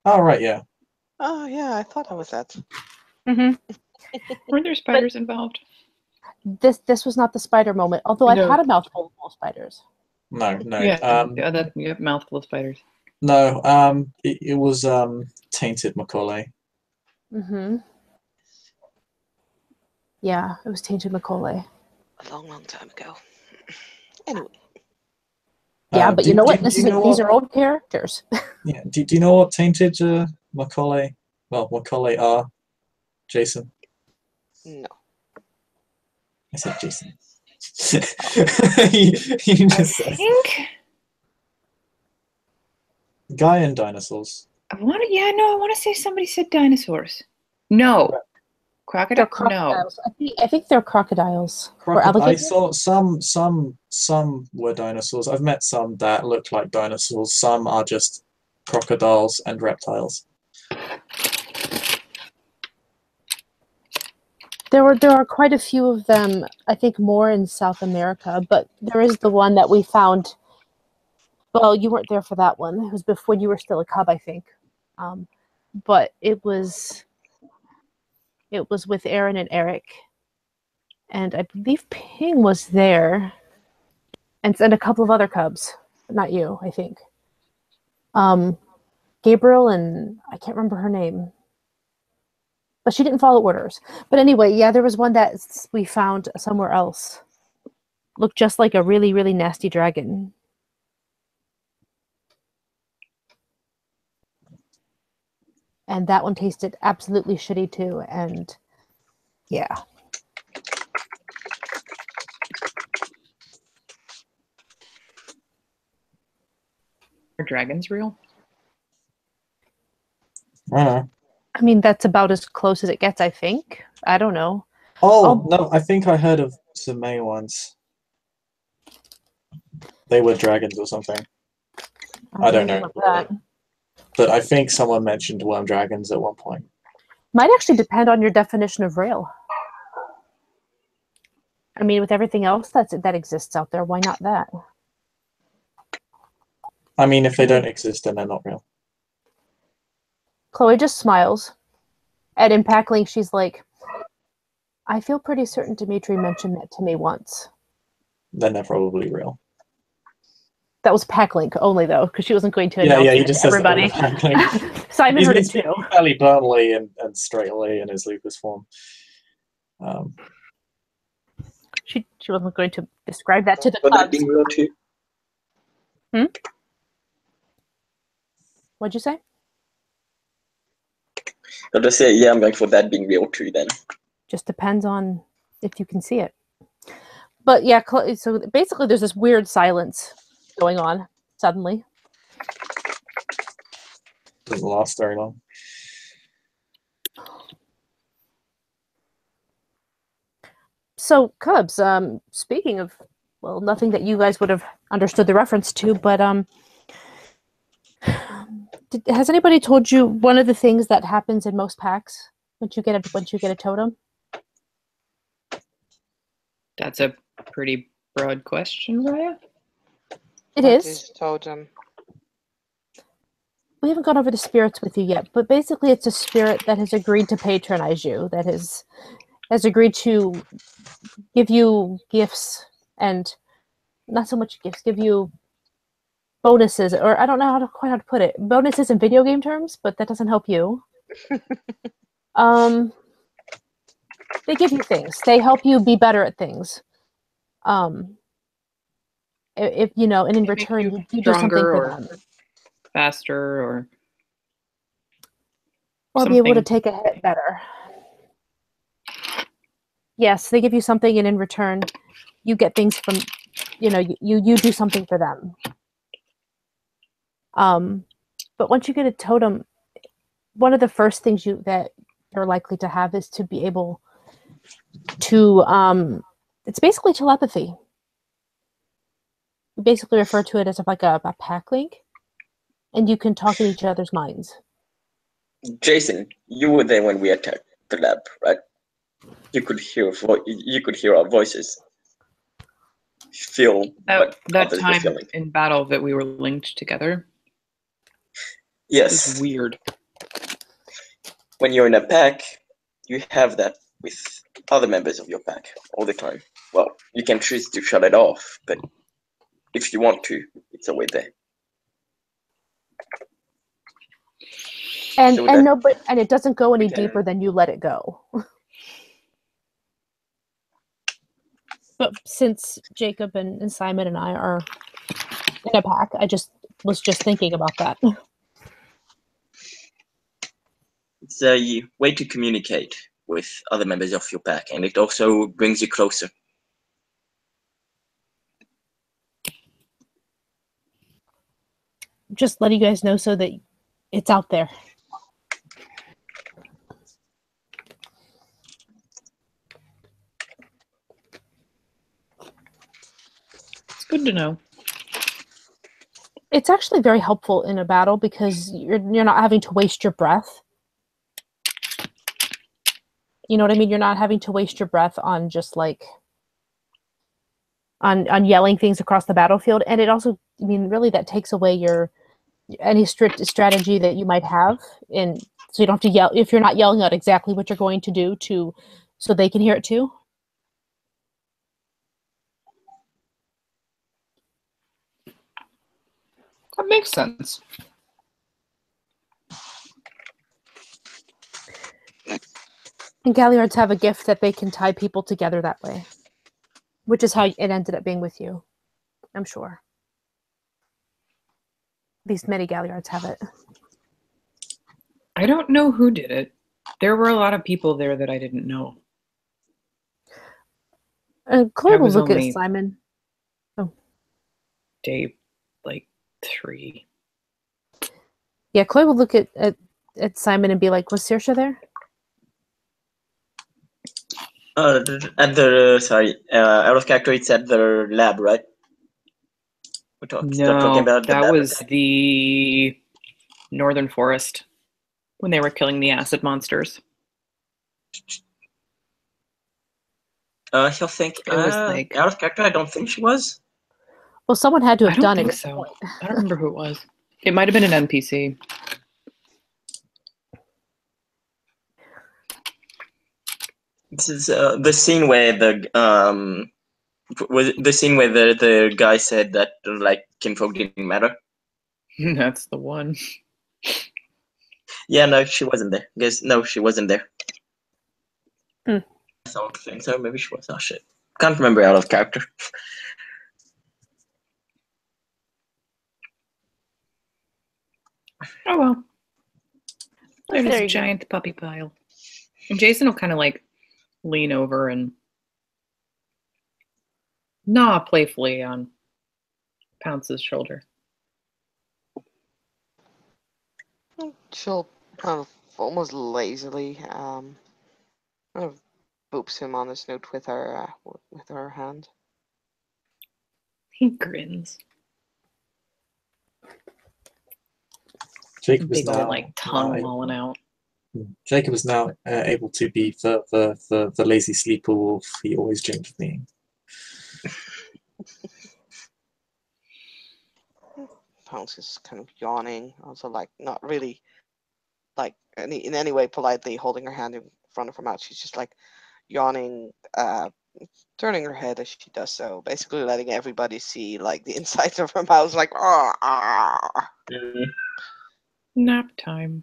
A: Oh, right, yeah.
C: Oh, yeah, I thought I was that.
B: Mm-hmm.
F: Were there spiders involved?
B: This was not the spider moment, although I've had a mouthful of spiders.
A: No.
F: Yeah, mouthful of spiders.
A: No, it was tainted Macaulay.
B: Mm-hmm. Yeah, it was tainted Macaulay.
C: A long, long time ago. Anyway.
B: Yeah, but you know what? These are old characters.
A: Yeah. Do you know what tainted Macaulay? Well, Macaulay are, Jason?
C: No.
A: I said Jason. you just said.
F: think
A: Guy and dinosaurs.
F: I want to say somebody said dinosaurs. No.
B: They're
F: Crocodile? No.
B: crocodiles. I think they're crocodiles or
A: I
B: alligators.
A: saw some were dinosaurs. I've met some that look like dinosaurs. Some are just crocodiles and reptiles.
B: There are quite a few of them. I think more in South America, but there is the one that we found. Well, you weren't there for that one. It was before you were still a cub, I think. But it was with Aaron and Eric, and I believe Ping was there, and a couple of other cubs, but not you, I think. Gabriel and I can't remember her name, but she didn't follow orders. But anyway, yeah, there was one that we found somewhere else. Looked just like a really, really nasty dragon. And that one tasted absolutely shitty too. And yeah.
F: Are dragons real?
A: I
B: mean, that's about as close as it gets, I think. I don't know.
A: Oh, no, I think I heard of some May ones. They were dragons or something. I don't know.
B: That.
A: But I think someone mentioned worm dragons at one point.
B: Might actually depend on your definition of real. I mean, with everything else that exists out there, why not that?
A: I mean, if they don't exist, then they're not real.
B: Chloe just smiles. And in Packlink, she's like, I feel pretty certain Dimitri mentioned that to me once.
A: Then they're probably real.
B: That was Packlink only, though, because she wasn't going to
A: Yeah,
B: announce
A: he
B: it
A: just
B: to
A: says
B: everybody. Simon heard it
A: He's
B: too.
A: fairly bluntly and straightly in his lupus form.
B: She wasn't going to describe that to the
D: Would that
B: cubs.
D: be real too?
B: What'd you say?
D: I'll just say, yeah, I'm going for that being real too then.
B: Just depends on if you can see it. But yeah, so basically there's this weird silence going on suddenly.
A: Doesn't last very long.
B: So Cubs, speaking of, well, nothing that you guys would have understood the reference to, but has anybody told you one of the things that happens in most packs once you get a totem?
F: That's a pretty broad question, Raya.
B: It
C: What
B: is.
C: totem?
B: We haven't gone over the spirits with you yet, but basically it's a spirit that has agreed to patronize you, that has agreed to give you gifts, and not so much gifts, give you bonuses, or I don't know quite how to put it. Bonuses in video game terms, but that doesn't help you. They give you things. They help you be better at things. If you know, and in return you do something for them.
F: Faster or
B: be able to take a hit better. Yes, they give you something, and in return you get things from, you do something for them. But once you get a totem, one of the first things that you're likely to have is to be able to it's basically telepathy. We basically refer to it as like a pack link, and you can talk in each other's minds.
D: Jason, you were there when we attacked the lab, right? You could hear our voices. Feel
F: that
D: others were
F: time
D: feeling.
F: in battle that we were linked together.
D: Yes.
F: It's weird.
D: When you're in a pack, you have that with other members of your pack all the time. Well, you can choose to shut it off, but if you want to, it's always there.
B: And
D: So
B: and it doesn't go any deeper than you let it go. But since Jacob and Simon and I are in a pack, I was just thinking about that.
D: It's a way to communicate with other members of your pack, and it also brings you closer.
B: Just letting you guys know so that it's out there.
F: Good to know.
B: It's actually very helpful in a battle because you're not having to waste your breath. You know what I mean? You're not having to waste your breath on just like on yelling things across the battlefield, and it also, I mean, really that takes away your any strict strategy that you might have, in so you don't have to yell if you're not yelling out exactly what you're going to do to so they can hear it too.
F: That makes sense.
B: And Galliards have a gift that they can tie people together that way, which is how it ended up being with you, I'm sure. At least many Galliards have it.
F: I don't know who did it. There were a lot of people there that I didn't know.
B: Chloe
F: I
B: will
F: was
B: look at
F: only-
B: Simon.
F: Day, like 3.
B: Yeah, Chloe will look at Simon and be like, "Was Saoirse there?"
D: At the out of character, it's at the lab, right? Stop talking about the
F: that
D: lab.
F: was the Northern Forest when they were killing the acid monsters.
D: He'll think
F: It was like-
D: out of character. I don't think she was.
B: Well, someone had to
F: I
B: have
F: don't
B: done
F: think
B: it.
F: so. I don't remember who it was. It might have been an NPC.
D: This is the scene where the guy said that like kinfolk didn't matter.
F: That's the one.
D: Yeah, no, she wasn't there. Guess no, she wasn't there.
B: Hmm.
D: I don't think so. Maybe she was. Oh shit, can't remember out of character.
F: Oh well. There's
B: There
F: a
B: you go.
F: giant puppy pile. And Jason will kind of like lean over and gnaw playfully on Pounce's shoulder.
C: She'll kind of almost lazily kind of boops him on his note with her hand.
F: He grins.
A: Jacob is
F: Big old
A: now
F: like tongue lolling out.
A: Jacob is now able to be the lazy sleeper wolf he always dreamed of being.
C: Pounce is kind of yawning, also like not really like in any way politely holding her hand in front of her mouth. She's just like yawning, turning her head as she does so, basically letting everybody see like the insides of her mouth, like
F: Nap time.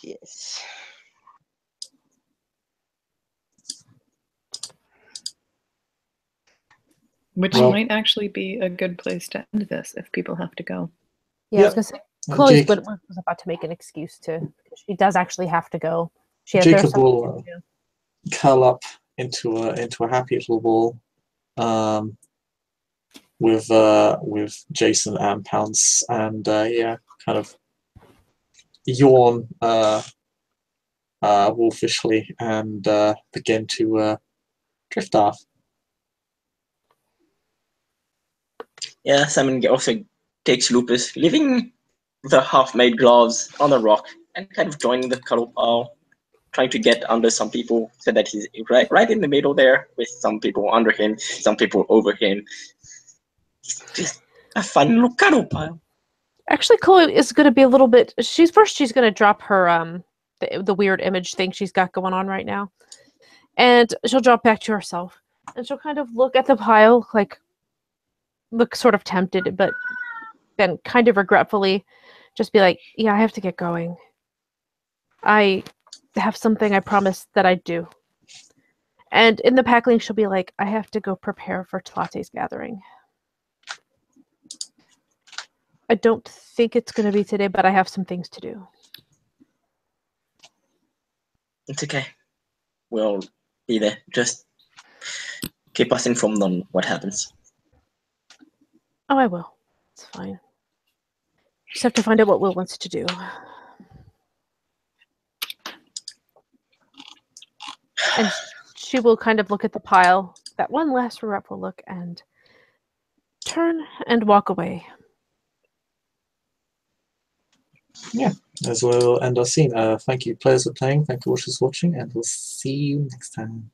C: yes.
F: Which
A: Well-
F: might actually be a good place to end this if people have to go.
B: Yeah, I was
A: Yep.
B: gonna say Chloe's
A: Jacob,
B: was about to make an excuse to. She does actually have to go. There's
A: Jacob
B: something
A: will
B: to do.
A: curl up into a happy little ball, with Jason and Pounce, and yeah, kind of yawn wolfishly and begin to drift off.
D: Yeah, Simon also takes Lupus, leaving the half-made gloves on the rock, and kind of joining the cuddle pile, trying to get under some people so that he's right in the middle there, with some people under him, some people over him. It's just a fun little cuddle pile.
B: Actually, Chloe is going to be a little bit. She's going to drop her the weird image thing she's got going on right now, and she'll drop back to herself, and she'll kind of look at the pile, like look sort of tempted, but then kind of regretfully, just be like, "Yeah, I have to get going. I have something I promised that I'd do." And in the packling, she'll be like, "I have to go prepare for Tlate's gathering. I don't think it's going to be today, but I have some things to do."
D: It's okay. We'll be there. Just keep us informed on what happens.
B: Oh, I will. It's fine. Just have to find out what Will wants to do. And she will kind of look at the pile, that one last regretful look, and turn and walk away.
A: Yeah, as we'll end our scene. Thank you, players, for playing. Thank you, watchers, for watching, and we'll see you next time.